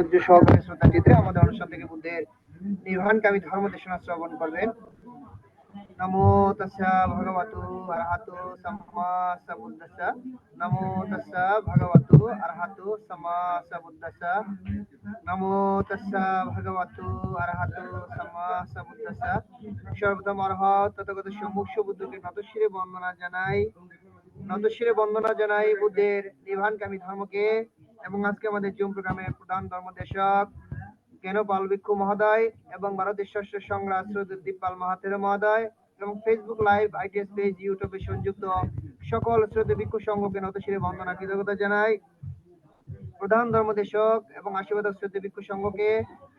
ধৈর্য সহকারে শ্রদ্ধা চিত্রে আমাদের অনুষ্ঠান থেকে বুদ্ধের নির্বাণকামী ধর্ম দেশনা শ্রবণ করবেন। নমো তাস্সা ভগবতু আরহাতু সাম্মা সাম্বুদ্দাসা। নমো তাস্সা ভগবতু আরহাতু সাম্মা সাম্বুদ্দাসা। নমো তাস্সা ভগবতু আরহাতু সাম্মা সাম্বুদ্দাসা। সর্বপ্রথম অরহৎ তথাগত সম্মুখ বুদ্ধকে নতশিরে বন্দনা জানাই বুদ্ধের নির্বাণকামী ধর্মকে। এবং আজকে আমাদের জুম প্রোগ্রামের প্রধান ধর্মদেশক জ্ঞানপাল ভিক্ষু মহোদয় এবং ভারতের ষষ্ঠ সংগ্রাম দীপপাল মাহাতের মহোদয় এবং ফেসবুক লাইভ, আইটিএস পেজ, ইউটিউবে সংযুক্ত সকল শ্রদ্ধেয় ভিক্ষু সংঘকে নতশিরে বন্দনা কৃতজ্ঞতা জানাই। প্রধান ধর্মদেশক এবং আশীর্বাদক শ্রদ্ধেয় ভিক্ষু সংঘকে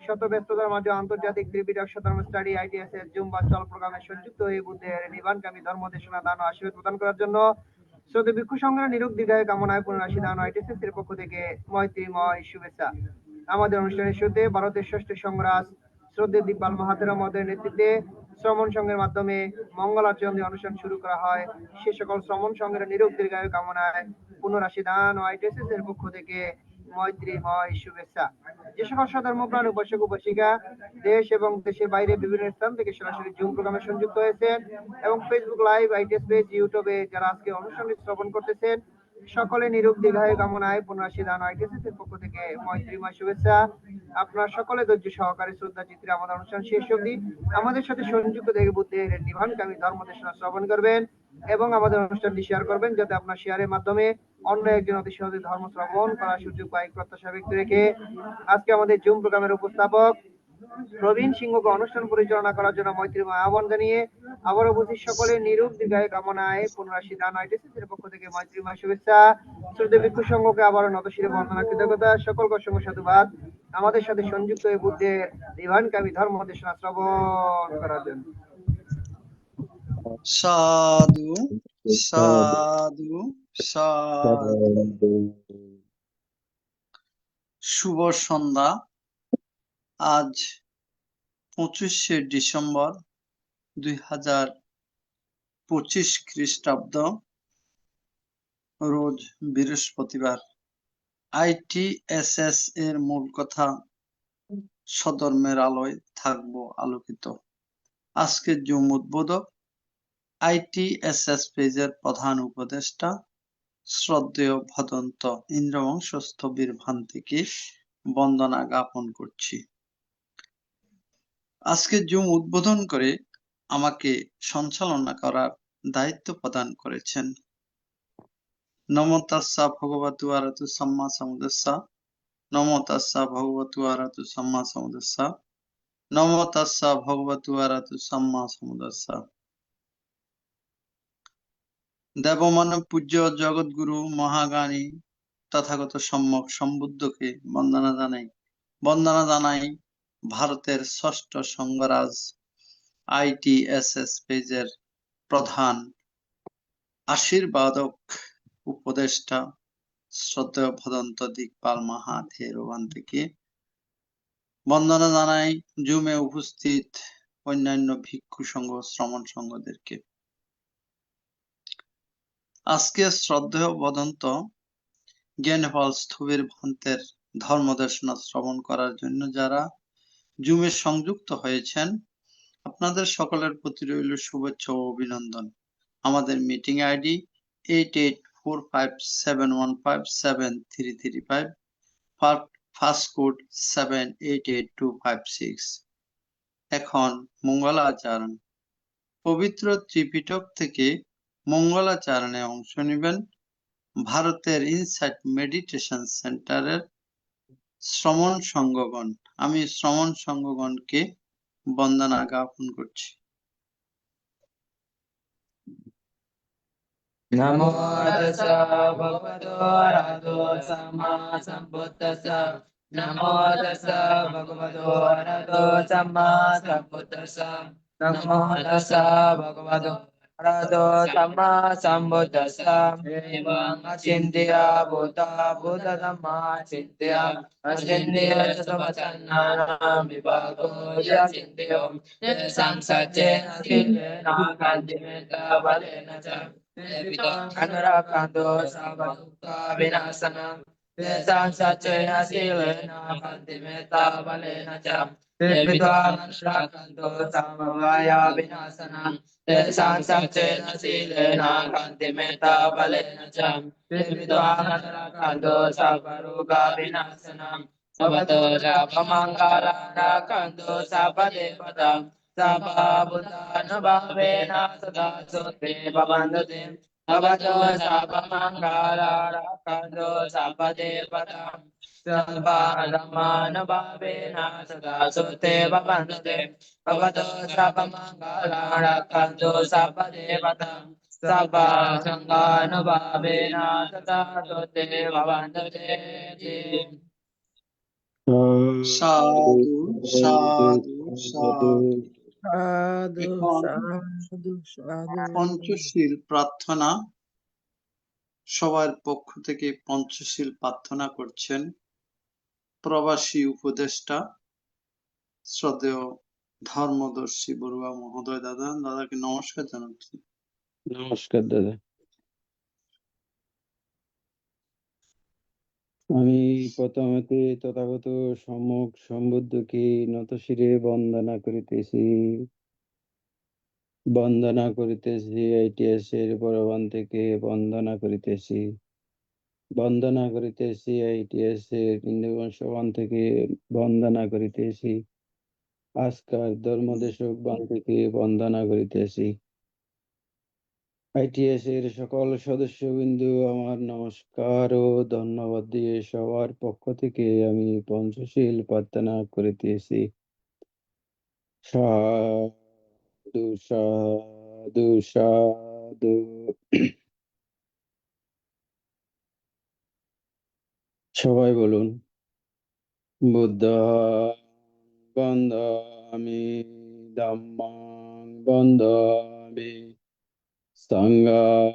শত ব্যস্ততার মাঝে আন্তর্জাতিক ত্রিপিটক ধর্ম স্টাডি আইটিএস এর জুম বা চল প্রোগ্রামে সংযুক্ত হয়ে বুদ্ধের নির্বাণকামী ধর্ম দেশনা দান ও আশীর্বাদ প্রদান করার জন্য শ্রদ্ধেয় ভিক্ষু সংঘের নিরোগ দীর্ঘায়ু কামনায় পুনরাশি দান ও আইটিএস এর পক্ষ থেকে মৈত্রীময় শুভেচ্ছা। আমাদের অনুষ্ঠানের শুরুতে ভারতের ষষ্ঠ সংগ্রাস শ্রদ্ধেয় দীপপাল মাহাতের মহোদয়ের নেতৃত্বে শ্রমণ সংঘের মাধ্যমে মঙ্গলাচরণ দিয়ে অনুষ্ঠান শুরু করা হয়। সে সকল শ্রমণ সংঘের নিরোগ দীর্ঘায়ু কামনায় পুনরাশি দান ও আইটিএস এর পক্ষ থেকে মৈত্রীময় শুভেচ্ছা। যে সকল সধর্মপ্রাণ উপাসক উপাসিকা দেশ এবং দেশের বাইরে বিভিন্ন স্থান থেকে সরাসরি জুম প্রোগ্রামে সংযুক্ত হয়েছেন এবং ফেসবুক লাইভ, আইটিএস পেজ, ইউটিউবে যারা আজকে অনুষ্ঠানটি শ্রবণ করতেছেন, সকলে নিরোগ দীর্ঘায়ু কামনায় পুনরাশি দান আইটিএস এর পক্ষ থেকে মৈত্রীময় শুভেচ্ছা। আপনারা সকলে ধৈর্য সহকারে শ্রদ্ধা চিত্রে আমাদের অনুষ্ঠান শেষ অবধি আমাদের সাথে সংযুক্ত থেকে বুদ্ধের নির্বাণকামী ধর্ম দেশনা শ্রবণ করবেন এবং আমাদের অনুষ্ঠানটি শেয়ার করবেন, যাতে আপনার শেয়ারের মাধ্যমে অন্য একজন অতি সহজে ধর্ম শ্রবণ করার সুযোগ পাই প্রত্যাশা ব্যক্তি রেখে আজকে আমাদের জুম প্রোগ্রামের উপস্থাপক প্রবীণ সিংহকে অনুষ্ঠান পরিচালনা করার জন্য মৈত্রীময় আহ্বান জানিয়ে আবারও উপস্থিত সকলে নিরূপ দীর্ঘায়ু কামনায় পুনরাশি দান আইটিএস এর পক্ষ থেকে মৈত্রীময় শুভেচ্ছা। শ্রদ্ধেয় ভিক্ষু সংঘকে আবারও নতশিরে বন্দনা কৃতজ্ঞতা, সকলকে অসংখ্য সাধুবাদ আমাদের সাথে সংযুক্ত হয়ে বুদ্ধের নির্বাণকামী ধর্ম দেশনা শ্রবণ করার জন্য। সাধু সাধু সাধু। শুভ সন্ধ্যা। আজ 25শে ডিসেম্বর 2025 খ্রিস্টাব্দ, রোজ বৃহস্পতিবার। আইটিএসএস এর মূল কথা সধর্মের আলোয় থাকবো আলোকিত। আজকের জুম উদ্বোধক আইটিএসএস পেজের প্রধান উপদেষ্টা শ্রদ্ধেয় ভদন্ত ইন্দ্রবংশস্থ বীরভান্তিকে বন্দনা জ্ঞাপন করছি। আজকে জুম উদ্বোধন করে আমাকে সঞ্চালনা করার দায়িত্ব প্রদান করেছেন নমো তাস্সা ভগবতু আরহাতু সাম্মা সাম্বুদ্দাসা। নমো তাস্সা ভগবতু আরহাতু সাম্মা সাম্বুদ্দাসা। নমো তাস্সা ভগবতু আরহাতু সাম্মা সাম্বুদ্দাসা। দেবমানব পূজ্য জগৎগুরু মহাজ্ঞানী তথাগত সম্যক সম্বুদ্ধকে বন্দনা জানাই ভারতের ষষ্ঠ সংঘরাজ আইটিএসএস পেজের প্রধান আশীর্বাদক উপদেষ্টা শ্রদ্ধেয় ভদন্ত দীপপাল মাহাথেরকে বন্দনা জানাই জুমে উপস্থিত অন্যান্য ভিক্ষু সংঘ, শ্রমণ সংঘদেরকে। আজকে শ্রদ্ধেয় ভদন্ত জ্ঞানপাল স্থবির ভান্তের ধর্মদেশনা শ্রবণ করার জন্য যারা জুমে সংযুক্ত হয়েছেন, আপনাদের সকলের প্রতি রইল শুভেচ্ছা ও অভিনন্দন। আমাদের মিটিং আইডি 884571573335, ফার্স্ট কোড 788256। এখন মঙ্গলাচরণ। পবিত্র ত্রিপিটক থেকে মঙ্গলাচরণে অংশ নেবেন ভারতের ইনসাইট মেডিটেশন সেন্টারের শ্রমণ সংঘগণ। আমি শ্রমণ সংঘগণকে বন্দনা জ্ঞাপন করছি। নমো তাস্সা ভগবতো আরহাতো সাম্মা সাম্বুদ্দাসা। নমো তাস্সা ভগবতো আরহাতো সাম্মা সাম্বুদ্দাসা। নমো তাস্সা ভগবতো আরহাতো সাম্মা সাম্বুদ্দাসা। এবং অচিন্ত্য ভূতা ভূতধম্মা চিন্ত্য অচিন্ত্য সর্বচন্নানাম বিভাগো যচিন্ত্য তেষাং সচ্চেন চিন্তেন কান্তিমেতা বলেন চ अनुराकान्तो सर्वदुःख विनाशनम् तेषां सचेन शीलेन भक्ति मेत्ता बलेन च ते विद्वानराकन्तो समवाया विनाशनम् तेषां सचेन शीलेन भक्ति मेत्ता बलेन च ते विद्वानराकन्तो सर्वरोगा विनाशनम् भवतो शापमङ्गलाराकन्तो शापदेवताम् शापभूतानुभावेन सदा सुते भवन्ति भवतो शापमङ्गलाराकन्तो शापदेवताम् सर्वधर्मानुभावेन सदा सुते भवन्ति भवतो शापमङ्गलाराकन्तो शापदेवताम् सर्वसङ्गानुभावेन सदा सुते भवन्ति সাধু সাধু সাধু। সাধু এখন সাধু সাধু পঞ্চশীল প্রার্থনা, সবার পক্ষ থেকে পঞ্চশীল প্রার্থনা করছেন প্রবাসী উপদেষ্টা শ্রদ্ধেয় ধর্মদর্শী বড়ুয়া মহোদয়। দাদাকে নমস্কার জানাচ্ছি। নমস্কার দাদা। আমি প্রথমতে তথাগত সম্যক সম্বুদ্ধকে নতশিরে বন্দনা করিতেছি। ITS এর পরবান থেকে বন্দনা করিতেছি। ITS এর ইন্দ্রগণ সবান থেকে বন্দনা করিতেছি। আজকার ধর্মদেশক বান থেকে বন্দনা করিতেছি। ITS এর সকল সদস্যবৃন্দ আমার নমস্কার ও ধন্যবাদ দিয়ে সবার পক্ষ থেকে আমি পঞ্চশীল প্রার্থনা করিতেছি। সাধু সাধু সাধু। সবাই বলুন, বুদ্ধং বন্দামি, ধম্মং বন্দামি, সংঘং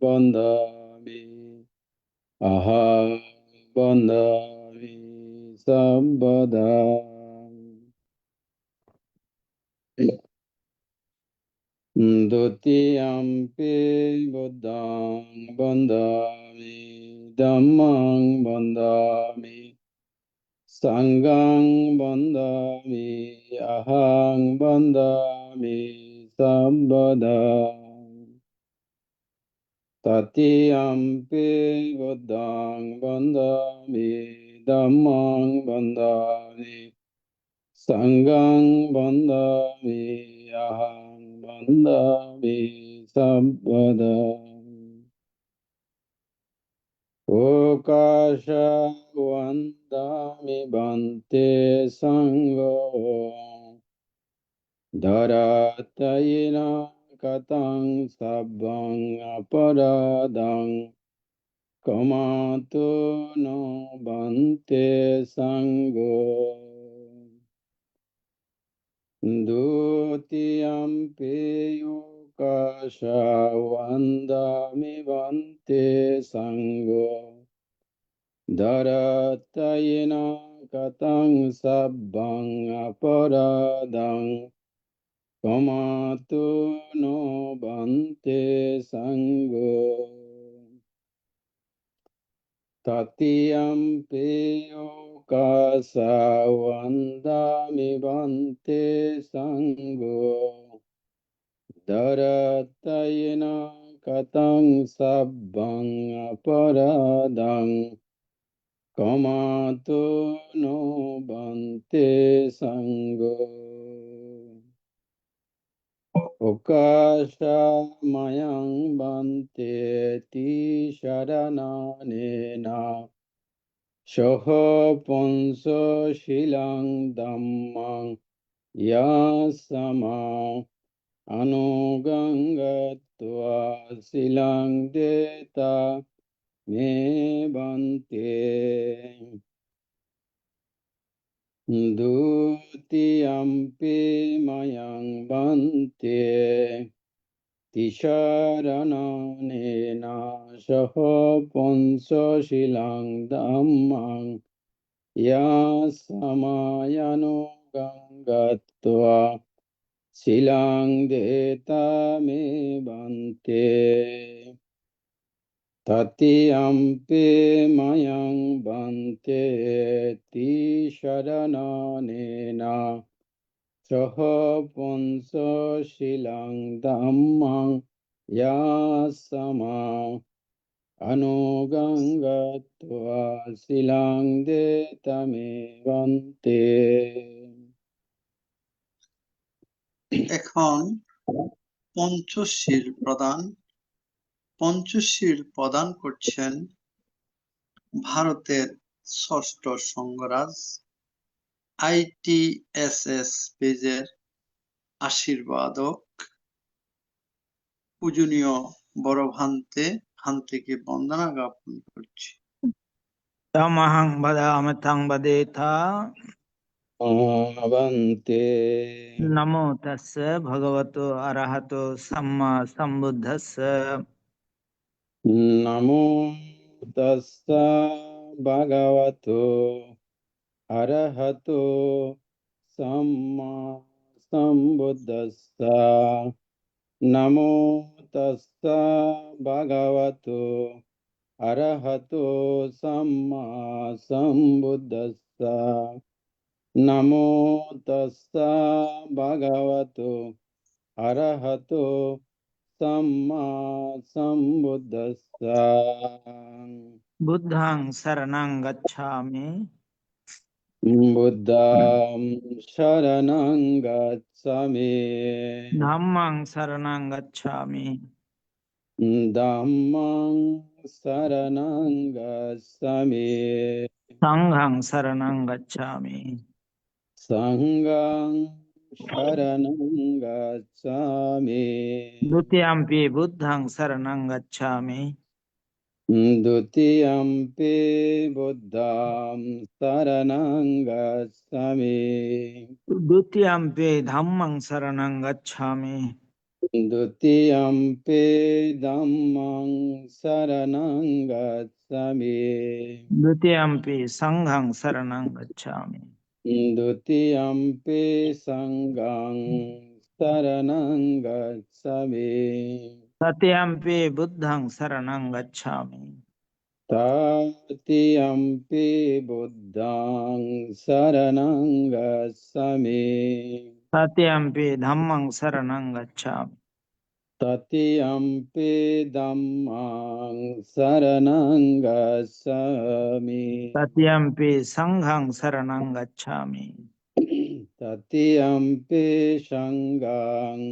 বন্দামি, অহং বন্দামি সম্বদাং। দ্বিতীয়ম্পি বুদ্ধং বন্দামি, ধম্মং বন্দামি, সংঘং বন্দামি, অহং বন্দামি সম্বদাং। তৃতীয়ম্পি বুদ্ধং বন্দামি, ধম্মং বন্দামি, সংঘং বন্দামি, অহং বন্দামি সম্বদাং। ওকাশবন্দামি বন্তে সংঘো ধরাতয়েন কতং সব্বং অপরাধং কমাতো নো বন্তে সংঘো। দ্বিতীয়ম্পি ওকাশবন্দামি বন্তে সংঘো ধরাতয়েন কতং সব্বং অপরাধং কমাতো নো বন্তে সংঘো। তৃতীয়ম্পি ওকাশবন্দামি বন্তে সংঘো ধরাতয়েন কতং সব্বং অপরাধং কমাতো নো বন্তে সংঘো। ওকাশাময়ং বন্তে তিসরণানেনা সহ পঞ্চশীলং ধম্মং ইয়াসমা অনুগঙ্গত্বা শিলং দেতা মে বন্তে। দ্বিতীয়ম্পি ময়ং বন্তে তিসরণানেনা সহ পঞ্চশীলং ধম্মং ইয়াসময়ানুগঙ্গত্বা শিলং দেতা মে বন্তে। Tatiyampi mayang bante ti sharananena saha punsa shilang dhammang yasama anugangatva silang de tamevante. এখন পঞ্চশীল প্রদান করছেন ভারতের ষষ্ঠ সংঘরাজ ITSS পেজের আশীর্বাদক পূজনীয় বড় ভান্তেকে বন্দনা জ্ঞাপন করছি। Tamahang badamitang badeta. Bhante Namo tassa bhagavato arahato samma sambuddhassa. Namo tassa bhagavato arahato samma sambuddhassa. Namo tassa bhagavato arahato samma sambuddhassa. Namo tassa bhagavato arahato samma sambuddhassa. Buddhang saranang gacchami. Buddham sharanang gacchami. Dhammang saranang gacchami. Dhammang saranang gacchami. Sanghang saranang gacchami. Sanghang sharanang gacchami. Dutiyampi buddhang saranang gacchami. Dutiyampi buddham saranang gacchami. Dutiyampi dhammang saranang gacchami. Dutiyampi dhammang saranang gacchami. Dutiyampi sanghang saranang gacchami. Dutiyampi sanghang saranang gacchami. Tatiyampi buddhang saranang gacchami. Tatiyampi buddhang saranang gacchami. Tatiyampi dhammang saranang gacchami. Tatiyampi dhammang saranang gacchami. Tatiyampi sanghang saranang gacchami. Tatiyampi sanghang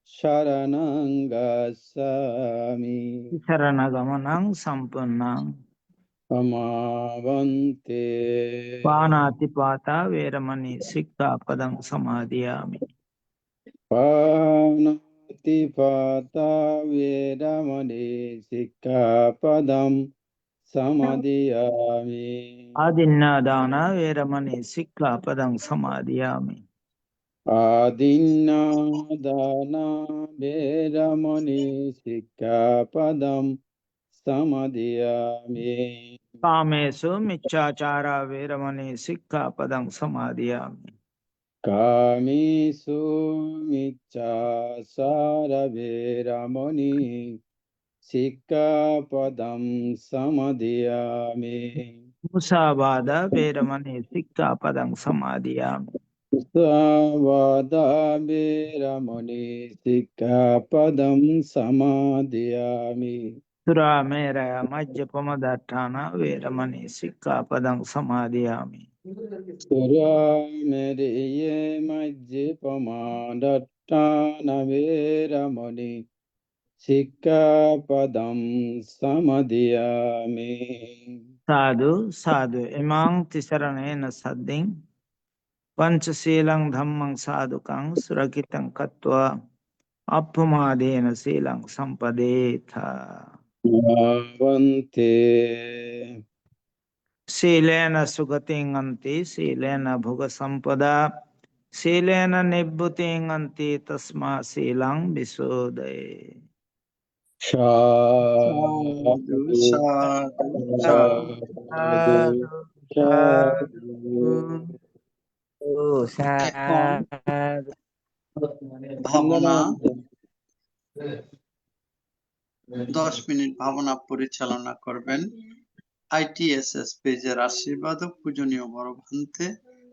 saranang gacchami. Saranagamanang sampunnang. Amavante. Panatipata veramani sikkhapadang samadhiyami. Panatipata vedamani sikkhapadam samadhiyami. Adinnadana veramani sikkhapadang samadhiyami. Adinnadana vedamani sikkhapadam samadhiyami. Kamesu miccachara veramani sikkhapadang samadhiyami. Kamisu miccāsara veramani sikkhapadam samadhiyami. Musavada veramani sikkhapadang samadhiyami. Musavada veramani sikkhapadam samadhiyami. Suramera majjapamadatthana veramani sikkhapadang samadhiyami. Surameriye majjipamadattana veramani sikkhapadam samadhiyami. Sadhu, sadhu, imang tisaranena sadding, panchasilang dhammang sadhukang surakitang katva, appamadena silang sampadetha. Bhante. Silena sugating anti, silena bhuga sampada, silena nibbuting anti, tasma silang visudaye. Sadhu, সাধু sadhu, sadhu. ভাবনা 10 minute ভাবনা পরিচালনা করবেন ITSS পেজের আশীর্বাদ ও পূজনীয় বড়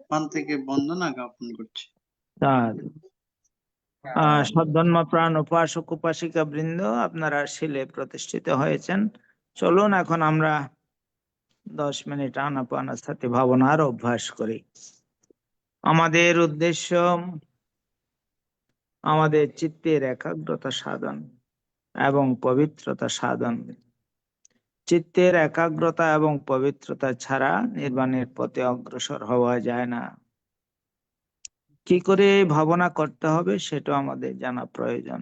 ভান্তেকে বন্দনা জ্ঞাপন করছি। সাধু। সদ্ধর্ম প্রাণ উপাসক উপাসিকা বৃন্দ, আপনারা শিলে প্রতিষ্ঠিত হয়েছেন। চলুন এখন আমরা 10 মিনিট আনাপানাসতি ভাবনার অভ্যাস করি। আমাদের উদ্দেশ্য আমাদের চিত্তের একাগ্রতা সাধন এবং পবিত্রতা সাধন। চিত্তের একাগ্রতা এবং পবিত্রতা ছাড়া নির্বাণের পথে অগ্রসর হওয়া যায় না। কি করে এই ভাবনা করতে হবে সেটা আমাদের জানা প্রয়োজন।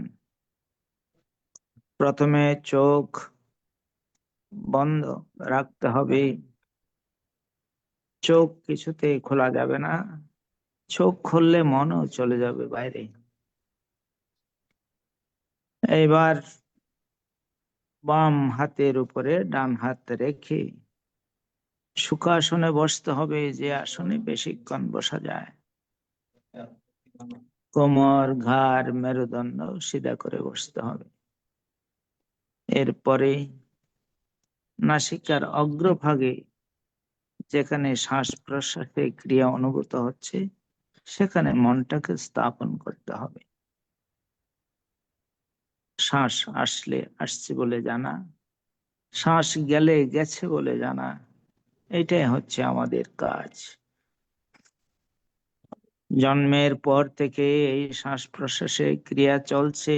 প্রথমে চোখ বন্ধ রাখতে হবে। চোখ কিছুতেই খোলা যাবে না। চোখ খুললে মনও চলে যাবে বাইরে। এইবার বাম হাতের উপরে ডান হাত রেখে সুখাসনে বসতে হবে, যে আসনে বেশিক্ষণ বসা যায়। কোমর, ঘাড়, মেরুদণ্ড সিধা করে বসতে হবে। এরপরে নাসিকার অগ্রভাগে যেখানে শ্বাস প্রশ্বাসের ক্রিয়া অনুভূত হচ্ছে সেখানে মনটাকে স্থাপন করতে হবে। শ্বাস আসলে আসছে বলে জানা, শ্বাস গেলে গেছে বলে জানা, এটাই হচ্ছে আমাদের কাজ। জন্মের পর থেকে এই শ্বাস প্রশ্বাসের ক্রিয়া চলছে,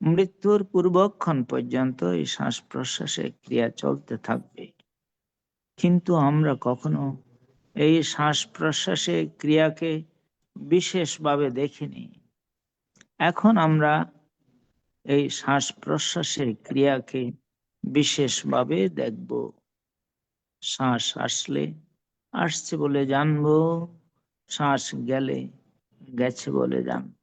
মৃত্যুর পূর্বক্ষণ পর্যন্ত এই শ্বাস প্রশ্বাসের ক্রিয়া চলতে থাকবে। কিন্তু আমরা কখনো এই শ্বাস প্রশ্বাসের ক্রিয়াকে বিশেষভাবে দেখিনি। এখন আমরা এই শ্বাস প্রশ্বাসের ক্রিয়াকে বিশেষভাবে দেখব। শ্বাস আসলে আসছে বলে জানবো, শ্বাস গেলে গেছে বলে জানবো।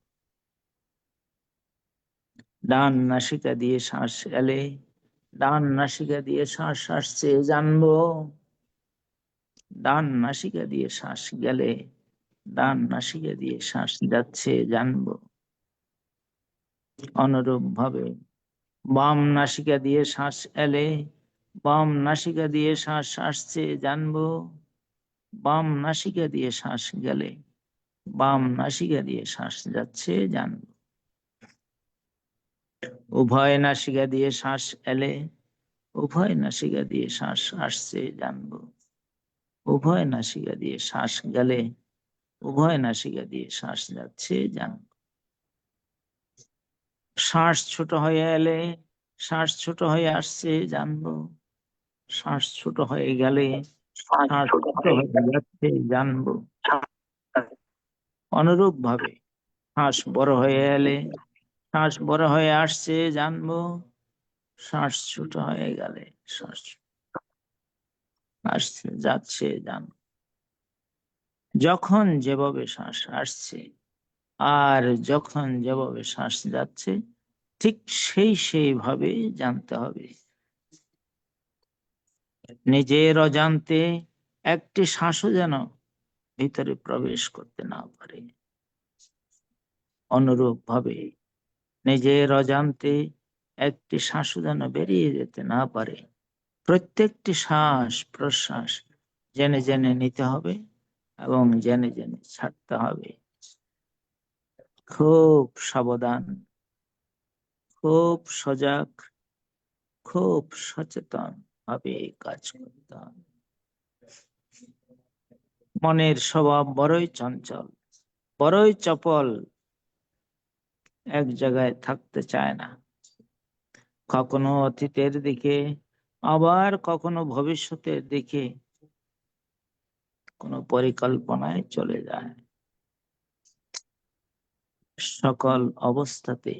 ডান নাসিকা দিয়ে শ্বাস এলে ডান নাসিকা দিয়ে শ্বাস আসছে জানবো, ডান নাসিকা দিয়ে শ্বাস গেলে ডান নাসিকা দিয়ে শ্বাস যাচ্ছে জানবো। অনুরূপ ভাবে বাম নাসিকা দিয়ে শ্বাস এলে বাম নাসিকা দিয়ে শ্বাস আসছে জানবো, বাম নাসিকা দিয়ে শ্বাস গেলে বাম নাসিকা দিয়ে শ্বাস যাচ্ছে জানবো। উভয় নাসিকা দিয়ে শ্বাস এলে উভয় নাসিকা দিয়ে শ্বাস আসছে জানবো, উভয় নাসিকা দিয়ে শ্বাস গেলে উভয় নাসিকা দিয়ে শ্বাস যাচ্ছে জানবো। শ্বাস ছোট হয়ে এলে শ্বাস ছোট হয়ে আসছে জানবো, শ্বাস ছোট হয়ে গেলে শ্বাস ছোট হয়ে যাচ্ছে জানবো। অনুরূপ ভাবে শ্বাস বড় হয়ে এলে শ্বাস বড় হয়ে আসছে জানবো, শ্বাস ছোট হয়ে গেলে শ্বাস আসছে যাচ্ছে জানবো। যখন যেভাবে শ্বাস আসছে আর যখন যেভাবে শ্বাস যাচ্ছে ঠিক সেইভাবে জানতে হবে। নিজের অজান্তে একটি শ্বাসও যেন ভিতরে প্রবেশ করতে না পারে। অনুরূপ ভাবে নিজের অজান্তে একটি শ্বাসও যেন বেরিয়ে যেতে না পারে। প্রত্যেকটি শ্বাস প্রশ্বাস জেনে জেনে নিতে হবে এবং জেনে জেনে ছাড়তে হবে। খুব সাবধান, খুব সজাগ, খুব সচেতন ভাবে কাজ করতে হবে। মনের স্বভাব বড়ই চঞ্চল, বড়ই চপল, এক জায়গায় থাকতে চায় না। কখনো অতীতের দিকে আবার কখনো ভবিষ্যতের দিকে কোনো পরিকল্পনায় চলে যায়। সকল অবস্থাতে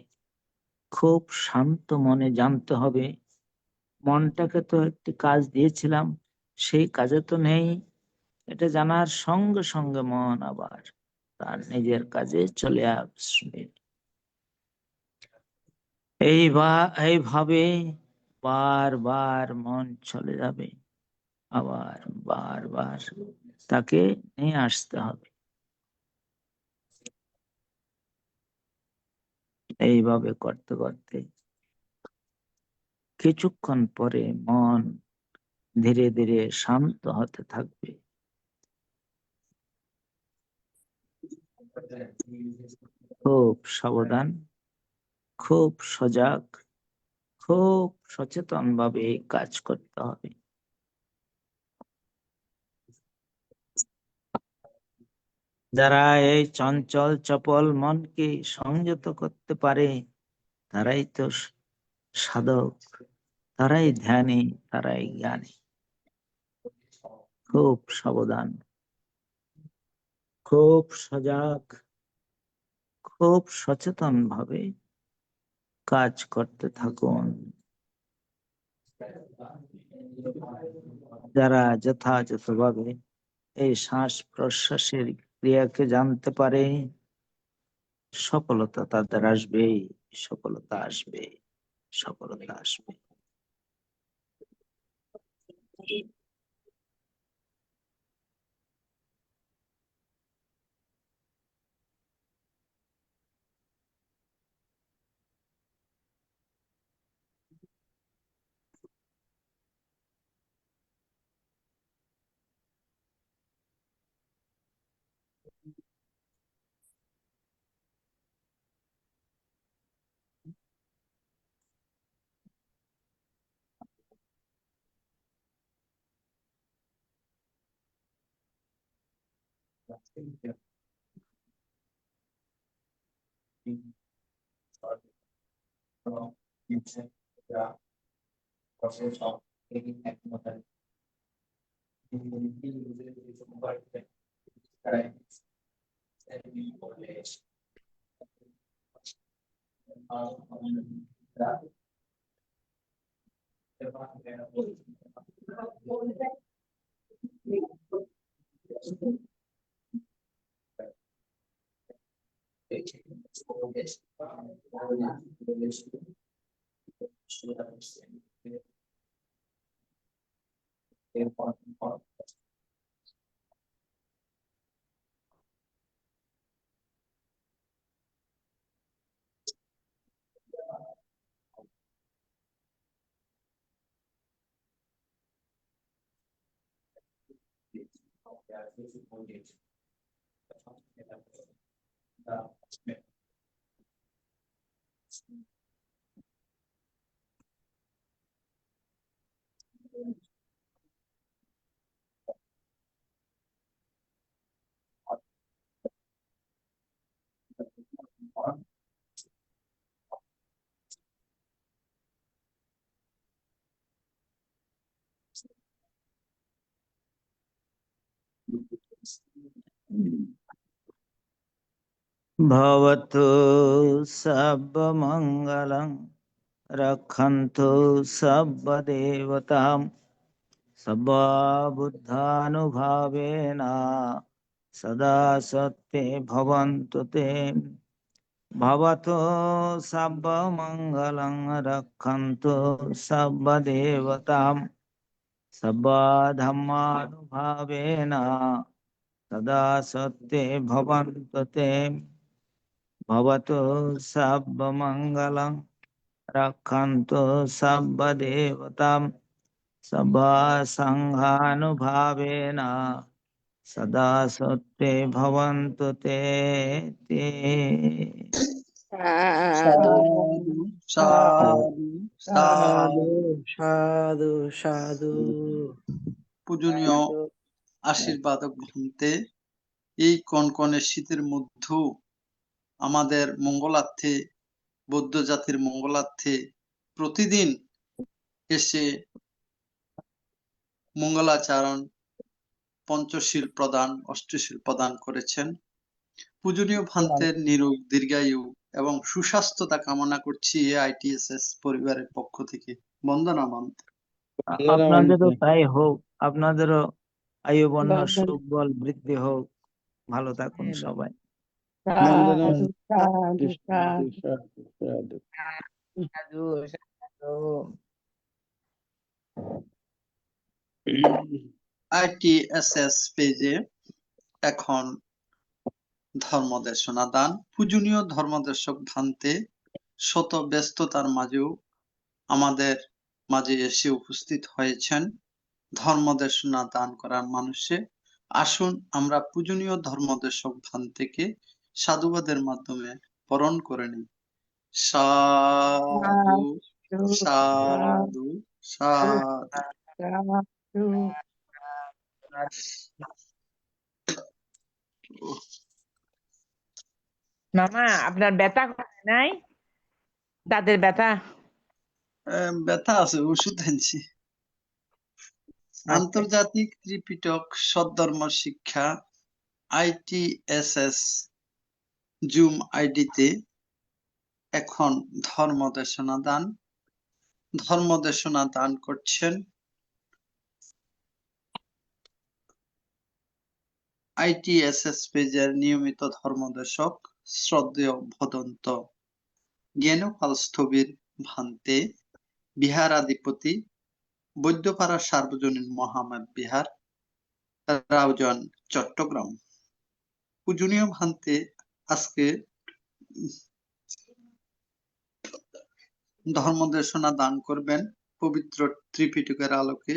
খুব শান্ত মনে জানতে হবে মনটাকে তো একটি কাজ দিয়েছিলাম, সেই কাজে তো নেই। এটা জানার সঙ্গে সঙ্গে মন আবার তার নিজের কাজে চলে আসবে। এইভাবে বারবার মন চলে যাবে, আবার বারবার তাকে নিয়ে আসতে হবে। এইভাবে করতে করতে কিছুক্ষণ পরে মন ধীরে ধীরে শান্ত হতে থাকবে। খুব সাবধান, খুব সজাগ, খুব সচেতন ভাবে কাজ করতে হবে। যারা এই চঞ্চল চপল মনকে সংযত করতে পারে তারাই তো সাধক, তারাই ধ্যানী, তারাই জ্ঞানী। খুব সাবধান, খুব সজাগ, খুব সচেতন ভাবে কাজ করতে থাকুন। যারা যথাযথভাবে এই শ্বাস প্রশ্বাসের ক্রিয়াকে জানতে পারে সফলতা তাদের আসবে, সফলতা আসবে, সফলতা আসবে। भवतु सर्वमङ्गलं रक्षन्तु सर्वदेवतां सर्वबुद्धानुभावेन सदा सत्ये भवन्तु ते। भवतु सर्वमङ्गलं रक्षन्तु सर्वदेवतां सर्वधर्मानुभावेन सदा सत्ये भवन्तु ते। भवतु सर्वमङ्गलं रक्षन्तु सर्वदेवतां सर्वसङ्घानुभावेन सदा सत्ये भवन्तु ते। সাধু সাধু সাধু সাধু সাধু। পূজনীয় আশীর্বাদক ভান্তে, এই কনকনে শীতের মধ্যেও আমাদের মঙ্গলার্থে, বৌদ্ধ জাতির মঙ্গলার্থে প্রতিদিন এসে মঙ্গলাচরণ, পঞ্চশীল প্রদান, অষ্টশীল প্রদান করেছেন। পূজনীয় ভান্তের নিরোগ দীর্ঘায়ু এবং সুস্বাস্থ্যতা কামনা করছি AITSS পরিবারের পক্ষ থেকে। বন্দনা ভান্ত। আপনাদেরও তাই হোক, আপনাদেরও আয়ু বর্ণ সুখ বল বৃদ্ধি হোক, ভালো থাকুন সবাই। বন্দনা। সাধু সাধু সাধু সাধু সাধু সাধু সাধু। ITSS পেজে এখন ধর্মদেশনা দান। পূজনীয় ধর্মদেশক ভান্তে শত ব্যস্ততার মাঝেও আমাদের মাঝে এসে উপস্থিত হয়েছেন ধর্মদেশনা দান করার মানুষে। আসুন আমরা পূজনীয় ধর্মদেশক ভান থেকে সাধুবাদের মাধ্যমে বরণ করে নিই। সাধু সাধু সাধু। মামা আপনার ব্যথা কোথায় নাই? দাঁতের ব্যথা? ব্যথা আছে, ওষুধ আনছি। আন্তর্জাতিক ত্রিপিটক সদ্ধর্ম শিক্ষা ITSS জুম আইডিতে এখন ধর্মদেশনা দান করছেন ITSS পেজের নিয়মিত ধর্মদেশক শ্রদ্ধেয় ভদন্ত জ্ঞানপাল স্থবির ভান্তে বিহারাধিপতি বৈদ্যপাড়া সার্বজনীন মহামাদ বিহার রাউজান চট্টগ্রাম। পূজনীয় ভান্তে আজকে ধর্মদেশনা দান করবেন পবিত্র ত্রিপিটকের আলোকে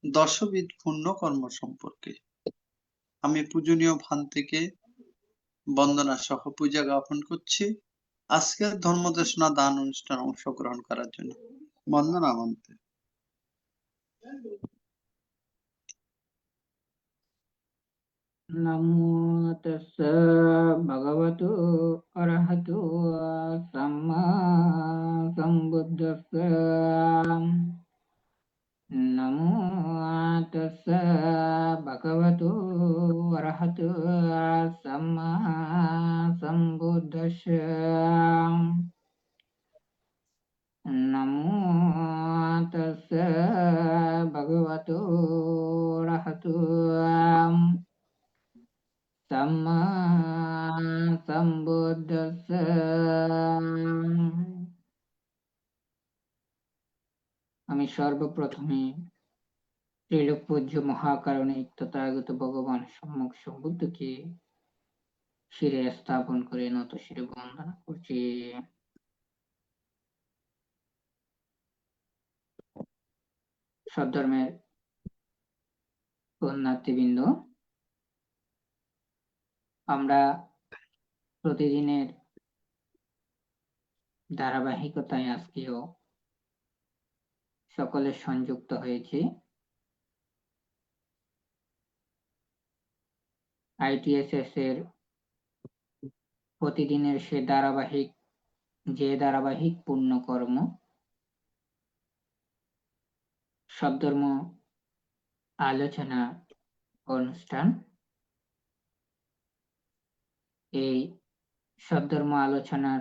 দশবিধ পুণ্যকর্ম সম্পর্কে। আমি পূজনীয় ভান থেকে বন্দনা সহ পূজা জ্ঞাপন করছি আজকের ধর্মদেশনা দান অনুষ্ঠানে অংশগ্রহণ করার জন্য। বন্দনা মন্ত্রে। নমো তাস্সা ভগবতো অরহতো সাম্মা সম্বুদ্ধাস্সা। নমো তাস্সা ভগবতো অরহতো সাম্মা সম্বুদ্ধাস্সা। নমো তাস্সা ভগবতো অরহতো সাম্মা সম্বুদ্ধাস্সা। আমি সর্বপ্রথমে ত্রিলোক পূজ্য মহাকারণিক তথাগত ভগবান সম্যক সম্বুদ্ধকে শিরে স্থাপন করে নত শিরে বন্দনা করছি। সদ্ধর্মের পুণ্যার্থীবৃন্দ, আমরা প্রতিদিনের ধারাবাহিকতায় আজকেও সকলে সংযুক্ত হয়েছি ITSS এর প্রতিদিনের যে ধারাবাহিক পুণ্যকর্ম সদ্ধর্ম আলোচনা অনুষ্ঠান। এই সদ্ধর্ম আলোচনার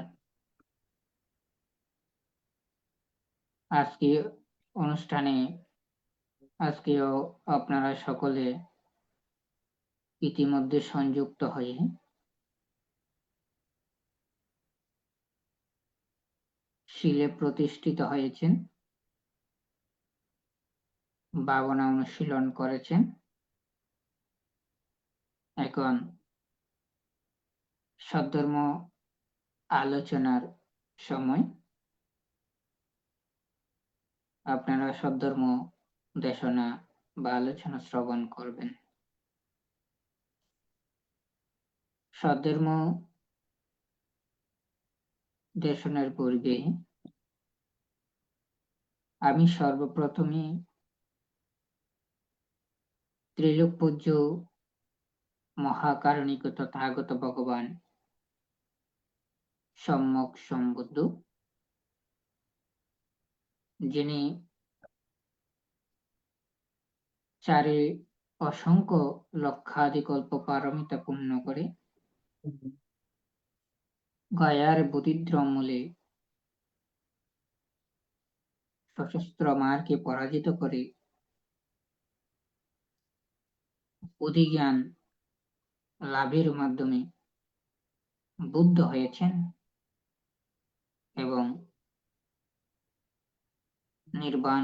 আজকেও আপনারা সকলে ইতিমধ্যে সংযুক্ত হয়ে শিলে প্রতিষ্ঠিত হয়েছেন, ভাবনা অনুশীলন করেছেন। এখন সদ্ধর্ম আলোচনার সময়। আপনারা সদ্ধর্ম দেশনা বা আলোচনা শ্রবণ করবেন। সদ্ধর্ম দেশনার পূর্বে আমি সর্বপ্রথমে ত্রিলোক পূজ্য মহাকারণিক তথাগত ভগবান সম্যক সম্বুদ্ধ, যিনি চারে অসংখ্য লক্ষাধিকল্প পারমিতা পূর্ণ করে গায়ার বুদ্ধিদ্রমূলে সশস্ত্র মারকে পরাজিত করে অধিজ্ঞান লাভের মাধ্যমে বুদ্ধ হয়েছেন এবং নির্বাণ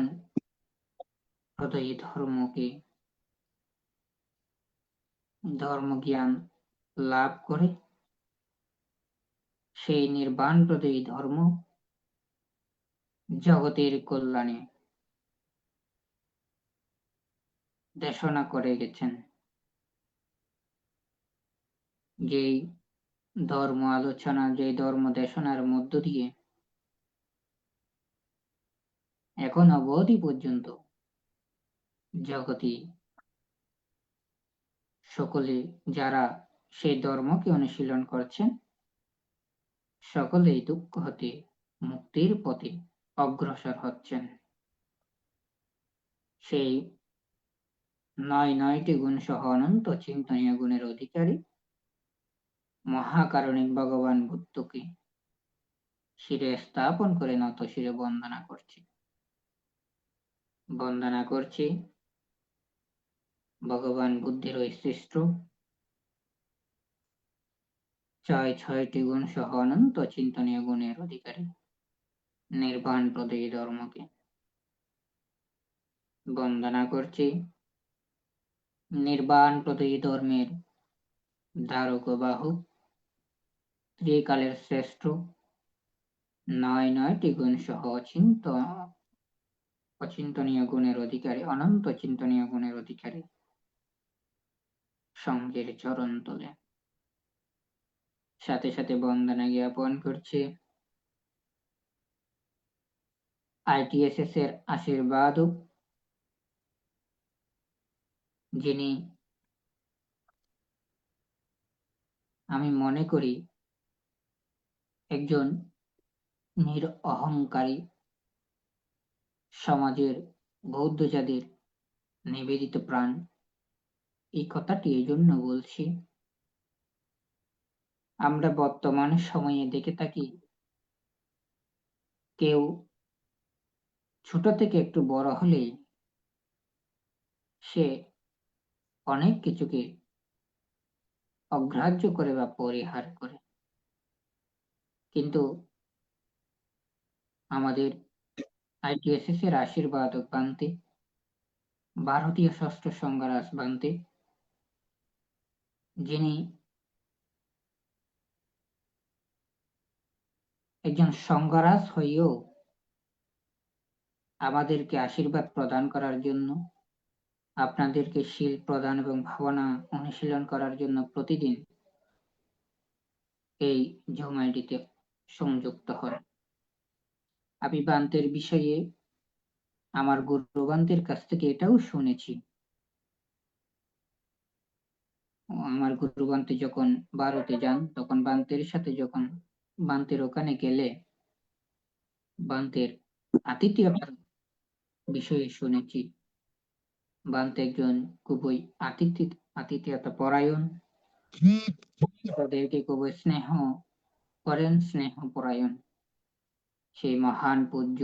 প্রদয়ী ধর্মজ্ঞান লাভ করে সেই নির্বাণ প্রদয়ী ধর্ম জগতের কল্যাণে দেশনা করে গেছেন। যেই ধর্ম আলোচনা, যেই ধর্ম দেশনার মধ্য দিয়ে এখন অবধি পর্যন্ত জগতে সকলে যারা সেই ধর্মকে অনুশীলন করছেন, সকলেই দুঃখ হতে মুক্তির পথে অগ্রসর হচ্ছেন। সেই ৯টি গুণ সহ অনন্ত চিন্তনীয় গুণের অধিকারী মহাকারণিক ভগবান বুদ্ধকে শিরে স্থাপন করে নত শিরে বন্দনা করছি ভগবান বুদ্ধের ওই শ্রেষ্ঠ ৬টি গুণ সহ অনন্ত চিন্তনীয় গুণের অধিকারী নির্বাণ প্রদেয়ী ধর্মকে বন্দনা করছি। নির্বাণ প্রদেয়ী ধর্মের ধারক ও বাহক, ত্রিকালের শ্রেষ্ঠ ৯টি গুণ সহ অচিন্তনীয় গুণের অধিকারী, অনন্ত চিন্তনীয় গুণের অধিকারী সঙ্গের চরণ তলে সাথে সাথে বন্দনা জ্ঞাপন করছি ITSS এর আশীর্বাদ, যিনি আমি মনে করি একজন নিরঅহংকারী সমাজের বৌদ্ধ জাতির নিবেদিত প্রাণ। এই কথাটি এই জন্য বলছি, আমরা বর্তমান সময়ে দেখে থাকি কেউ ছোট থেকে একটু বড় হলেই সে অনেক কিছুকে অগ্রাহ্য করে বা পরিহার করে, কিন্তু আমাদের ITSS এর আশীর্বাদ বান্তে, ভারতীয় ষষ্ঠ সংঘরাজ বান্তে, যিনি একজন সংঘরাজ হয়েও আমাদেরকে আশীর্বাদ প্রদান করার জন্য, আপনাদেরকে শীল প্রদান এবং ভাবনা অনুশীলন করার জন্য প্রতিদিন এই জুম আইডিতে সংযুক্ত হন। আমি বান্তের বিষয়ে আমার গুরুবান্তের কাছ থেকে এটাও শুনেছি, আমার গুরুবান্তে যখন ভারতে যান তখন বান্তের সাথে যখন বান্তের ওখানে গেলে বান্তের আতিথেয়তার বিষয়ে শুনেছি। বান্তে একজন খুবই আতিথেয়তা পরায়ণ, তাদেরকে খুবই স্নেহ করেন, স্নেহ পরায়ণ। সেই মহান পূজ্য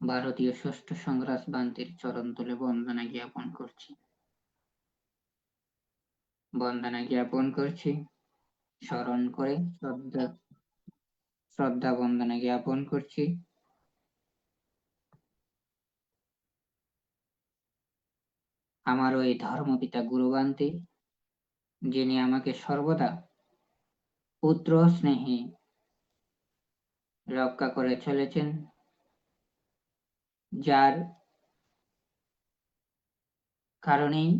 ভারতীয় ষষ্ঠ সংঘরাজ বান্তের চরণ তলে বন্দনা জ্ঞাপন করছি, স্মরণ করে শ্রদ্ধা বন্দনা জ্ঞাপন করছি। আমার ওই ধর্মপিতা গুরুবান্তে, যিনি আমাকে সর্বদা পুত্র স্নেহে রক্ষা করে চলেছেন, যার কারণেই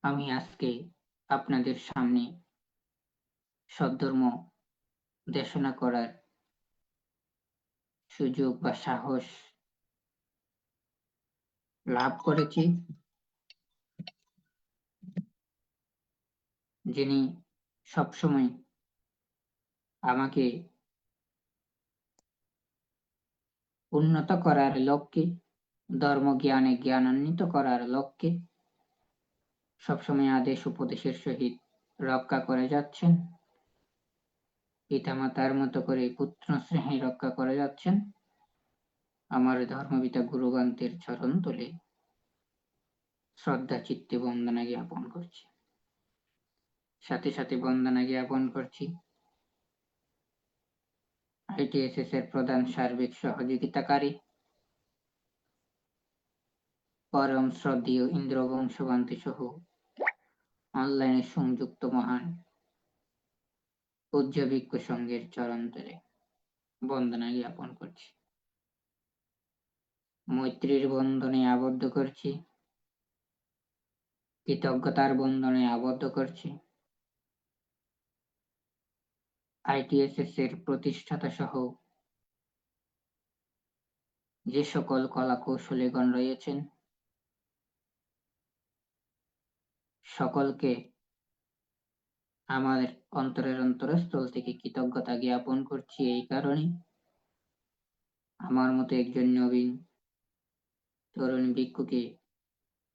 আমি আজকে আপনাদের সামনে সদ্ধর্ম দেশনা করার সুযোগ বা সাহস লাভ করেছি। যিনি সবসময় আমাকে উন্নত করার লক্ষ্যে, ধর্মজ্ঞানে জ্ঞানান্বিত করার লক্ষ্যে সবসময় আদেশ উপদেশের সহিত রক্ষা করে যাচ্ছেন, পিতামাতার মতো করে পুত্র স্নেহে রক্ষা করে যাচ্ছেন। আমার ধর্মপিতা গুরুবান্তের চরণ তলে শ্রদ্ধা চিত্তে বন্দনা জ্ঞাপন করছি। সাথে সাথে বন্দনা জ্ঞাপন করছি ITSS এর প্রধান সার্বিক সহযোগিতাকারী পরম শ্রদ্ধেয় ইন্দ্রবংশ বান্তি সহ অনলাইনে সংযুক্ত মহান পূজ্য ভিক্ষু সংঘের চরণ তলে বন্দনা জ্ঞাপন করছি। মৈত্রীর বন্ধনে আবদ্ধ করছি, কৃতজ্ঞতার বন্ধনে আবদ্ধ করছি। ITSS এর প্রতিষ্ঠাতা সহ যে সকল কলা কৌশলীগণ রয়েছেন সকলকে আমার অন্তরের অন্তরস্থল থেকে কৃতজ্ঞতা জ্ঞাপন করছি এই কারণে আমার মতো একজন নবীন তরুণ ভিক্ষুকে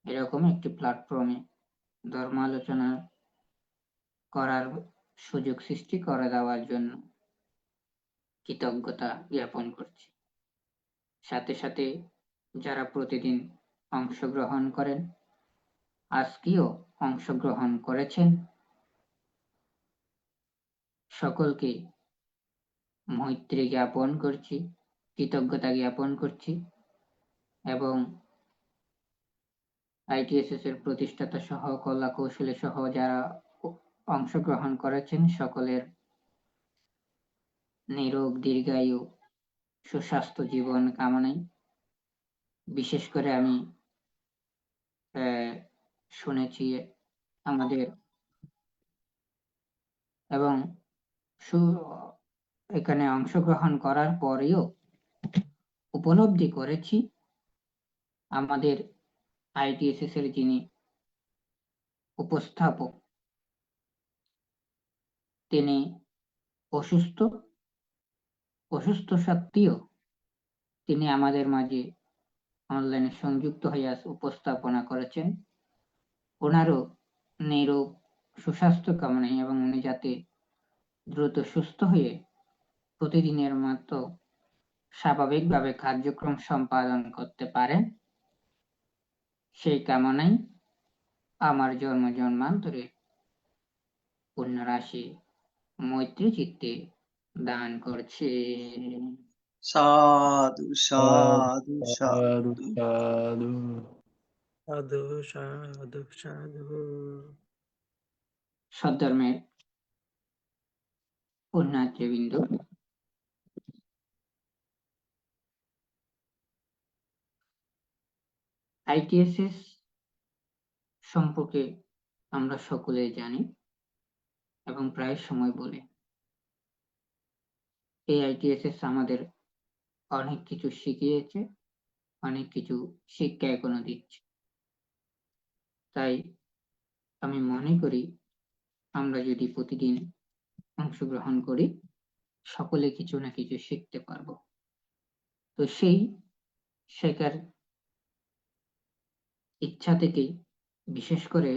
এরকম একটি প্ল্যাটফর্মে ধর্মালোচনা করার সুযোগ সৃষ্টি করে দেওয়ার জন্য কৃতজ্ঞতা জ্ঞাপন করছি। সাথে সাথে যারা প্রতিদিন অংশগ্রহণ করেন, আজকেও অংশগ্রহণ করেছেন, সকলকে মৈত্রী জ্ঞাপন করছি, কৃতজ্ঞতা জ্ঞাপন করছি এবং ITSS এর প্রতিষ্ঠাতা সহ কলা কৌশলী সহ যারা অংশগ্রহণ করেছেন সকলের নিরোগ দীর্ঘায়ু সুস্বাস্থ্য জীবন কামনায় বিশেষ করে আমি শুনেছি আমাদের এবং এখানে অংশগ্রহণ করার পরেও উপলব্ধি করেছি আমাদের ITSS এর যিনি উপস্থাপক তিনি অসুস্থ সত্ত্বেও তিনি আমাদের মাঝে অনলাইনে সংযুক্ত হয়ে উপস্থাপনা করেছেন। ওনারও নিরোগ সুস্বাস্থ্য কামনায় এবং উনি যাতে দ্রুত সুস্থ হয়ে প্রতিদিনের মতো স্বাভাবিকভাবে কার্যক্রম সম্পাদন করতে পারেন সেই কামনায় আমার জন্মান্তরে পুণ্যরাশি মৈত্রী চিত্তে দান করছে। সাধু সাধু সাধু সাধু। সাধু সাধু সাধু সাধু। সদ্ধর্মের পুণ্যার্থীবৃন্দ, ITSS সম্পর্কে আমরা সকলেই জানি এবং প্রায় সময় বলি এই ITSS আমাদের অনেক কিছু শিখিয়েছে, অনেক কিছু শিক্ষা এখনো দিচ্ছে। তাই আমি মনে করি আমরা যদি প্রতিদিন অংশগ্রহণ করি সকলে কিছু না কিছু শিখতে পারবো। তো সেই শেখার ইচ্ছা থেকেই বিশেষ করে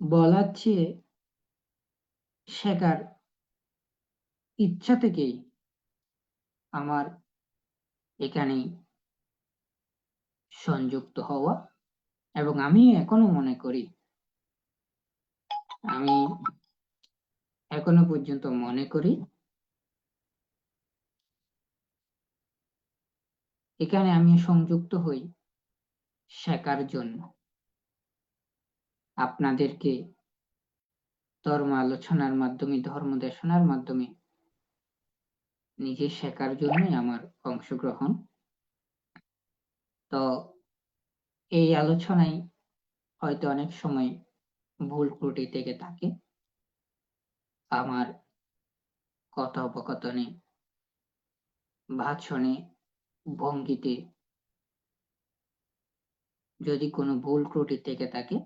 বলার চেয়ে শেখার ইচ্ছা থেকেই আমার এখানে সংযুক্ত হওয়া এবং আমি এখনো মনে করি আমি এখনো পর্যন্ত মনে করি এখানে আমি সংযুক্ত হই শেখার জন্য, আপনাদেরকে ধর্ম আলোচনার মাধ্যমে ধর্ম দেশনার মাধ্যমে নিজে শেখার জন্যই আমার অংশগ্রহণ। তো এই আলোচনায় হয়তো অনেক সময় ভুল ত্রুটি থেকে থাকে, আমার কথোপকথনে ভাষণে ভঙ্গিতে যদি কোনো ভুল ত্রুটি থেকে থাকে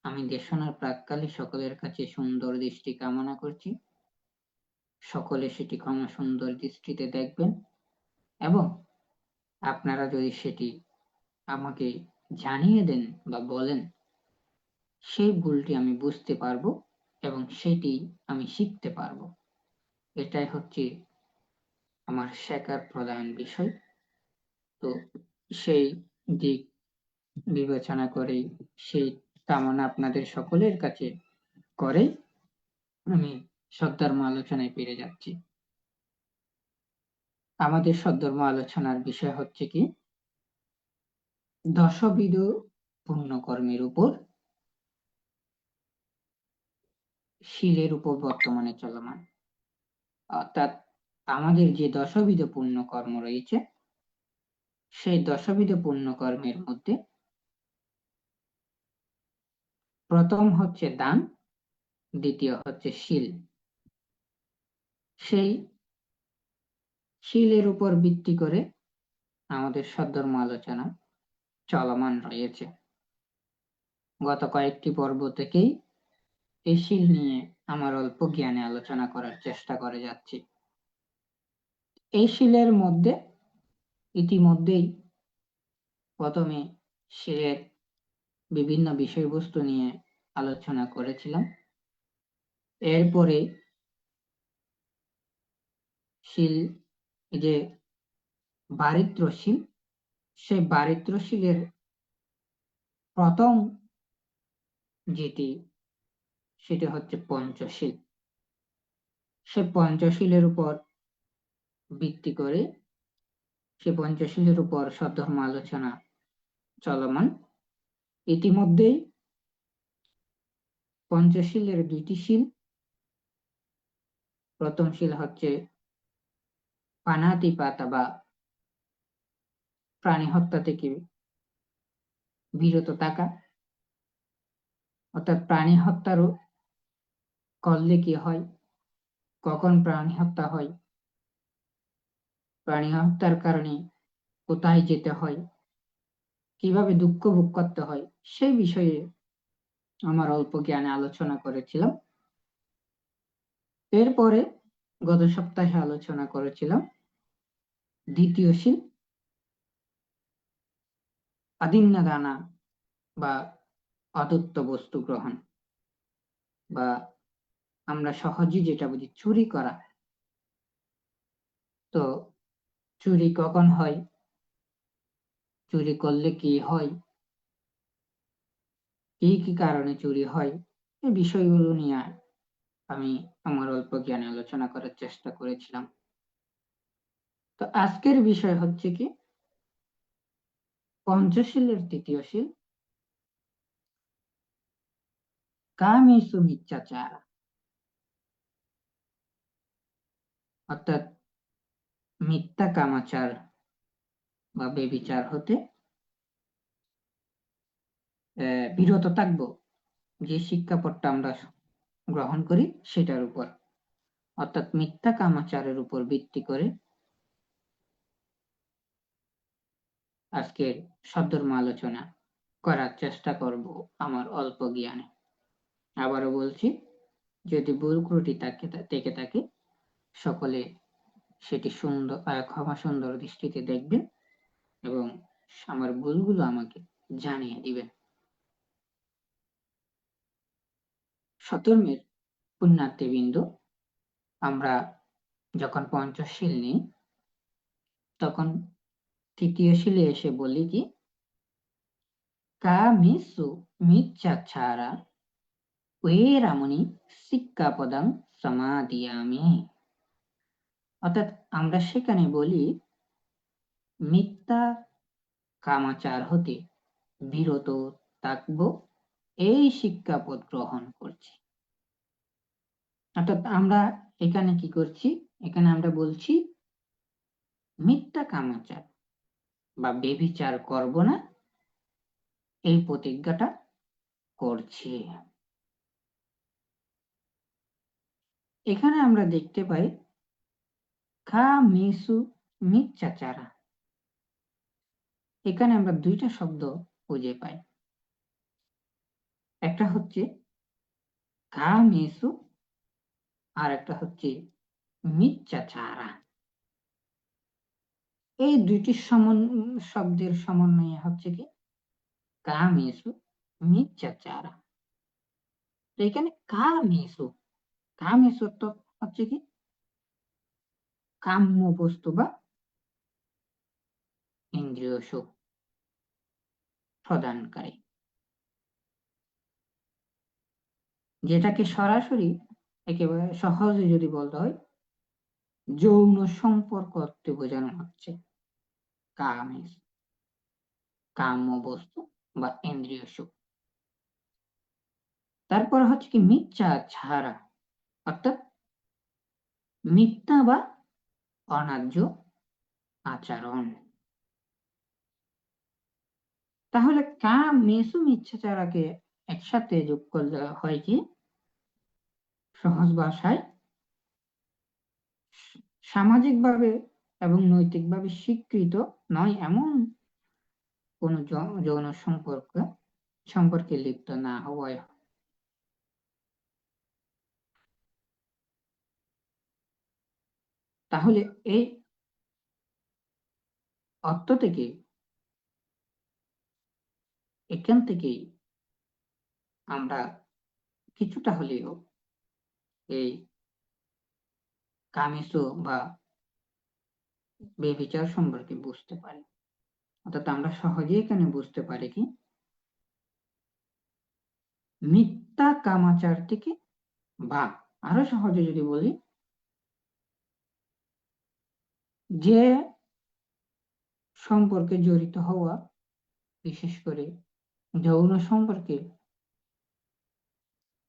আমি দেশনার প্রাক্কালে সকলের কাছে সুন্দর দৃষ্টি কামনা করছি। সকলে সেটি ক্ষমা সুন্দর দৃষ্টিতে দেখবেন এবং আপনারা যদি সেটি আমাকে জানিয়ে দেন বা বলেন সেই ভুলটি আমি বুঝতে পারবো এবং সেটি আমি শিখতে পারবো। এটাই হচ্ছে আমার শেখার প্রধান বিষয়। তো সেই দিক বিবেচনা করে সেই কামনা আপনাদের সকলের কাছে করে আমি সদ্ধর্ম আলোচনায় পেরে যাচ্ছি। আমাদের সদ্ধর্ম আলোচনার বিষয় হচ্ছে কি দশবিধ পুণ্যকর্মের উপর শীলের উপর বর্তমানে চলমান, অর্থাৎ আমাদের যে দশবিধ পুণ্যকর্ম রয়েছে সেই দশবিধ পুণ্যকর্মের মধ্যে প্রথম হচ্ছে দান, দ্বিতীয় হচ্ছে শীল। সেই শীলের উপর ভিত্তি করে আমাদের সদ্ধর্ম আলোচনা চলমান রয়েছে। গত কয়েকটি পর্ব থেকেই এই শীল নিয়ে আমার অল্প জ্ঞানে আলোচনা করার চেষ্টা করে যাচ্ছি। এই শীলের মধ্যে ইতিমধ্যেই প্রথমে শীলের বিভিন্ন বিষয়বস্তু নিয়ে আলোচনা করেছিলাম। এরপরে শীল যে বারিত্রশীল, সেই বারিত্রশীলের প্রথম যেটি সেটি হচ্ছে পঞ্চশীল। সে পঞ্চশীলের উপর ভিত্তি করে সে পঞ্চশীলের উপর সদ্ধর্ম আলোচনা চলমান। ইতিমধ্যেই পঞ্চশীলের দুইটি শীল, প্রথম শীল হচ্ছে পানাতিপাতা বা প্রাণী হত্যা থেকে বিরত থাকা, অর্থাৎ প্রাণী হত্যারও করলে কি হয়, কখন প্রাণী হত্যা হয়, প্রাণী হত্যার কারণে কোথায় যেতে হয়, কিভাবে দুঃখ ভোগ করতে হয়, সেই বিষয়ে আমার অল্প জ্ঞানে আলোচনা করেছিলাম। এরপরে গত সপ্তাহে আলোচনা করেছিলাম দ্বিতীয় শীল, আদিন্নাদানা বা অদত্ত বস্তু গ্রহণ, বা আমরা সহজে যেটা বুঝি চুরি করা। তো চুরি কখন হয়, চুরি করলে কি হয়, কি কি কারণে চুরি হয়, এই বিষয়গুলো নিয়ে আমি আমার অল্প জ্ঞানে আলোচনা করার চেষ্টা করেছিলাম। তো আজকের বিষয় হচ্ছে কি পঞ্চশীলের তৃতীয় শীল, কামেষু মিথ্যাচার, অর্থাৎ মিথ্যা কামাচার বা বেবিচার হতে বিরত থাকবো। যে শিক্ষাপটটা আমরা গ্রহণ করি সেটার উপর, অর্থাৎ মিথ্যা কামাচারের উপর ভিত্তি করে আজকের সদ্ধর্ম আলোচনা করার চেষ্টা করব আমার অল্প জ্ঞানে। আবারও বলছি, যদি ভুল ত্রুটি থেকে থাকে সকলে সেটি সুন্দর ক্ষমা সুন্দর দৃষ্টিতে দেখবেন এবং আমার ভুলগুলো আমাকে জানিয়ে দিবেন। সদ্ধর্মের পুণ্যার্থীবৃন্দ, আমরা যখন পঞ্চশীল নিই তখন তৃতীয় শীলে এসে বলি কি কামেষু মিথ্যাচারা ওয়েরামণি সিক্কাপদং সমাদিয়ামি, অর্থাৎ আমরা সেখানে বলি মিথ্যা কামাচার হতে বিরত থাকব, এই শিক্ষাপদ গ্রহণ করছি। অর্থাৎ আমরা এখানে কি করছি, এখানে আমরা বলছি মিথ্যা কামাচার বা বেবিচার করব না, এই প্রতিজ্ঞাটা করছি। এখানে আমরা দেখতে পাই কামেষু মিথ্যাচারা, এখানে আমরা দুইটা শব্দ খুঁজে পাই। একটা হচ্ছে কামেষু আর একটা হচ্ছে মিথ্যাচারা। এই দুইটি শব্দের সমন্বয়ে হচ্ছে কি কামেষু মিথ্যাচারা। এখানে কামেষু, কামেষু তো হচ্ছে কি কাম্য বস্তু বা ইন্দ্রিয় সুখ প্রদানকারী, যেটাকে সরাসরি একেবারে সহজে যদি বলতে হয় যৌন সম্পর্ক অর্থে বোঝানো হচ্ছে কামেষু, কাম্য বস্তু বা ইন্দ্রিয় সুখ। তারপর হচ্ছে কি মিথ্যাচারা, অর্থাৎ মিথ্যা বা অন্যায্য আচরণ। তাহলে কাম, মেসু, মিথ্যাচারকে একসাথে যোগ করলে হয় কি, সহজ ভাষায় সামাজিকভাবে এবং নৈতিকভাবে স্বীকৃত নয় এমন কোন যৌন সম্পর্কে লিপ্ত না হওয়ায়। তাহলে এই অর্থ থেকে, এখান থেকেই আমরা কিছুটা হলেও এই কামিসু বা বেবিচার সম্পর্কে বুঝতে পারি। অর্থাৎ আমরা সহজেই এখানে বুঝতে পারি কি, মিথ্যা কামাচার থেকে, বা আরো সহজে যদি বলি, যে সম্পর্কে জড়িত হওয়া, বিশেষ করে যৌন সম্পর্কে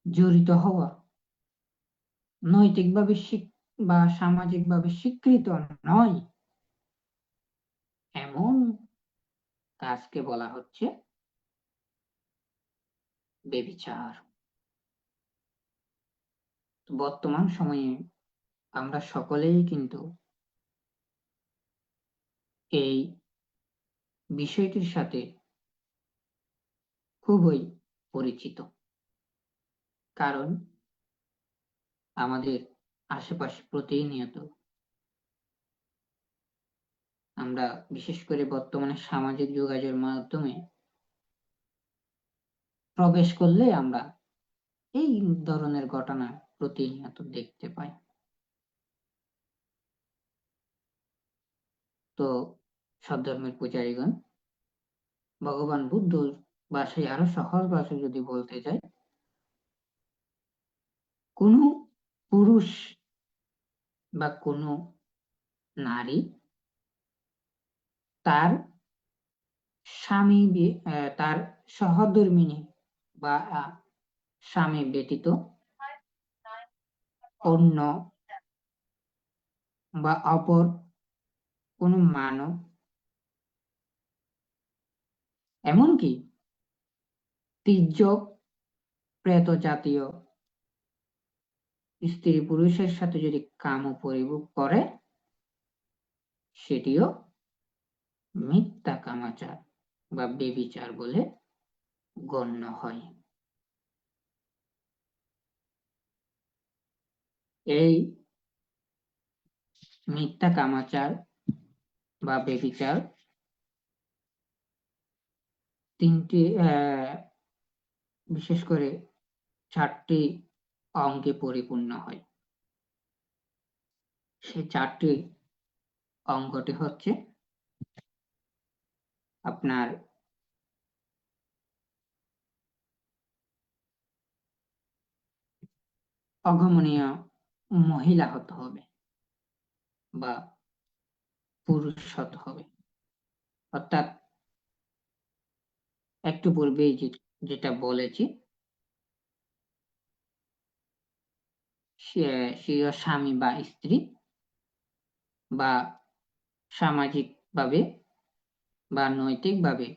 জড়িত হওয়া নৈতিকভাবে বা সামাজিকভাবে স্বীকৃত নয় এমন কাজকে বলা হচ্ছে বেবিচার। বর্তমান সময়ে আমরা সকলেই কিন্তু এই বিষয়টির সাথে খুবই পরিচিত, কারণ আমাদের আশেপাশে প্রতিনিয়ত আমরা, বিশেষ করে বর্তমানে সামাজিক যোগাযোগের মাধ্যমে প্রবেশ করলে আমরা এই ধরনের ঘটনা প্রতিনিয়ত দেখতে পাই। তো সদ্ধর্মের পূজারীগণ, ভগবান বুদ্ধর ভাষায় আরো সহজ ভাষায় যদি বলতে যাই, কোন পুরুষ বা কোন নারী তার স্বামী, তার সহধর্মিণী বা স্বামী ব্যতীত অন্য বা অপর কোন মানব, এমনকি তির্যক, প্রেত জাতীয় স্ত্রী পুরুষের সাথে যদি কাম পরিভোগ করে, সেটিও মিথ্যা কামাচার বা বেবিচার বলে গণ্য হয়। এই মিথ্যা কামাচার বা বেবিচার তিনটি, বিশেষ করে 4টি অঙ্গে পরিপূর্ণ হয়। সেই 4টি অঙ্গটি হচ্ছে আপনার অগমনীয় মহিলা হতে হবে বা পুরুষ হতে হবে। অর্থাৎ একটু পূর্বেই যেটা বলেছি, স্বীয় স্বামী বা স্ত্রী বা সামাজিকভাবে বা নৈতিকভাবে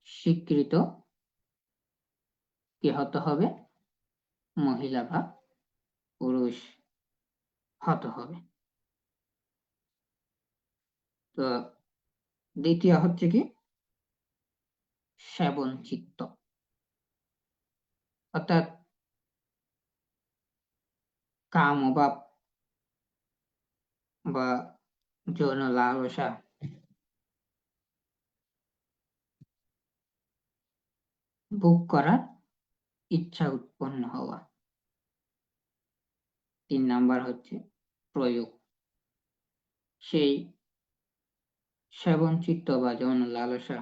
স্বীকৃত কে হতে হবে, মহিলা বা পুরুষ হতে হবে। তো দ্বিতীয় হচ্ছে কি, সেবন চিত্ত, অর্থাৎ কামভাব বা যৌন লালসা ভোগ করার ইচ্ছা উৎপন্ন হওয়া। 3 নাম্বার হচ্ছে প্রয়োগ, সেই সেবন চিত্ত বা যৌন লালসা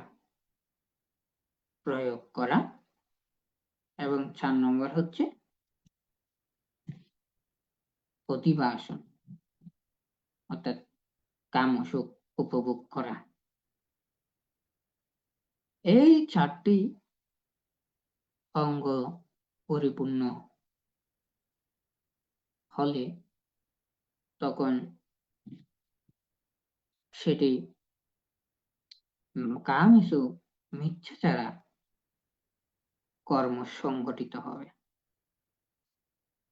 প্রয়োগ করা। এবং 4 নম্বর হচ্ছে অধিবাসন, অর্থাৎ কামসুখ উপভোগ করা। এই 4টি অঙ্গ পরিপূর্ণ হলে তখন সেটি কামেষু মিথ্যাচারা কর্ম সংগঠিত হবে।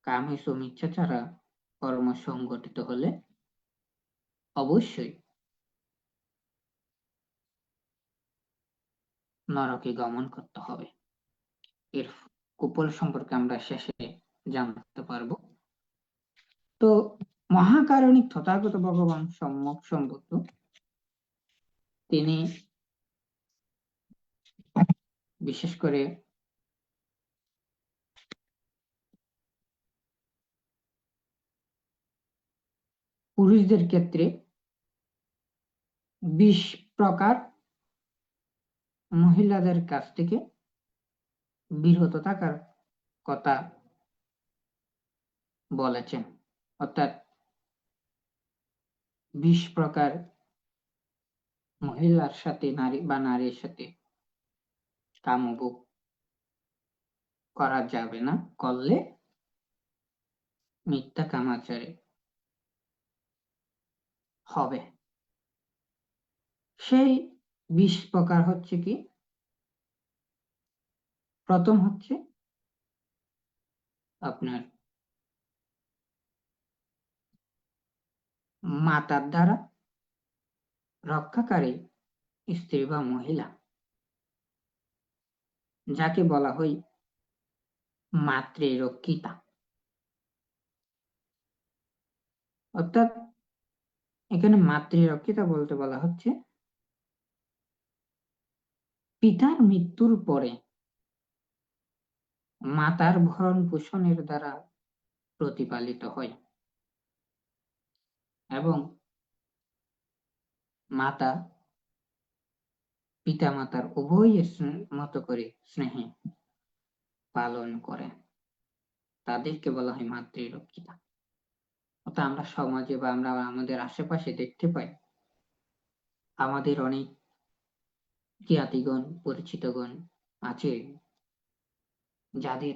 কামেষু মিথ্যাচারা কর্ম সংগঠিত হলে অবশ্যই নরকে গমন করতে হবে। এর কুফল সম্পর্কে আমরা শেষে জানতে পারবো। তো মহাকারণিক তথাগত ভগবান সম্যক সম্ভূত, তিনি বিশেষ করে পুরুষদের ক্ষেত্রে 20 প্রকার মহিলাদের কাছ থেকে বিরত থাকার কথা বলেছেন। অর্থাৎ 20 প্রকার মহিলার সাথে নারীর সাথে কামভোগ করা যাবে না, করলে মিথ্যা কামাচারে হবে। সেই 20 প্রকার হচ্ছে কি, প্রথম হচ্ছে আপনার মাতার দ্বারা রক্ষাকারী স্ত্রী বা মহিলা, যাকে বলা হয় মাতৃরক্ষিতা। অর্থাৎ এখানে মাতৃরক্ষিতা বলতে বলা হচ্ছে পিতার মৃত্যুর পরে মাতার ভরণ পোষণের দ্বারা প্রতিপালিত হয় এবং মাতা পিতা মাতার উভয়ের মতো করে স্নেহে পালন করে, তাদেরকে বলা হয় মাতৃরক্ষিতা। অর্থাৎ আমরা সমাজে বা আমরা আমাদের আশেপাশে দেখতে পাই, আমাদের অনেক জ্ঞাতিগণ পরিচিতগণ আছে যাদের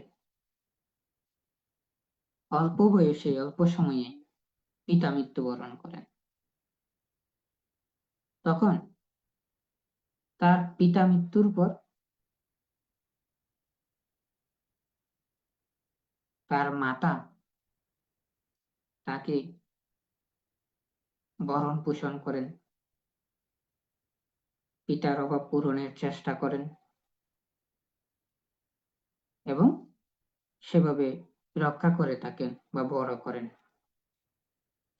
অল্প বয়সে অল্প সময়ে পিতা মৃত্যুবরণ করেন। তখন তার পিতা মৃত্যুর পর তার মাতা তাকে ভরণ পোষণ করেন, পিতার অভাব পূরণের চেষ্টা করেন এবং সেভাবে রক্ষা করে থাকেন বা বড় করেন।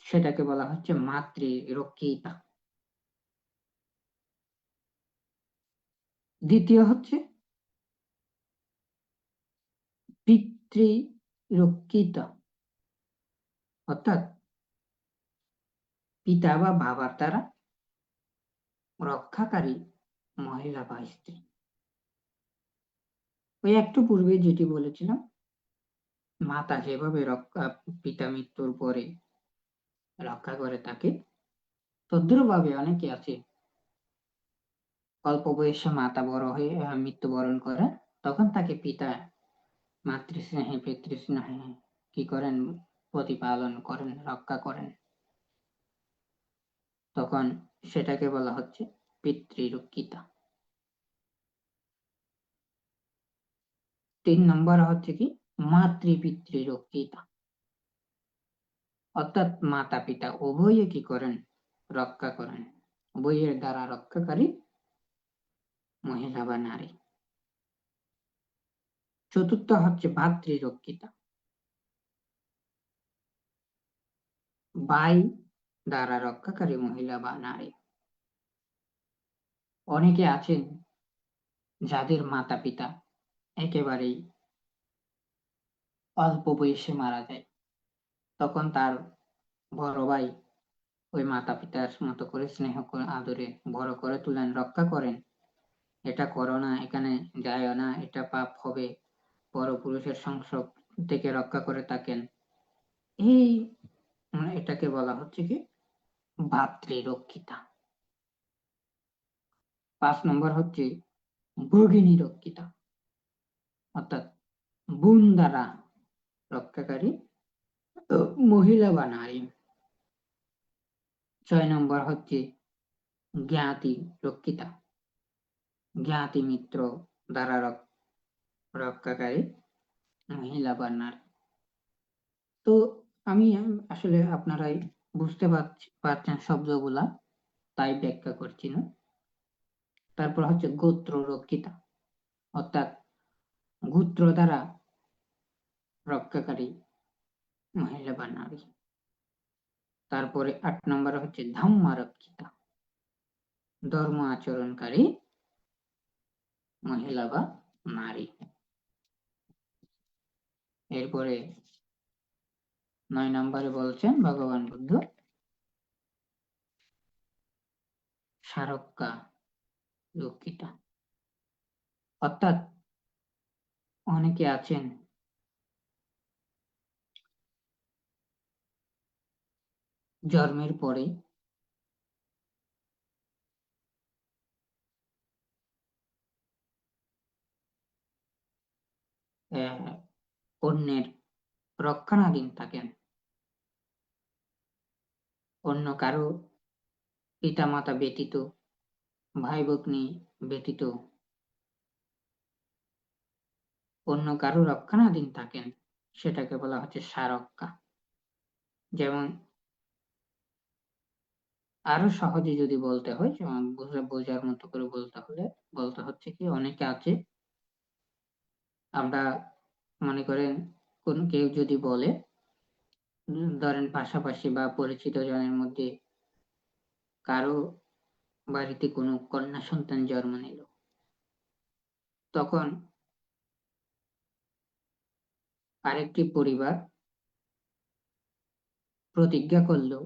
সেটাকে বলা হচ্ছে মাতৃরক্ষিতা। দ্বিতীয় হচ্ছে পিতৃরক্ষিতা। অর্থাৎ পিতা বা বাবার দ্বারা রক্ষাকারী মহিলা বা স্ত্রী। ওই একটু পূর্বে যেটি বলেছিলাম, মাতা যেভাবে পিতা মৃত্যুর পরে রক্ষা করে থাকে, তদ্রুপভাবে অনেকে আছে অল্প বয়সে মাতা বড় হয়ে মৃত্যুবরণ করে, তখন তাকে পিতা মাতৃস্নেহে পিতৃস্নেহে কি করেন, প্রতিপালন করেন, রক্ষা করেন। তখন সেটাকে বলা হচ্ছে পিতৃরক্ষিতা। 3 নম্বর হচ্ছে কি মাতৃপিতৃরক্ষিতা। অর্থাৎ মাতা পিতা উভয়ে কি করেন, রক্ষা করেন, উভয়ের দ্বারা রক্ষাকারী মহিলা বা নারী। চতুর্থ হচ্ছে ভাতৃরক্ষিতা। ভাই দ্বারা রক্ষাকারী মহিলা বা নারী। অনেকে আছেন যাদের মাতা পিতা একেবারেই অল্প বয়সে মারা যায়, তখন তার বড় ভাই ওই মাতা পিতার মতো করে স্নেহ করে আদরে বড় করে তুলেন, রক্ষা করেন, এটা করো না, এখানে যায়ও না, এটা পাপ হবে, বড় পুরুষের সংস্রব থেকে রক্ষা করে থাকেন। এই এটাকে বলা হচ্ছে কি ভাতৃরক্ষিতা। 5 নম্বর হচ্ছে ভগিনী রক্ষিতা। অর্থাৎ বোন দ্বারা রক্ষাকারী মহিলা বা নারী। 6 নম্বর হচ্ছে জ্ঞাতি রক্ষিতা, জ্ঞাতি মিত্র দ্বারা রক্ষাকারী মহিলা বা নারী। তো আমি আসলে আপনারাই বুঝতে পারছেন শব্দগুলা, তাই ব্যাখ্যা করছি না। তারপর হচ্ছে গোত্র রক্ষিতা, অর্থাৎ গোত্র দ্বারা রক্ষাকারী মহিলা বা নারী। তারপরে 8 নম্বরে হচ্ছে ধম্মা রক্ষিতা, ধর্ম আচরণকারী মহিলা বা নারী। এরপরে 9 নম্বরে বলছেন ভগবান বুদ্ধ সারক্কা রক্ষিতা, অর্থাৎ অনেকে আছেন জন্মের পরে অন্যের রক্ষণাধীন থাকেন, অন্য কারো পিতামাতা ব্যতীত, ভাই ভগ্নী ব্যতীত অন্য কারো রক্ষণাধীন থাকেন, সেটাকে বলা হচ্ছে সারক্কা। যেমন আরো সহজে যদি বলতে হয়, বোঝার মতো করে বলতে হচ্ছে কি, অনেকে আছে আমরা মনে করেন কোন কেউ যদি বলে, ধরেন পাশাপাশি বা পরিচিত জনের মধ্যে কারো বাড়িতে কোনো কন্যা সন্তান জন্ম নিল, তখন আরেকটি পরিবার প্রতিজ্ঞা করলো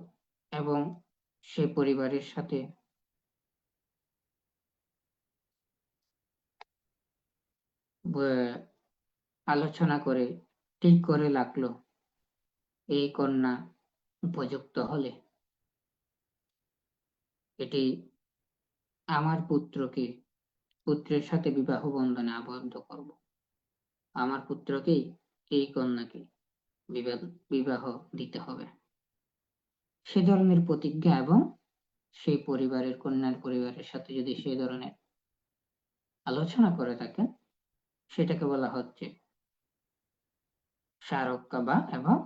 এবং সে পরিবারের সাথে আলোচনা করে ঠিক করে লাগলো, এই কন্যা উপযুক্ত হলে এটি আমার পুত্রের সাথে বিবাহ বন্ধনে আবদ্ধ করব, আমার পুত্রকেই এই কন্যাকে বিবাহ দিতে হবে। সে ধরনের প্রতিজ্ঞা এবং সেই পরিবারের কন্যার পরিবারের সাথে যদি সেই ধরনের আলোচনা করে থাকেন, সেটাকে বলা হচ্ছে সারক্কা বা এবং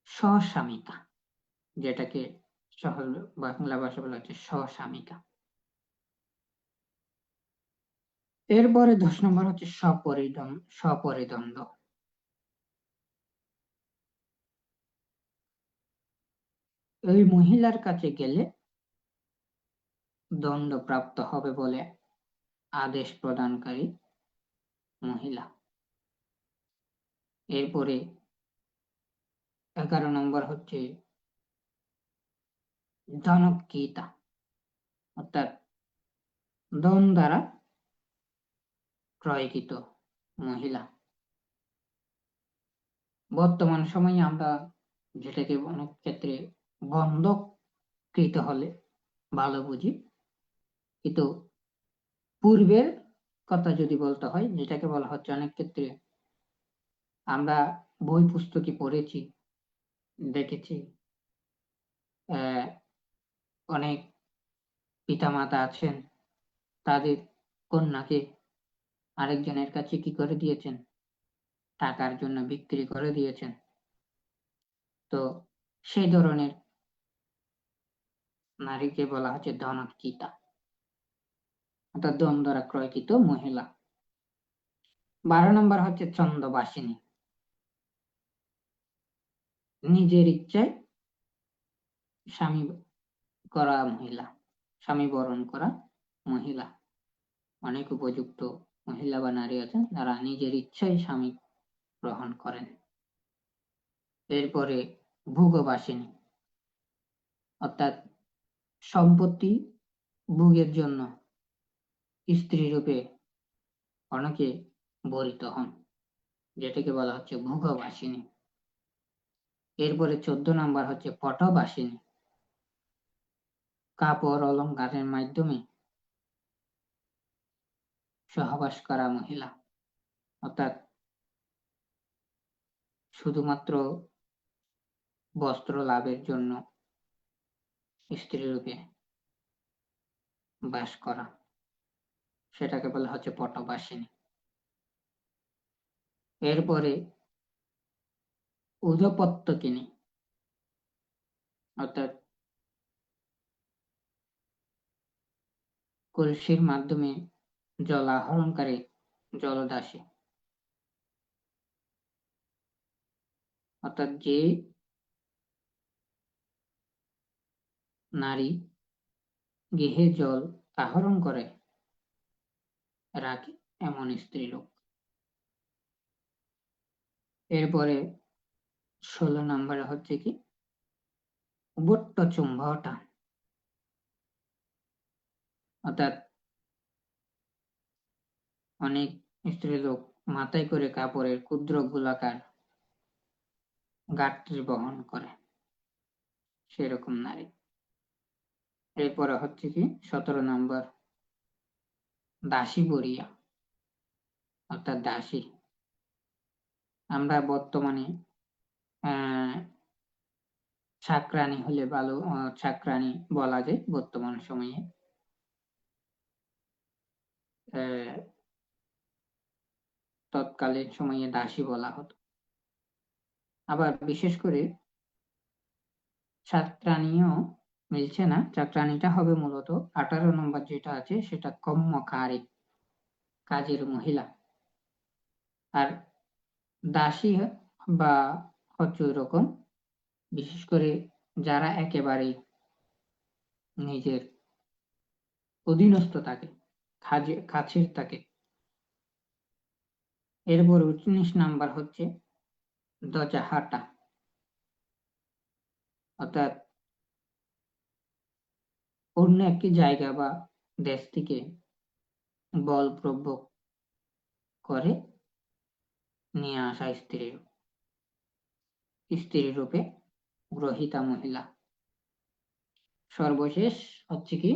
স্বস্বামিকা, যেটাকে সহজ বাংলা ভাষা বলা হচ্ছে স্বস্বামিকা। এরপরে 10 নম্বর হচ্ছে স্বপরিদণ্ড। ওই মহিলার কাছে গেলে দণ্ড প্রাপ্ত হবে বলে আদেশ প্রদানকারী মহিলা। এরপরে 11 নম্বর হচ্ছে ধনকীতা, অর্থাৎ ধন দ্বারা ক্রয়কৃত মহিলা। বর্তমান সময়ে আমরা যেটাকে অনেক ক্ষেত্রে বন্ধককৃত হলে ভালো বুঝি, কিন্তু পূর্বের কথা যদি বলতে হয়, যেটাকে বলা হচ্ছে অনেক ক্ষেত্রে আমরা বই পুস্তকে পড়েছি, দেখেছি অনেক পিতামাতা আছেন তাদের কন্যাকে আরেকজনের কাছে কি করে দিয়েছেন, টাকার জন্য বিক্রি করে দিয়েছেন। তো সেই ধরনের নারীকে বলা হচ্ছে ধনকীতা, অর্থাৎ ধন দ্বারা ক্রয়কৃত মহিলা। 12 নম্বর হচ্ছে ছন্দবাসিনী, নিজের ইচ্ছায় স্বামী করা মহিলা, স্বামী বরণ করা মহিলা। অনেক উপযুক্ত মহিলা বা নারী আছেন যারা নিজের ইচ্ছায় স্বামী গ্রহণ করেন। এরপরে ভোগবাসিনী, অর্থাৎ সম্পত্তি ভোগের জন্য স্ত্রী রূপে অনেকে বরিত হন, যেটাকে বলা হচ্ছে ভোগবাসিনী। এরপরে 14 নম্বর হচ্ছে পটবাসিনী, কাপড় অলংকারের মাধ্যমে সহবাস করা মহিলা, অর্থাৎ শুধুমাত্র বস্ত্র লাভের জন্য স্ত্রী রূপে বাস করা, সেটাকে বলা হচ্ছে পটবাসিনী। এরপরে উদপত্তকিনী, অর্থাৎ কলসির মাধ্যমে জল আহরণকারী জলদাসী, অর্থাৎ যে নারী গৃহে জল আহরণ করে রাখে এমন স্ত্রীলোক। এরপরে 16 নম্বরে হচ্ছে কি উবট্টচুম্বটা, অর্থাৎ অনেক স্ত্রীলোক মাথায় করে কাপড়ের ক্ষুদ্র গোলাকার গাঁটরি বহন করে, সেরকম নারী। এরপরে হচ্ছে কি 17 নম্বর দাসী বরিয়া, অর্থাৎ দাসী। আমরা বর্তমানে চাকরানী হলে ভালো, চাকরানী বলা যায় বর্তমান সময়ে। তৎকালীন সময়ে দাসী বলা হতো। আবার বিশেষ করে চাকরানীও মিলছে না, চাকরানীটা হবে মূলত 18 নম্বর যেটা আছে সেটা কর্মকারী, কাজের মহিলা। আর দাসী বা হচ্ছে ওইরকম বিশেষ করে যারা একেবারে নিজের অধীনস্থ থাকে, কাছের থাকে। এরপর 19 নাম্বার হচ্ছে দজাহাটা, অর্থাৎ অন্য একটি জায়গা বা দেশ থেকে বলপূর্বক করে নিয়ে আসা স্ত্রী রূপে গ্রহিতা মহিলা। সর্বশেষ হচ্ছে কি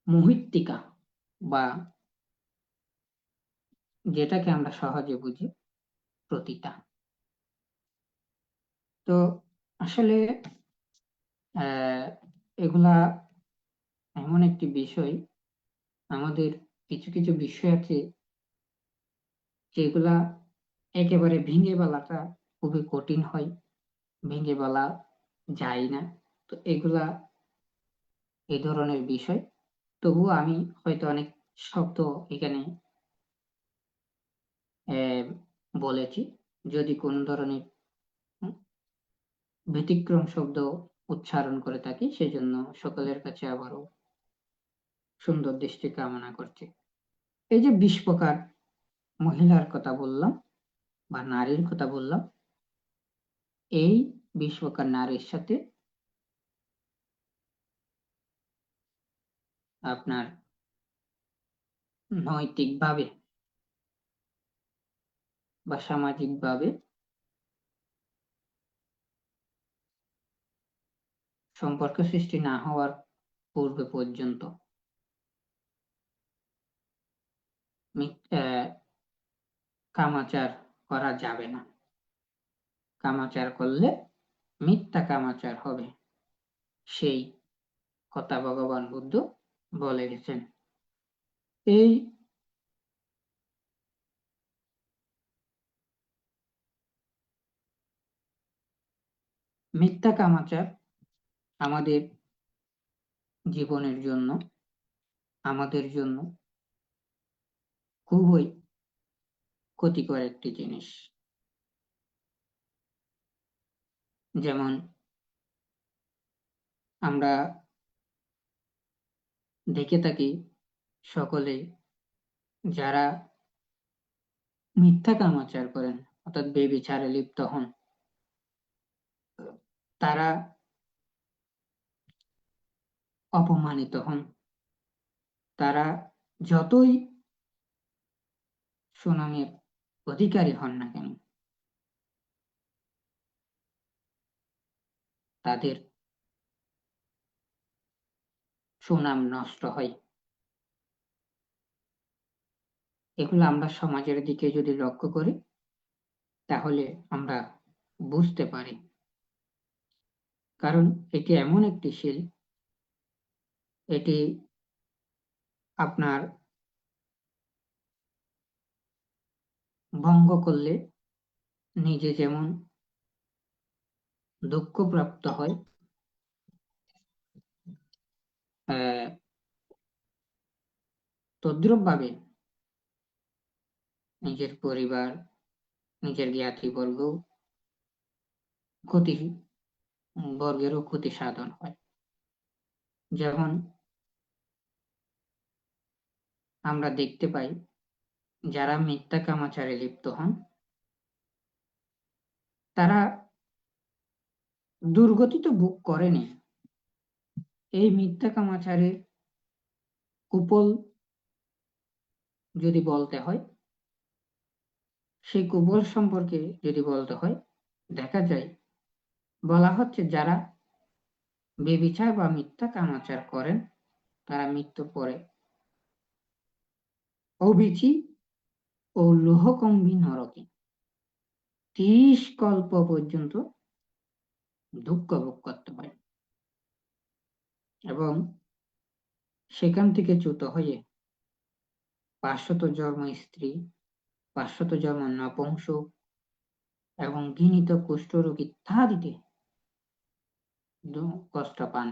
মুহিত্তিকা, বা যেটাকে আমরা সহজে বুঝি প্রতিটা। তো আসলে এগুলা এমন একটি বিষয়, আমাদের কিছু কিছু বিষয় আছে যেগুলা একেবারে ভেঙে বলাটা খুবই কঠিন হয়, ভেঙে বলা যায় না। তো এগুলা এই ধরনের বিষয়। তবুও আমি হয়তো অনেক শব্দ এখানে বলেছি, যদি কোন ধরনের ব্যতিক্রম শব্দ উচ্চারণ করে থাকি সেজন্য সকলের কাছে আবারও সুন্দর দৃষ্টি কামনা করছি। এই যে 20 প্রকার মহিলার কথা বললাম বা নারীর কথা বললাম, এই 20 প্রকার নারীর সাথে আপনার নৈতিকভাবে বা সামাজিকভাবে সম্পর্ক সৃষ্টি না হওয়ার পূর্বে পর্যন্ত কামাচার করা যাবে না। কামাচার করলে মিথ্যা কামাচার হবে, সেই কথা ভগবান বুদ্ধ বলে গেছেন। এই মিথ্যা কামাচার আমাদের জীবনের জন্য, আমাদের জন্য খুবই ক্ষতিকর একটি জিনিস। যেমন আমরা দেখে থাকি সকলে যারা মিথ্যা কামাচার করেন, অর্থাৎ বেবিচারে লিপ্ত হন, তারা অপমানিত হন। তারা যতই সুনামের অধিকারী হন না কেন, তাদের সুনাম নষ্ট হয়। এগুলো আমরা সমাজের দিকে যদি লক্ষ্য করি তাহলে আমরা বুঝতে পারি। কারণ এটি এমন একটি শিল, এটি আপনার ভঙ্গ করলে নিজে যেমন দুঃখ প্রাপ্ত হয়, তদ্রূপভাবে নিজের পরিবার, নিজের জ্ঞাতিবর্গ বর্গেরও ক্ষতি সাধন হয়। যেমন আমরা দেখতে পাই, যারা মিথ্যা কামাচারে লিপ্ত হন তারা দুর্গতি তো ভোগ করেনি, এই মিথ্যা কামাচারের কুফল যদি বলতে হয়, সেই কুফল সম্পর্কে যদি বলতে হয়, দেখা যায় বলা হচ্ছে যারা বেবিচার বা মিথ্যা কামাচার করেন তারা মৃত্যুর পরে অবিচি ও লোহকম্বী নরকে 30 কল্প পর্যন্ত দুঃখ ভোগ করতে হয় এবং সেখান থেকে চ্যুত হয়ে 500 জন্ম স্ত্রী, 500 জন্ম নপুংসক এবং ঘৃণিত কুষ্ঠরোগ ইত্যাদিতে কষ্ট পান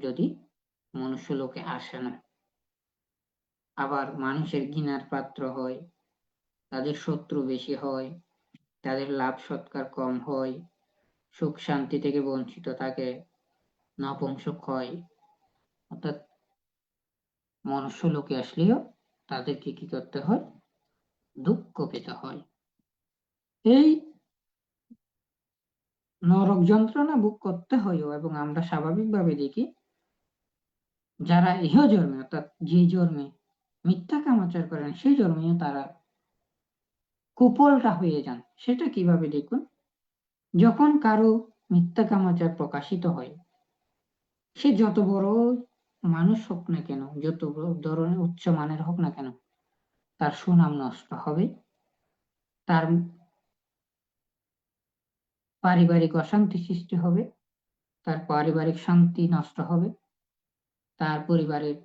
যদি মনুষ্য লোকে আসে না। আবার মানুষের ঘৃণার পাত্র হয়, তাদের শত্রু বেশি হয়, তাদের লাভ সৎকার কম হয়, সুখ শান্তি থেকে বঞ্চিত থাকে, নপুংসক হয়। অর্থাৎ মনুষ্য লোকে আসলেও তাদেরকে কি করতে হয়? দুঃখ পেতে হয়। এই নরক যন্ত্রণা ভোগ করতে হয় এবং আমরা স্বাভাবিকভাবে দেখি যারা ইহ জন্মে অর্থাৎ যে জন্মে মিথ্যা কামাচার করেন সেই জন্মেও তারা কুফলটা হয়ে যান। সেটা কিভাবে দেখুন, যখন কারো মিথ্যা কামাচার প্রকাশিত হয়, সে যত বড় মানুষ হোক না কেন, যত ধরনের উচ্চ মানের হোক না কেন, তার সুনাম নষ্ট হবে, তার পারিবারিক অশান্তি সৃষ্টি হবে, তার পারিবারিক শান্তি নষ্ট হবে, তার পরিবারের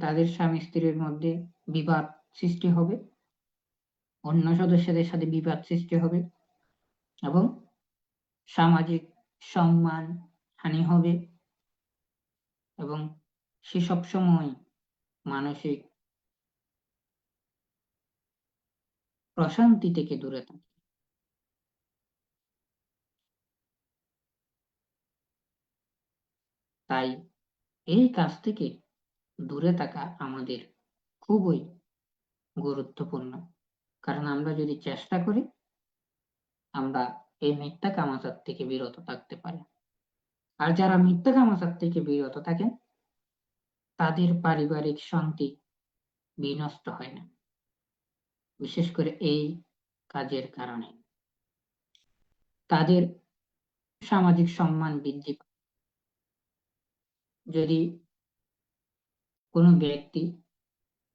তাদের স্বামী স্ত্রীর মধ্যে বিবাদ সৃষ্টি হবে, অন্য সদস্যদের সাথে বিবাদ সৃষ্টি হবে এবং সামাজিক সম্মান হানি হবে এবং সে সবসময় মানসিক প্রশান্তি থেকে দূরে থাকে। তাই এই কাজ থেকে দূরে থাকা আমাদের খুবই গুরুত্বপূর্ণ, কারণ আমরা যদি চেষ্টা করি আমরা এই মিথ্যা কামাচার থেকে বিরত থাকতে পারি। আর যারা মিথ্যা কামাচার থেকে বিরত থাকেন তাদের পারিবারিক শান্তি বিনষ্ট হয় না, বিশেষ করে এই কাজের কারণে তাদের সামাজিক সম্মান বৃদ্ধি পায়। যদি কোনো ব্যক্তি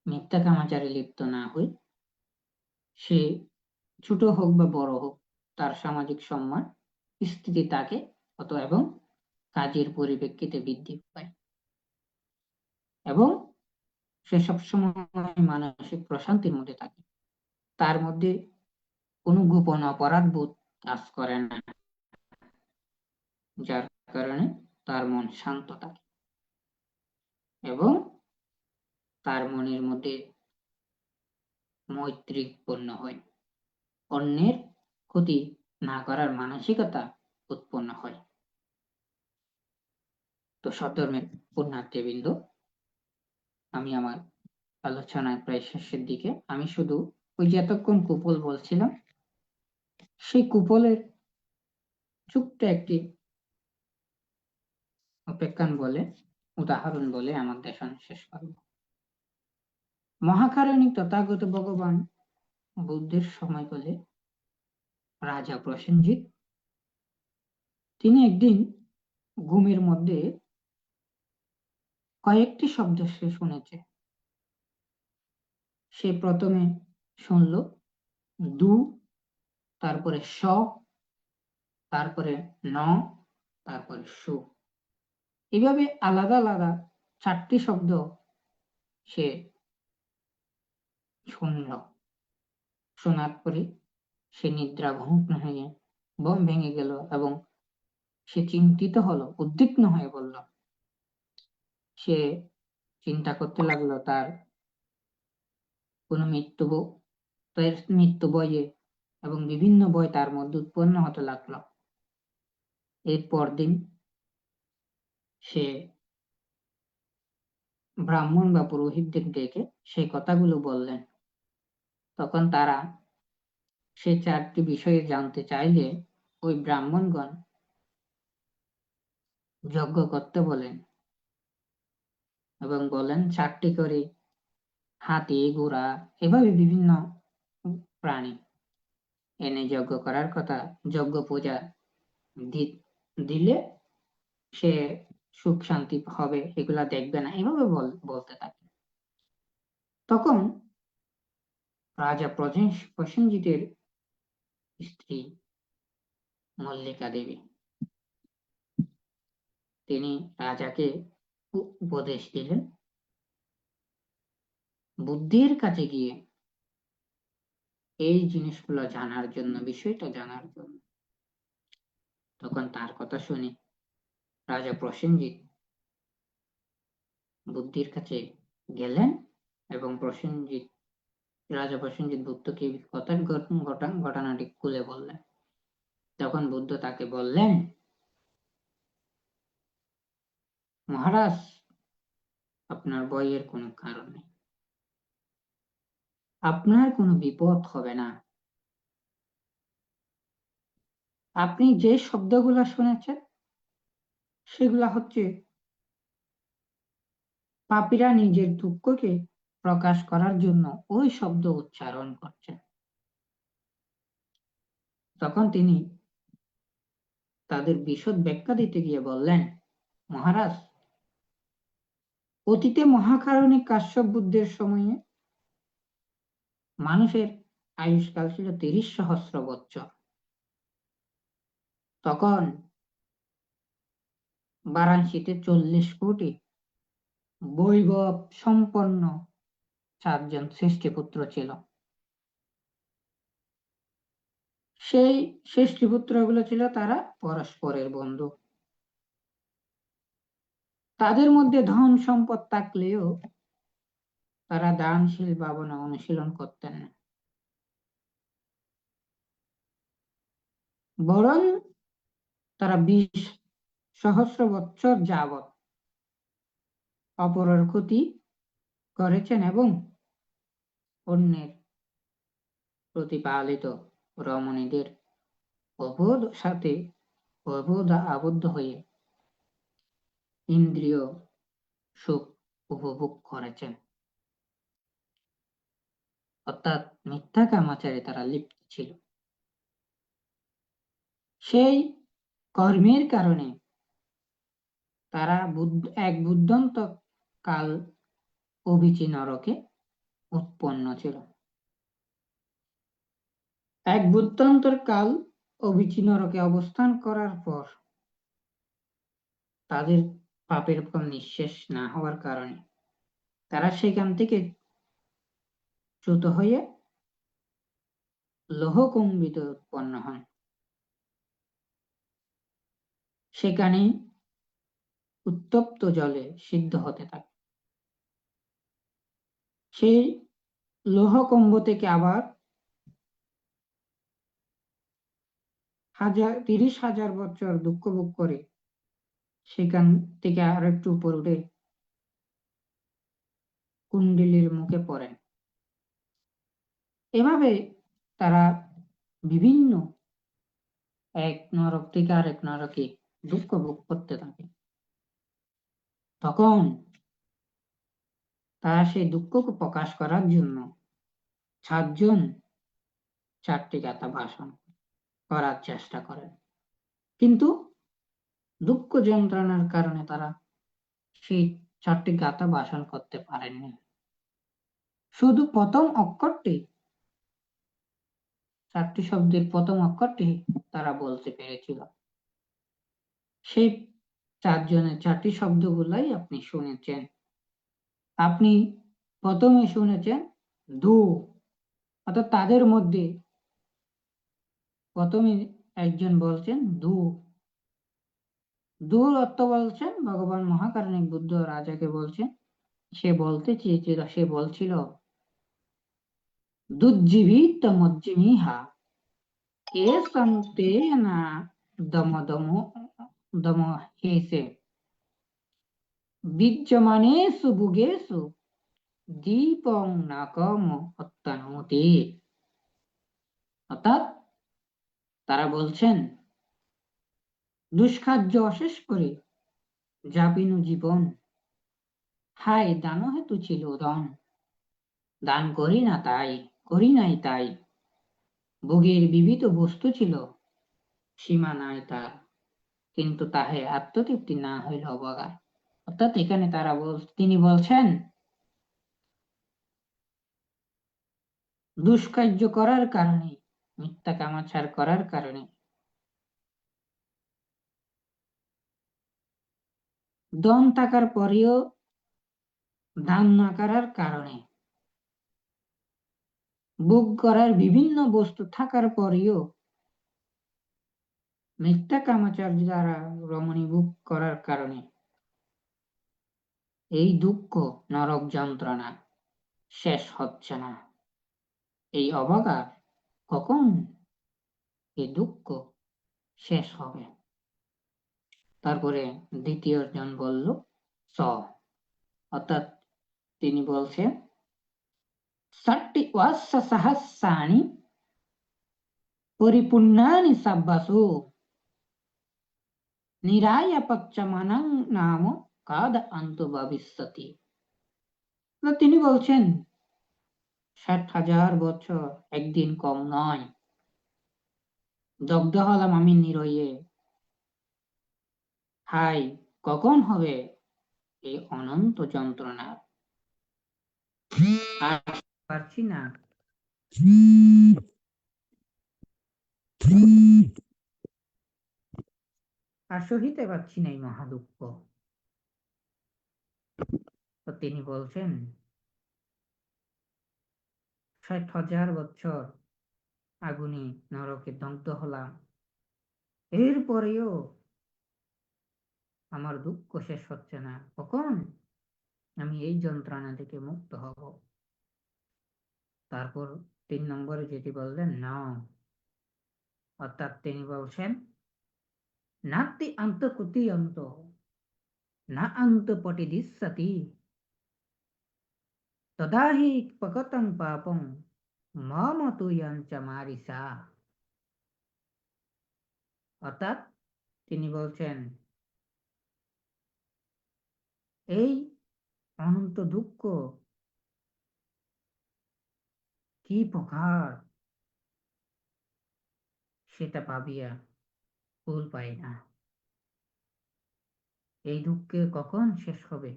মিথ্যা কামাচারে লিপ্ত না হয়, সে ছোট হোক বা বড় হোক, তার সামাজিক সম্মান স্থিতি থাকে এবং কাজের পরিপ্রেক্ষিতে বৃদ্ধি পায় এবং সে সবসময় মানসিক প্রশান্তির মধ্যে থাকে, তার মধ্যে কোনো গোপন অপরাধ বোধ কাজ করে না, যার কারণে তার মন শান্ত থাকে এবং তার মনের মধ্যে মৈত্রী উৎপন্ন হয়, অন্যের ক্ষতি না করার মানসিকতা উৎপন্ন হয়। তো সধর্মের পুণ্যার্থীবৃন্দ, আমি আমার আলোচনায় প্রায় শেষের দিকে, আমি শুধু ওই যে এতক্ষণ কুফল বলছিলাম সেই কুফলের ছোট্ট একটি অপেক্ষান বলে উদাহরণ বলে আমার দেশন শেষ করব। মহাকারণিক তথাগত ভগবান বুদ্ধের সময় বলে রাজা প্রসেনজিৎ, তিনি একদিন ঘুমের মধ্যে কয়েকটি শব্দ সে শুনেছে। সে প্রথমে শুনল দু, তারপরে স, তারপরে ন, তারপরে সু, এভাবে আলাদা আলাদা 4টি শব্দ সে শুনল। শোনার পরে সে নিদ্রাভগ্ন হয়ে ঘুম ভেঙে গেল এবং সে চিন্তিত হলো, উদ্বিগ্ন হয়ে বলল। সে চিন্তা করতে লাগলো তার কোনো মৃত্যু বয়ে এবং বিভিন্ন বই তার মধ্যে উৎপন্ন হতে লাগলো। এর পরদিন সে ব্রাহ্মণ বা পুরোহিতদের ডেকে সেই কথাগুলো বললেন। তখন তারা সে 4টি বিষয়ে জানতে চাইলে ওই ব্রাহ্মণগণ যজ্ঞ করতে বলেন এবং বলেন 4টি করে হাতি, ঘোড়া, এভাবে বিভিন্ন প্রাণী এনে যজ্ঞ করার কথা, যজ্ঞ পূজা দিলে সে সুখ শান্তি হবে, এগুলা দেখবে না, এভাবে বলতে থাকে। তখন রাজা প্রসেনজিতের স্ত্রী মল্লিকা দেবী তিনি রাজাকে উপদেশ দিলেন, বুদ্ধির কাছে গিয়ে এই জিনিসগুলো জানার জন্য, বিষয়টা জানার জন্য। তখন তার কথা শুনে রাজা প্রসেনজিৎ বুদ্ধির কাছে গেলেন এবং রাজা প্রসেনজিৎ বুদ্ধকে ঘটনাটি খুলে বললেন। তখন বুদ্ধ তাকে বললেন, মহারাজ, আপনার ভয়ের কোনো কারণ নেই, আপনার কোনো বিপদ হবে না। আপনি যে শব্দগুলো শুনেছেন সেগুলা হচ্ছে পাপীরা নিজের দুঃখকে প্রকাশ করার জন্য ওই শব্দ উচ্চারণ করছেন। তখন তিনি তাদের বিশদ ব্যাখ্যা দিতে গিয়ে বললেন, মহারাজ, অতীতে মহাকারণিক কাশ্যপ বুদ্ধের সময়ে মানুষের আয়ুষ্কাল ছিল 30 সহস্র বৎসর। তখন বারাণসীতে 40 কোটি বৈভব সম্পন্ন 4জন শ্রেষ্ঠীপুত্র ছিল। সেই শ্রেষ্ঠীপুত্রগুলো ছিল তারা পরস্পরের বন্ধু। তাদের মধ্যে ধন সম্পদ থাকলেও তারা দানশীল ভাবনা অনুশীলন করতেন না, বরং তারা 20 সহস্র বৎসর যাবৎ অপরের ক্ষতি করেছেন এবং অন্যের প্রতিপালিত রমণীদের আবদ্ধ হয়ে ইন্দ্রিয় সুখ উপভোগ করেছেন। অর্থাৎ মিথ্যা কামাচারে তারা লিপ্ত ছিল। সেই কর্মের কারণে তারা এক বুদ্ধন্ত কাল অবিচি নরকে উৎপন্ন ছিল। এক বুদ্ধান্তর কাল অবিচি নরকে অবস্থান করার পর তাদের পাপের ফল নিঃশেষ না হওয়ার কারণে তারা সেখান থেকে চ্যুত হয়ে লোহকুম্ভিতে উৎপন্ন হন। সেখানে উত্তপ্ত জলে সিদ্ধ হতে থাকে। সেই লোহকুম্ভ থেকে আবার 30,000 বছর দুঃখ ভোগ করে সেখান থেকে আর একটু উপর উঠে কুণ্ডলির মুখে পড়েন। এভাবে তারা বিভিন্ন এক নরক থেকে আরেক নরকে দুঃখ ভোগ করতে থাকে। তখন তারা সেই দুঃখকে প্রকাশ করার জন্য 7জন 4টি গাথা ভাষণ করার চেষ্টা করেন, কিন্তু দুঃখ যন্ত্রণার কারণে তারা সেই 4টি গাথা ভাষণ করতে পারেননি। শুধু প্রথম অক্ষরটি, 4টি শব্দের প্রথম অক্ষরটি তারা বলতে পেরেছিল। সেই চারজনের চারটি শব্দগুলাই আপনি শুনেছেন। আপনি প্রথমে শুনেছেন দু, অর্থাৎ তাদের মধ্যে প্রথমে একজন বলছেন দু। দুর অর্থ বলছেন ভগবান মহাকারণিক বুদ্ধ রাজাকে বলছেন। সে বলতে চেয়েছিল, সে বলছিল দুজ্জীবিত মজ্জিমিহা কে সন্তে না দম দম দম হেসে বিদ্যমানেষু ভুগেষু দীপং নাকম অত্যানমতি। অর্থাৎ তারা বলছেন দুষ্কার্য অশেষ করে যাবিনু জীবন, হায় দান হেতু ছিল দন, দান করি না তাই, করি নাই তাই, ভোগের বিবিধ বস্তু ছিল সীমা নাই তার, কিন্তু তাহে আত্মতৃপ্তি না হইল অবগা। অর্থাৎ এখানে তিনি বলছেন দুষ্কার্য করার কারণে, মিথ্যা কামাচার করার কারণে, দন থাকার পরেও দান না করার কারণে, ভোগ করার বিভিন্ন বস্তু থাকার পরেও মিথ্যা কামাচার দ্বারা রমণী ভোগ করার কারণে এই দুঃখ নরক যন্ত্রণা শেষ হচ্ছে না। এই অবগা কখন এই দুঃখ শেষ হবে? তারপরে দ্বিতীয় জন বলল স, অর্থাৎ তিনি বলছেন ষাটটি ওয়াস্য সহস্রাণি পরিপূর্ণানি সাব্বাসু নিরায় পচ্চমানং নাম কাদ অন্তু ভবিষ্যতি। তিনি বলছেন 60,000 বছর একদিন কম নয়, দগ্ধ হলাম আমি নিরয়ে, হাই কখন হবে এই অনন্ত যন্ত্রণা, আর পারছি না, আর সহিতে পারছি না এই মহাদুঃখ। তো তিনি বলছেন 60,000 বছর আগুনে নরকে দগ্ধ হলাম, এরপরেও আমার দুঃখ শেষ হচ্ছে না, কখন আমি এই যন্ত্রণা থেকে মুক্ত হব? তারপর 3 নম্বরে যেটি বললেন না, অর্থাৎ তিনি বলছেন নাতি অন্তকুতি অন্ত না অন্ত পটিদিষ্যতি তদা হি পকতং পাপং মম তুয়ঞ্চ মারিসা। অর্থাৎ তিনি বলছেন এই অনন্ত দুঃখ কি প্রকার সেটা ভাবিয়া কুল পাই না। এই দুঃখে কখন শেষ হবে,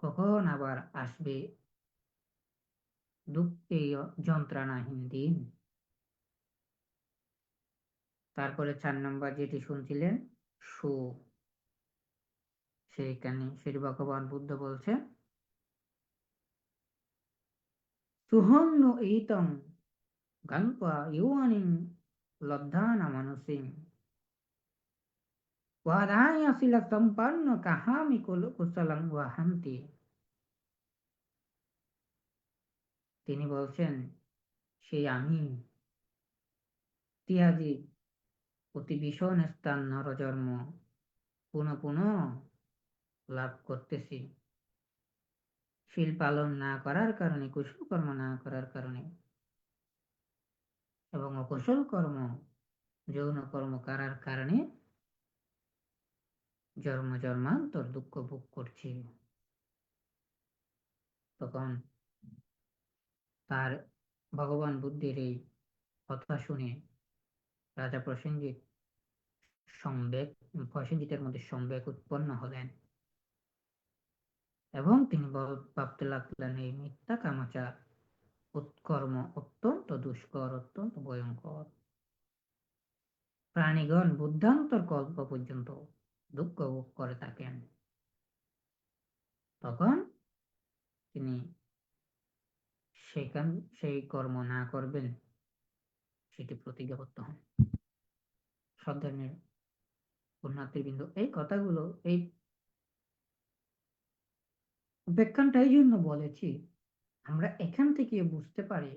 কখন আবার আসবে দুঃখে যন্ত্রণাহীন দিন? তারপরে 4 নম্বর যেটি শুনছিলেন সুখ, সেইখানে শ্রী ভগবান বুদ্ধ বলছেন সুহং এইতং গঙ্পা ইউয়ানিং লব্ধানা মানুষিং ওয়াদায় শিলা সম্পন্ন কাহামি কুশলং ওয়াহান্তি। তিনি বলছেন সেই আমি তিয়াজি অতি ভীষণ স্থান নরজন্ম পুনঃ পুনঃ লাভ করতেছি, শীল পালন না করার কারণে, কুশল কর্ম না করার কারণে এবং অকুশল কর্ম যৌন কর্ম করার কারণে জন্ম জন্মান্তর দুঃখ ভোগ করছি। তখন তার ভগবান বুদ্ধের এই কথা শুনে রাজা প্রসেনজিতের মধ্যে সম্বেগ উৎপন্ন হলেন এবং তিনি ভাবতে লাগলেন এই মিথ্যা কামাচার উৎকর্ম অত্যন্ত দুষ্কর, অত্যন্ত ভয়ঙ্কর। প্রাণীগণ বুদ্ধান্তর কল্প পর্যন্ত দুঃখ ভোগ করে থাকেন, তখন তিনি সেই কর্ম না করবেন সেটি প্রতিজ্ঞাবদ্ধ হন। শ্রদ্ধেয় পুণ্যার্থীবৃন্দ, এই কথাগুলো, এই ব্যাখ্যানটা এই জন্য বলেছি, আমরা এখান থেকে বুঝতে পারি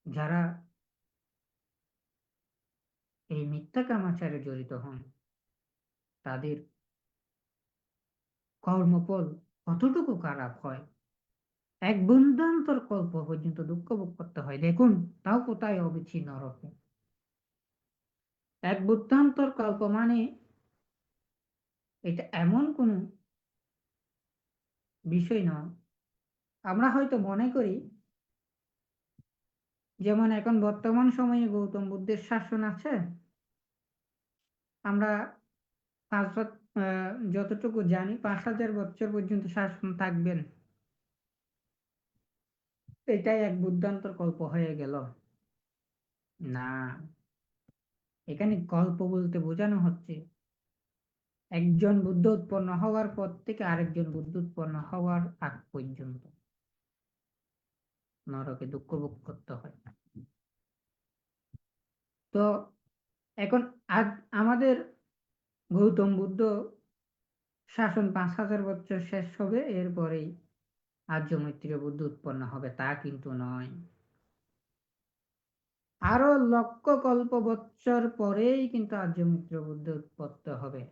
যারা এই মিথ্যা কামাচারে জড়িত হন তাদের কর্মফল কতটুকু খারাপ হয়। এক বুদ্ধান্তর কল্প পর্যন্ত দুঃখ ভোগ করতে হয়, দেখুন তাও কোথায় অবিচ্ছিন্ন নরকে। এক বুদ্ধান্তর কল্প মানে এটা এমন কোন বিষয় নয়। আমরা হয়তো মনে করি, যেমন এখন বর্তমান সময়ে গৌতম বুদ্ধের শাসন আছে, আমরা যতটুকু জানি 5000 বছর পর্যন্ত শাসন থাকবেন, এটাই এক বুদ্ধান্তর কল্প হয়ে গেল না। এখানে কল্প বলতে বোঝানো হচ্ছে একজন বুদ্ধ উৎপন্ন হওয়ার পর থেকে আরেকজন বুদ্ধ উৎপন্ন হওয়ার আগ পর্যন্ত নরকে দুঃখ ভোগ করতে হয়। তো এখন আজ আমাদের গৌতম বুদ্ধ শাসন 5000 বছর শেষ হবে, এরপরেই আর্য মৈত্রীয় বুদ্ধ উৎপন্ন হবে, তা কিন্তু নয়। আরো লক্ষ কল্প বৎসর পরেই কিন্তু আর্য মৈত্র বুদ্ধ উৎপন্ন হবে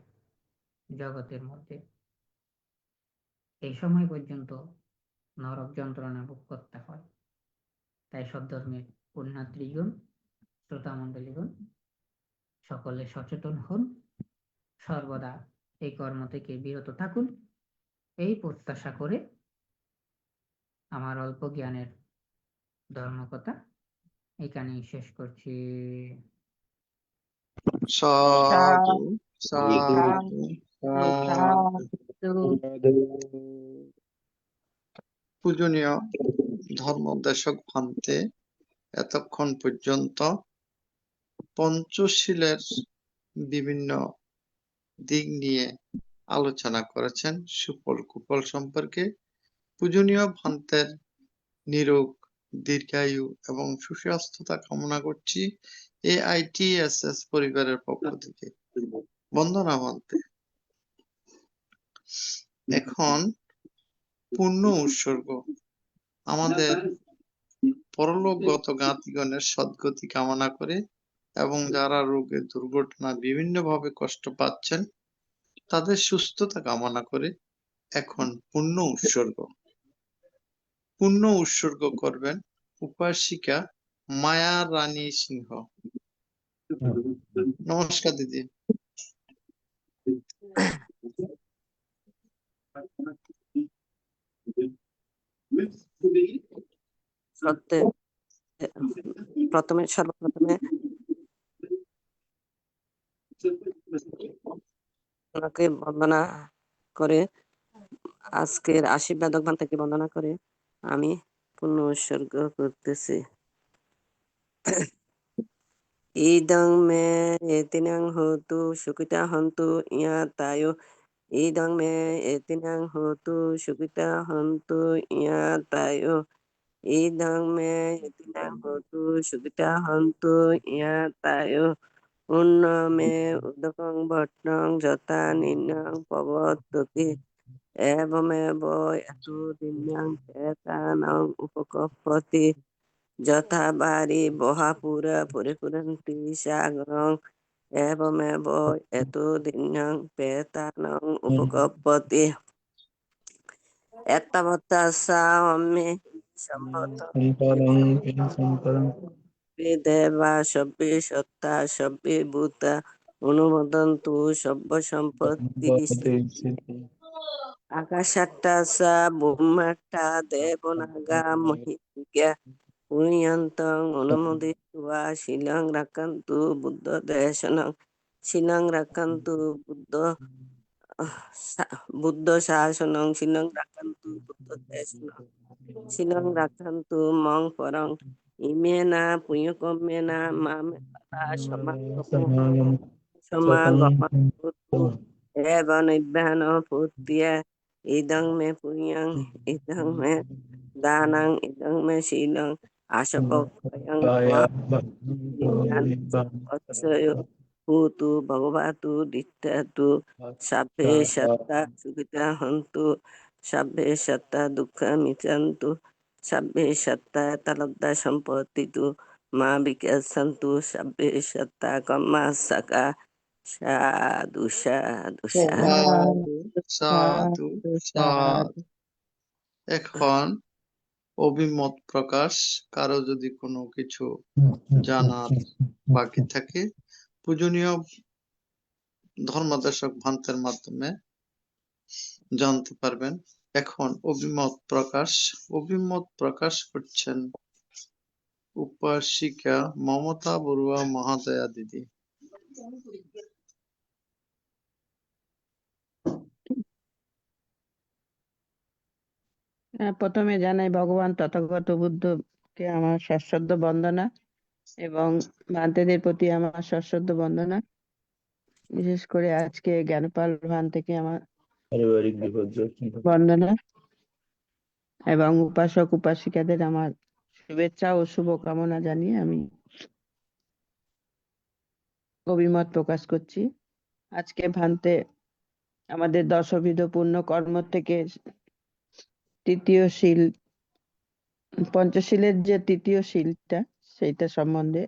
জগতের মধ্যে। এই সময় পর্যন্ত নরক যন্ত্রণা ভোগ করতে হয়। তাই সদ্ধর্মের পুণ্যার্থীগণ, শ্রোতা মণ্ডলীগণ, সকলে সচেতন হন, সর্বদা এই কর্ম থেকে বিরত থাকুন, এই প্রত্যাশা করে আমার অল্প জ্ঞানের ধর্মকথা এখানেই শেষ করছি। সাধু সাধু সাধু। পূজনীয় ধর্মদেশক ভান্তে এতক্ষণ পর্যন্ত পঞ্চশীলের বিভিন্ন দিক নিয়ে আলোচনা করেছেন, সুফল কুফল সম্পর্কে। পূজনীয় ভান্তের নিরোগ, দীর্ঘায়ু এবং সুস্বাস্থ্যতা কামনা করছি AITSS পরিবারের পক্ষ থেকে। বন্দনা ভান্তে। এখন পুণ্য উৎসর্গ। আমাদের পরলোকগত জ্ঞাতিগণের সদ্গতি কামনা করে এবং যারা রোগে দুর্ঘটনা বিভিন্নভাবে কষ্ট পাচ্ছেন তাদের সুস্থতা কামনা করে এখন পুণ্য উৎসর্গ। পুণ্য উৎসর্গ করবেন উপাসিকা মায়া রানী সিংহ। নমস্কার দিদি। সর্বপ্রথমে ওনাকে বন্দনা করে, আজকের আশীর্বাদক বান থেকে বন্দনা করে আমি পুণ্য উৎসর্গ করতেছি। ইদং মে এতিনাং হোতু সুখিতা হন্তু ইয়াতায়ো। ইদং মে এতিনাং হোতু সুখিতা হন্তু ইয়াতায়ো। ইদং মে এতিনাং হোতু সুখিতা হন্তু ইয়াতায়ো। উন্ন মে উদকং ভট্টং যথা নিন্যাং পবত্যতি। এবমেব এতো দিন্যাং এতানাং উপকপতি। যথা বারি বহাপুরা পরিপুরন্তি সাগরং। এবমেব এতো দিন্যাং পেতানাং উপকপতি। এতাবতা সামে সম্পত দেবা সব্বে সত্তা সব্বে ভূতা অনুমোদন্তু সব্য সম্পত্তি। আকাশাট্টা সা ব্রহ্মাট্টা দেবনাগা মহিজ্ঞা পুণ্যন্তং অনুমোদিত্বা শিলং রাখন্তু বুদ্ধ দেশনং। শিলং রাখন্তু বুদ্ধ শাসনং। শিলং রাখন্তু বুদ্ধ দেশনং। শিলং রাখন্তু মং পরং। ইমেনা পুয়কমেনা মামেনা সমাগমো সমাগমন্তু এব নিব্বান পুত্তিয়া ইদং মে পুণ্যং ইদং মে দানং ইদং মে শীলং আশপক্ষয়ং মহাবিজ্ঞান ভূতু ভগবাতু দিত্যতু সাব্বে সত্তা সুখিতা হন্তু সাব্বে সত্তা দুঃখ মিচন্তু সাব্বে সত্তা তালব্ধা সম্পত্তিতু মা বিকাশন্তু সাব্বে সত্তা কম্মা সাকা সাধু সাধু সাধু সাধু সাধু সাধু। এখন অভিমত প্রকাশ, কারো যদি কোনো কিছু জানার বাকি থাকে পূজনীয় ধর্মদেশক ভান্তের মাধ্যমে জানতে পারবেন। এখন অভিমত প্রকাশ করছেন উপাসিকা মমতা বড়ুয়া মহাদয়া দিদি। প্রথমে জানাই ভগবান তথাগত বুদ্ধকে আমার সশ্রদ্ধ বন্দনা এবং ভান্তেদের প্রতি আমার সশ্রদ্ধ বন্দনা। বিশেষ করে আজকে জ্ঞানপাল ভান থেকে আমার বন্দনা এবং উপাসক উপাসিকাদের আমার শুভেচ্ছা ও শুভকামনা জানিয়ে আমি অভিমত প্রকাশ করছি। আজকে ভান্তে আমাদের দশবিধ পুণ্য কর্ম থেকে তৃতীয় শীল, পঞ্চশীলের যে তৃতীয় শীলটা সেইটা সম্বন্ধে,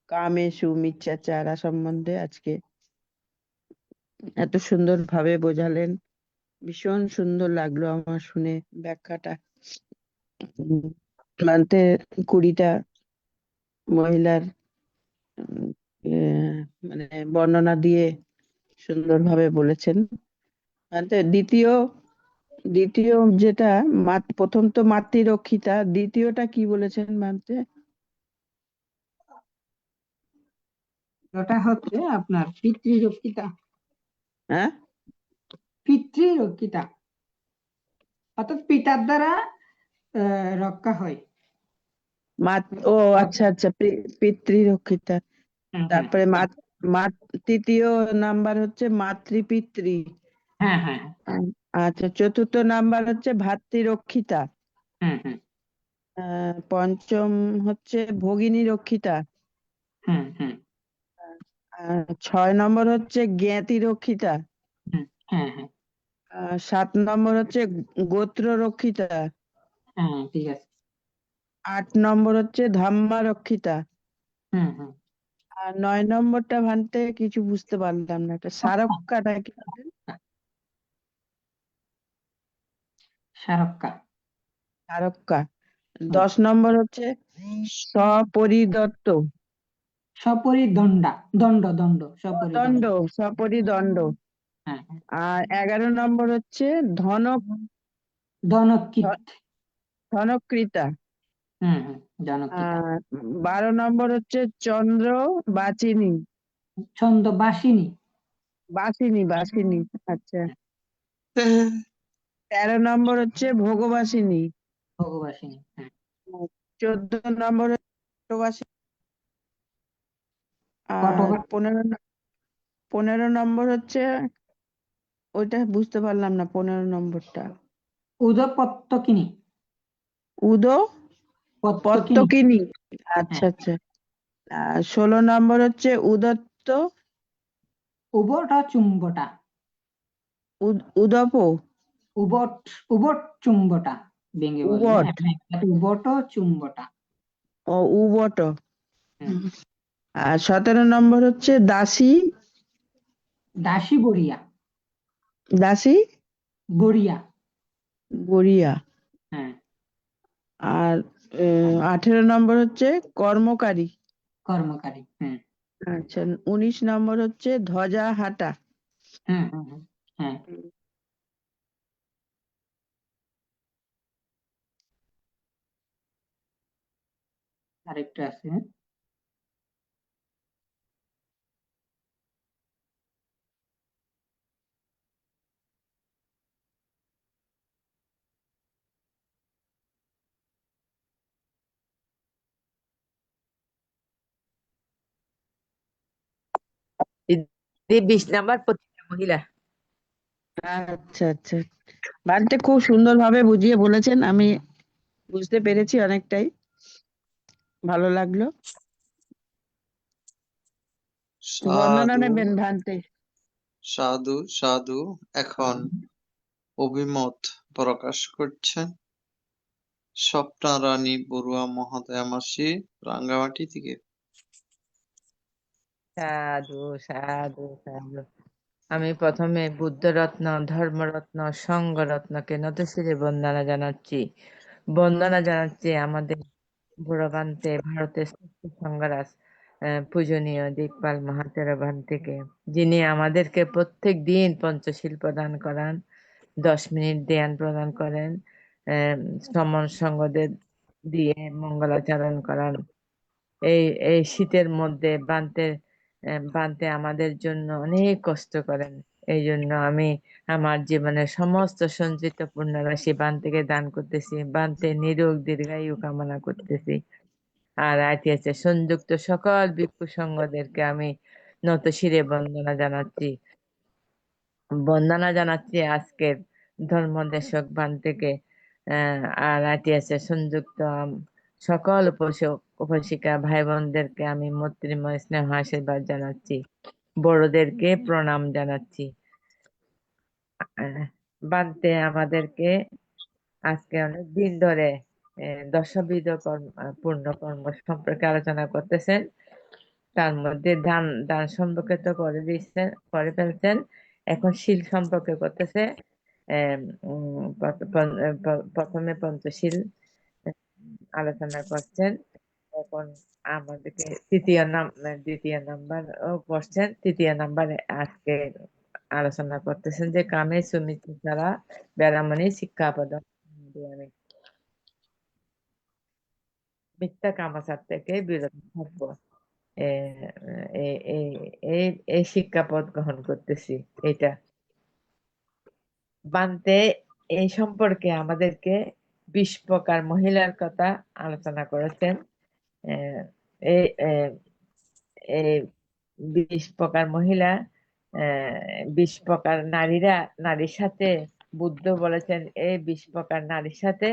কামেষু মিচ্ছাচারা সম্বন্ধে আজকে এত সুন্দর ভাবে বোঝালেন। ভীষণ সুন্দর লাগলো আমার শুনে ব্যাখ্যাটা। ভান্তে 20টা মহিলার মানে বর্ণনা দিয়ে সুন্দরভাবে বলেছেন। ভান্তে দ্বিতীয় যেটা প্রথম তো মাতৃরক্ষিতা, দ্বিতীয়টা কি বলেছেন ভান্তে? ওটা হচ্ছে আপনার পিতৃরক্ষিতা। হ্যাঁ, পিতৃরক্ষিতা অর্থাৎ পিতার দ্বারা রক্ষা হয়। ও আচ্ছা আচ্ছা, পিতৃরক্ষিতা। তারপরে তৃতীয় নাম্বার হচ্ছে মাতৃপিতৃ। হ্যাঁ হ্যাঁ আচ্ছা, চতুর্থ নাম্বার হচ্ছে ভাতৃরক্ষিতা। হ্যাঁ হ্যাঁ পঞ্চম হচ্ছে ভগিনী রক্ষিতা। হ্যাঁ হ্যাঁ আর 6 নম্বর হচ্ছে জ্ঞাতি রক্ষিতা। হ্যাঁ হ্যাঁ 7 নম্বর হচ্ছে গোত্র রক্ষিতা। হ্যাঁ ঠিক আছে। 8 নম্বর হচ্ছে ধাম্মা রক্ষিতা। হুম হুম আর 9 নম্বরটা ভান্তে কিছু বুঝতে পারলাম না, এটা সারক্কাটা কি? সারক্কা। সারক্কা। 10 নম্বর হচ্ছে সপরিদত্ত। সপরিদণ্ডা, দণ্ড দণ্ড সপরিদণ্ড। সপরিদণ্ড। হ্যাঁ আর 11 নম্বর হচ্ছে দনকিত। ধনকৃতা। জনকিতা। আর 12 নম্বর হচ্ছে চন্দ্র বাচিনী। ছন্দবাসিনী। বাসিনী, আচ্ছা। 13 নম্বর হচ্ছে ভোগবাসিনী। ভোগবাসিনী। 14 নম্বর হচ্ছে পটবাসিনী। আর কটক। 15 নম্বর হচ্ছে, ওইটা বুঝতে পারলাম না 15 নম্বরটা। উদপত্তকিনী। পত্তকিনী। পত্তকিনী, আচ্ছা আচ্ছা। আর 16 নম্বর হচ্ছে উদত্ত। উবটা চুম্বটা। উদপ। উবট চুম্বটা ভেঙে বললে উবট। উবট চুম্বটা। উবট। আর 17 নম্বর হচ্ছে দাসী। দাসী বরিয়া। দাসী বরিয়া। গড়িয়া। হ্যাঁ আর 18 নম্বর হচ্ছে কর্মকারী। কর্মকারী। আচ্ছা, 19 নম্বর হচ্ছে ধ্বজা হাটা। হ্যাঁ হ্যাঁ হ্যাঁ আরেকটা আছে। 20 নাম্বার প্রতিটা মহিলা। আচ্ছা আচ্ছা, বাড়িতে খুব সুন্দরভাবে বুঝিয়ে বলেছেন, আমি বুঝতে পেরেছি অনেকটাই, ভালো লাগলো। বন্দনা সাধু নেবেন ভান্তে? সাধু সাধু এখন অভিমত প্রকাশ করছেন স্বপ্না রানী বড়ুয়া মহোদয়া মাসি, রাঙ্গামাটি থেকে। সাধু সাধু সাধু। আমি প্রথমে বুদ্ধরত্ন, ধর্মরত্ন, সংঘরত্নকে নতশিরে বন্দনা জানাচ্ছি। বন্দনা জানাচ্ছি আমাদের বুড়াবান্তে ভারতের শ্রেষ্ঠ সংঘরাজ পূজনীয় দিকপাল মাহাতের থেকে, যিনি আমাদেরকে প্রত্যেক দিন পঞ্চশীল প্রদান করান, 10 মিনিট ধ্যান প্রদান করেন, সমন সঙ্গদের দিয়ে মঙ্গলাচরণ করান। এই এই শীতের মধ্যে বানতে আমাদের জন্য অনেক কষ্ট করেন। এই জন্য আমি আমার জীবনের সমস্ত সঞ্চিত পুণ্যরাশি বান্তেকে দান করতেছি, বান্তে নিরোগ দীর্ঘায়ু কামনা করতেছি। আর আছে সংযুক্ত সকল ভিক্ষু সংঘদেরকে আমি নত শিরে বন্দনা জানাচ্ছি। বন্দনা জানাচ্ছি আজকের ধর্মদেশক বান থেকে। আর আছে সংযুক্ত সকল উপাসিকা ভাই বোনদেরকে আমি মৈত্রীময় স্নেহ আশীর্বাদ জানাচ্ছি, বড়দেরকে প্রণাম জানাচ্ছি। বানতে আমাদেরকে আজকে অনেক দিন ধরে দশবিধ পূর্ণ কর্ম সম্পর্কে আলোচনা করতেছেন। তার মধ্যে দান দান সম্পর্কে তো করে ফেলছেন, এখন শীল সম্পর্কে করতেছে। প্রথমে পঞ্চশীল আলোচনা করছেন, এখন আমাদেরকে দ্বিতীয় নাম্বার করছেন, তৃতীয় নাম্বারে আজকে আলোচনা করতেছেন যে কামে সুমিত্র ছাড়া বেড়ামণি শিক্ষাপদ। আমি মিথ্যা কামাচার থেকে বিরত থাকবো, এ- এ- এ- এই এই শিক্ষাপদ গ্রহণ করতেছি। এটা বানতে এই সম্পর্কে আমাদেরকে 20 প্রকার মহিলার কথা আলোচনা করেছেন। আহ, এই আহ, এই 20 প্রকার মহিলা, 20 প্রকার নারীর সাথে বুদ্ধ বলেছেন এই 20 প্রকার নারীর সাথে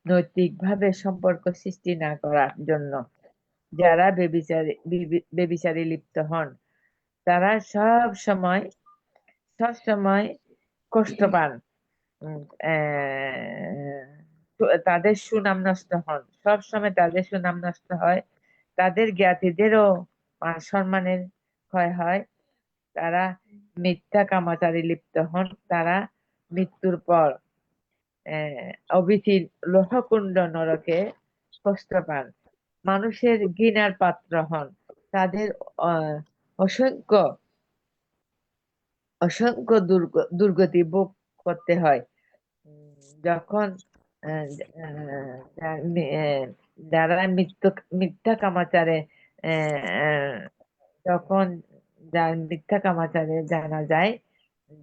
নৈতিকভাবে সম্পর্ক সৃষ্টি না করার জন্য। যারা বেবিচারে লিপ্ত হন তারা সব সময় কষ্ট পান। উম, তাদের সুনাম নষ্ট হন, সব সময় তাদের সুনাম নষ্ট হয়, তাদের জ্ঞাতিদেরও মান সম্মানের ক্ষয় হয়। তারা মিথ্যা কামাচারে লিপ্ত হন, তারা মৃত্যুর পর অবিচির লোহকুণ্ড নরকে কষ্ট পান, মানুষের ঘৃণার পাত্র হন, তাদের আহ, অসংখ্য অসংখ্য দুর্গতি ভোগ করতে হয়। যখন আহ, আহ, যারা মিথ্যা কামাচারে আহ, যখন যার মিথ্যা কামাচারে জানা যায়,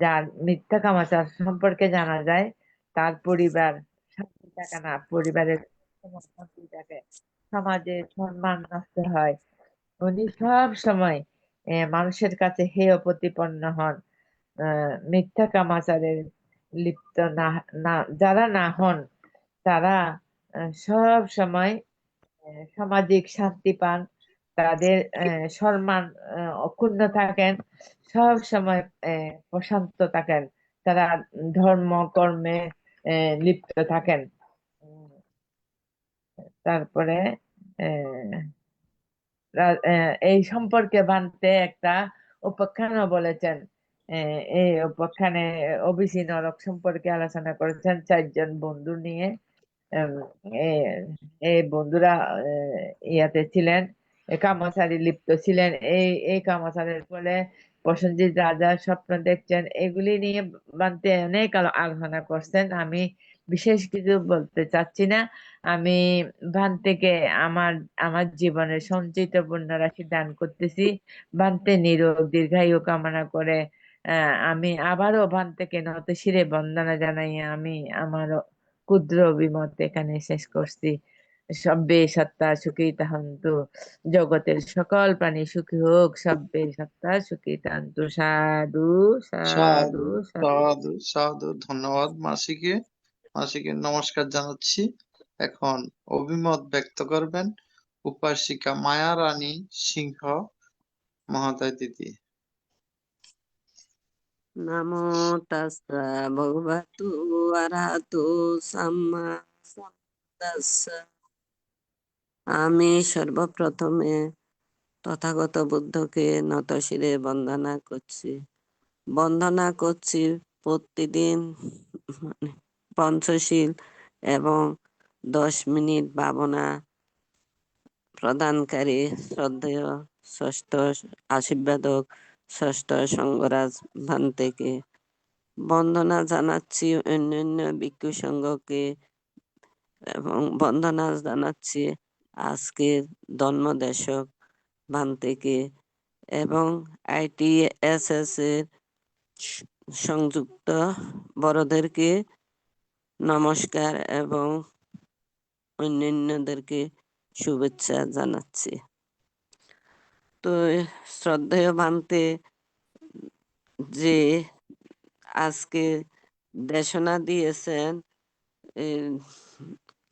যার মিথ্যা কামাচার সম্পর্কে জানা যায়, তার পরিবার শান্তি থাকে না, পরিবারের কোনো শান্তি থাকে, সমাজে সম্মান নষ্ট হয়। উনি সব সময় মানুষের কাছে হেয় প্রতিপন্ন হন। মিথ্যা কামাচারে লিপ্ত না যারা না হন, তারা সব সময় সামাজিক শান্তি পান, তাদের সম্মান অক্ষুণ্ণ থাকেন, সব সময় প্রশান্ত থাকেন, তারা ধর্ম কর্মে লিপ্ত থাকেন। উম, তারপরে আহ, এই সম্পর্কে বানতে একটা উপাখ্যানও বলেছেন। এই উপাখ্যানে অবিসি নরক সম্পর্কে আলোচনা করেছেন 4 জন বন্ধু নিয়ে। উম, এ- এই বন্ধুরা ইয়াতে ছিলেন, কামাচারী লিপ্ত ছিলেন। এই কামাচারের ফলে প্রসেনজিৎ রাজা স্বপ্ন দেখছেন, এগুলি নিয়ে বানতে অনেক আলোচনা করছেন। আমি বিশেষ কিছু বলতে চাচ্ছি না। আমি ভান থেকে আমার আমার জীবনের সঞ্চিত পুণ্যরাশি দান করতেছি, ভান্তে নিরোগ দীর্ঘায়ু কামনা করে। আমি আবারও ভান থেকে নত শিরে বন্দনা জানাই। আমি আমার ক্ষুদ্র অভিমত এখানে শেষ করছি। সব্বে সত্তা সুখিতা হন্তু, জগতের সকল প্রাণী সুখী হোক, সব্বে সত্তা সুখিতা হন্তু। সাধু সাধু সাধু সাধু। সাধু সাধু, ধন্যবাদ মাসিকে। মাসিকে নমস্কার জানাচ্ছি। এখন অভিমত ব্যক্ত করবেন উপাসিকা মায়া রানী সিংহ মহাদয় দিদি। নমো তাস্সা ভগবতু আরহাতু সাম্মা সাম্বুদ্দাস্সা। আমি সর্বপ্রথমে তথাগত বুদ্ধকে নতশিরে বন্দনা করছি প্রতিদিন পঞ্চশীল এবং 10 মিনিট ভাবনা প্রদানকারী শ্রদ্ধেয় ষষ্ঠ আশীর্বাদক ষষ্ঠ সঙ্গরাজ ভান্তেকে বন্দনা জানাচ্ছি, অন্যান্য ভিক্ষু সংঘকে এবং বন্দনা জানাচ্ছি আজকের ধর্মদেশক ভান্তেকে এবং ITSS এর সংযুক্ত বড়দেরকে নমস্কার এবং অন্যান্যদেরকে শুভেচ্ছা জানাচ্ছি। তো শ্রদ্ধেয় ভান্তে যে আজকে দেশনা দিয়েছেন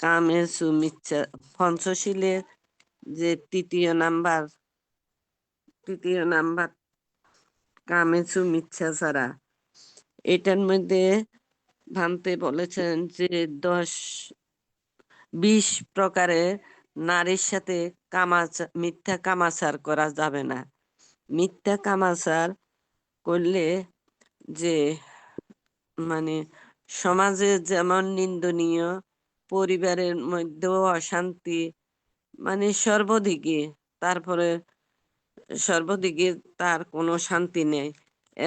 কামে সুমিচ্ছা পঞ্চশীলের যে তৃতীয় নাম্বার কামে সুমিচ্ছা ছাড়া, এটার মধ্যে ভান্তে বলেছেন যে 20 প্রকারের নারীর সাথে মিথ্যা কামাচার করা যাবে না। মিথ্যা কামাচার করলে যে মানে সমাজে যেমন নিন্দনীয়, পরিবারের মধ্যেও অশান্তি, মানে সর্বদিকে তার কোনো শান্তি নেই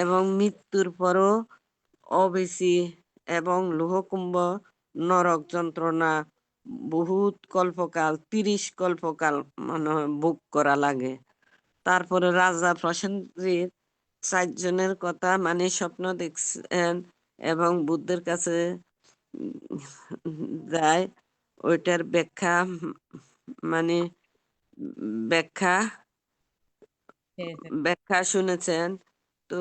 এবং মৃত্যুর পরও অবেসি এবং লোহকুম্ভ নরক যন্ত্রণা বহুত কল্পকাল 30 কল্পকাল মনে হয় ভোগ করা লাগে। তারপরে রাজা প্রসেনজিৎ 4 জনের কথা মানে স্বপ্ন দেখছেন এবং বুদ্ধের কাছে যায়, ওইটার মানে ব্যাখ্যা ব্যাখ্যা শুনেছেন। তো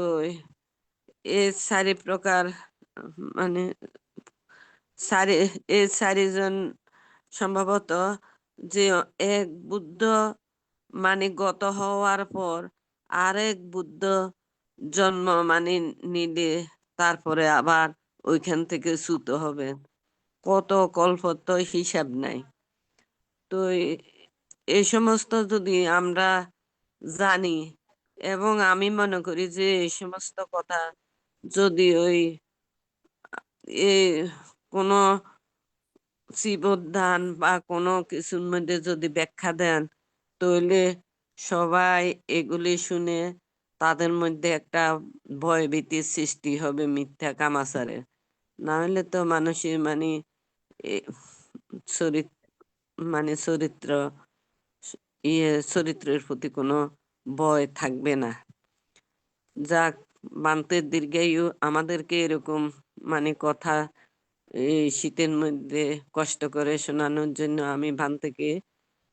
এ 4 প্রকার মানে এই 4 জন সম্ভবত যে এক বুদ্ধ মানে গত হওয়ার পর আরেক বুদ্ধ জন্ম মানে নিলে তারপরে আবার ওইখান থেকে চ্যুত হবে, কত কল্প তো হিসাব নাই। তো এই সমস্ত যদি আমরা জানি এবং আমি মনে করি যে এই সমস্ত কথা যদি ওই কোনো শিবোদ্ধান বা কোনো কিছুর মধ্যে যদি ব্যাখ্যা দেন, তাহলে সবাই এগুলি শুনে তাদের মধ্যে একটা ভয়ভীতির সৃষ্টি হবে মিথ্যা কামাচারের। না হলে তো মানুষের মানে চরিত্রের প্রতি কোনো ভয় থাকবে না। যাক, বান্তের দীর্ঘায়ু আমাদেরকে এরকম মানে কথা এই শীতের মধ্যে কষ্ট করে শোনানোর জন্য আমি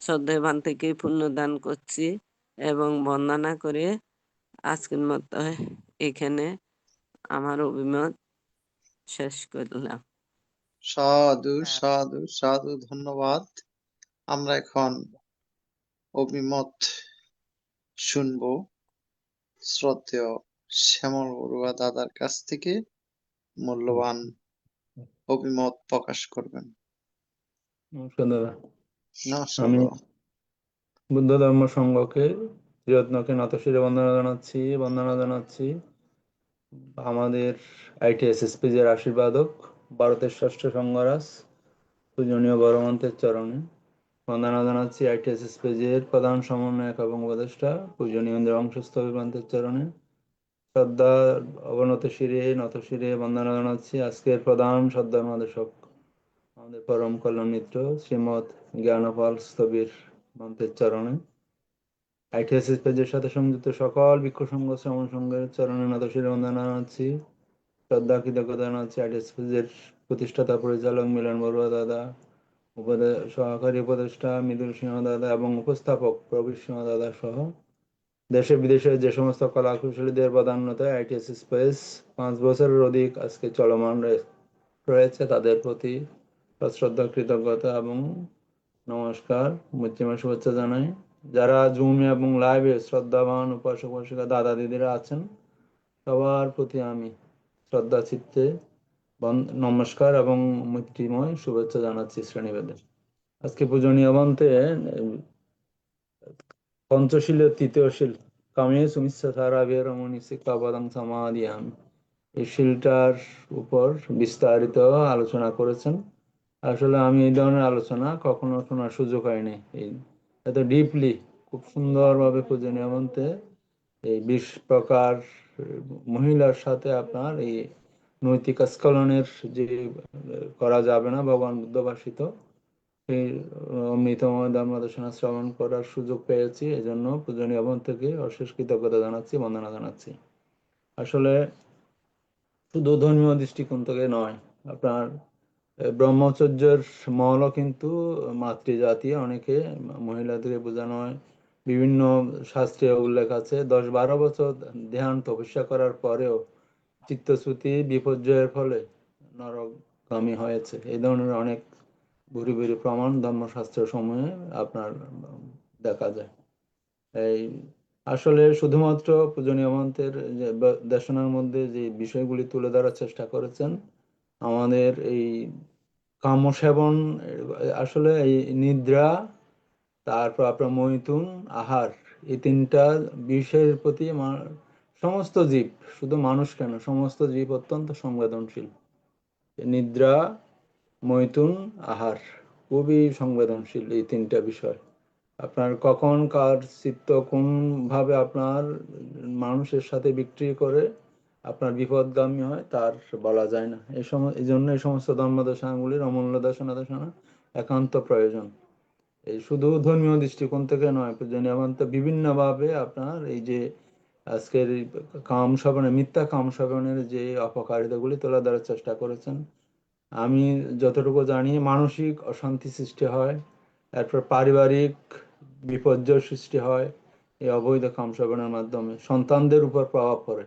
শ্রদ্ধেয় ভান্তেকে পুণ্যদান করছি এবং বন্দনা করে আজকের মতো এখানে আমার অভিমত শেষ করলাম। সাধু সাধু সাধু, ধন্যবাদ। আমরা এখন অভিমত শুনবো শ্রদ্ধেয় শ্যামল বড়ুয়া দাদার কাছ থেকে। মূল্যবান অভিমত প্রকাশ করবেন। নমস্কার দাদা। নমস্কার আমি বাবা। বুদ্ধ ধর্ম সংঘকে ত্রিরত্নকে নতশিরে বন্দনা জানাচ্ছি আমাদের ITSSP এর আশীর্বাদক ভারতের ষষ্ঠ সংঘরাজ পূজনীয় বড়মন্তের চরণে বন্দনা জানাচ্ছি ITSSP এর প্রধান সমন্বয়ক এবং উপদেষ্টা পূজনীয় বংশস্থল গ্রন্থের চরণে শ্রদ্ধার নতশিরে বন্দনা জানাচ্ছি আজকের প্রধান সদ্ধর্মাদেশক আমাদের পরম কল্যাণ মিত্র শ্রীমৎ জ্ঞানপাল স্থবির মন্ত্রের চরণে ITSS পেজের সাথে সংযুক্ত সকল ভিক্ষু সংঘ শ্রমণ সংঘের চরণে নতশিরে বন্দনা জানাচ্ছি। শ্রদ্ধা কৃতজ্ঞতা জানাচ্ছি ITSS পেজের প্রতিষ্ঠাতা পরিচালক মিলন বড়ুয়া দাদা, সহকারী উপদেষ্টা মৃদুল সিংহ দাদা এবং উপস্থাপক প্রবীর সিংহ দাদা সহ দেশে বিদেশে যে সমস্ত কলা কুশলীদের প্রাধান্যতায় আইটিএস স্পেস 5 বছরের অধিক আজকে চলমান রয়েছে, তাদের প্রতি সশ্রদ্ধ কৃতজ্ঞতা এবং নমস্কার, মৈত্রীময় শুভেচ্ছা জানাই। যারা জুমে এবং লাইভে শ্রদ্ধাবান উপাসক উপাসিকা দাদা দিদিরা আছেন, সবার প্রতি আমি শ্রদ্ধা চিত্তে নমস্কার এবং মৈত্রীময় শুভেচ্ছা জানাচ্ছি শ্রেণীভেদে। আজকে পূজনীয় বন্তে পঞ্চশীলের তৃতীয় শিল কামে সুমিচ্ছা সারাভে রমণী শিক্ষাপদং সমাধিয়ামি, এই শিলটার উপর বিস্তারিত আলোচনা করেছেন। আসলে আমি এই ধরনের আলোচনা কখনো শোনার সুযোগ হয়নি, এই এত ডিপলি খুব সুন্দরভাবে পূজনীয় বন্তে এই 20 প্রকার মহিলার সাথে আপনার এই নৈতিক স্খলনের যে করা যাবে না ভগবান বুদ্ধ ভাষিত এই অমৃতময় ধর্মদেশনা শ্রবণ করার সুযোগ পেয়েছি। এই জন্য পূজনীয় বন থেকে অশেষ কৃতজ্ঞতা জানাচ্ছি, বন্দনা জানাচ্ছি। আসলে শুধু ধর্মীয় দৃষ্টিকোণ থেকে নয়, আপনার ব্রহ্মচর্যের মহলও কিন্তু মাতৃজাতি, অনেকে মহিলাদেরকে বোঝানো হয়। বিভিন্ন শাস্ত্রে উল্লেখ আছে 10-12 বছর ধ্যান তপস্যা করার পরেও চিত্তচ্যুতি বিপর্যয়ের ফলে নরকগামী হয়েছে। এই ধরনের অনেক ভুরি ভুরি প্রমাণ ধর্মশাস্ত্র সমূহে আপনার দেখা যায়। এই আসলে শুধুমাত্র পূজনীয় মন্ত্রের যে দেশনার মধ্যে যে বিষয়গুলি তুলে ধরার চেষ্টা করেছেন, আমাদের এই কাম্য সেবন, আসলে এই নিদ্রা, তারপর আপনার মৈথুন, আহার, এই 3টা বিষয়ের প্রতি সমস্ত জীব, শুধু মানুষ কেন, সমস্ত জীব অত্যন্ত সংবেদনশীল। নিদ্রা, মৈথুন, আহার খুবই সংবেদনশীল। এই 3টা বিষয় আপনার কখন কার চিত্ত কোন ভাবে আপনার মানুষের সাথে বিক্রি করে আপনার বিপদগামী হয় তার বলা যায় না। এই জন্য এই সমস্ত ধর্মদর্শনগুলির অমূল্য দর্শনা একান্ত প্রয়োজন। এই শুধু ধর্মীয় দৃষ্টিকোণ থেকে নয়, পূজনীয়বন্ত বিভিন্ন ভাবে আপনার এই যে আজকের কাম সেবনের, মিথ্যা কাম সেবনের যে অপকারিতাগুলি তুলে ধরার চেষ্টা করেছেন। আমি যতটুকু জানি মানসিক অশান্তি সৃষ্টি হয়, তারপর পারিবারিক বিপর্যয় সৃষ্টি হয় এই অবৈধ কাম সেবনের মাধ্যমে, সন্তানদের উপর প্রভাব পড়ে,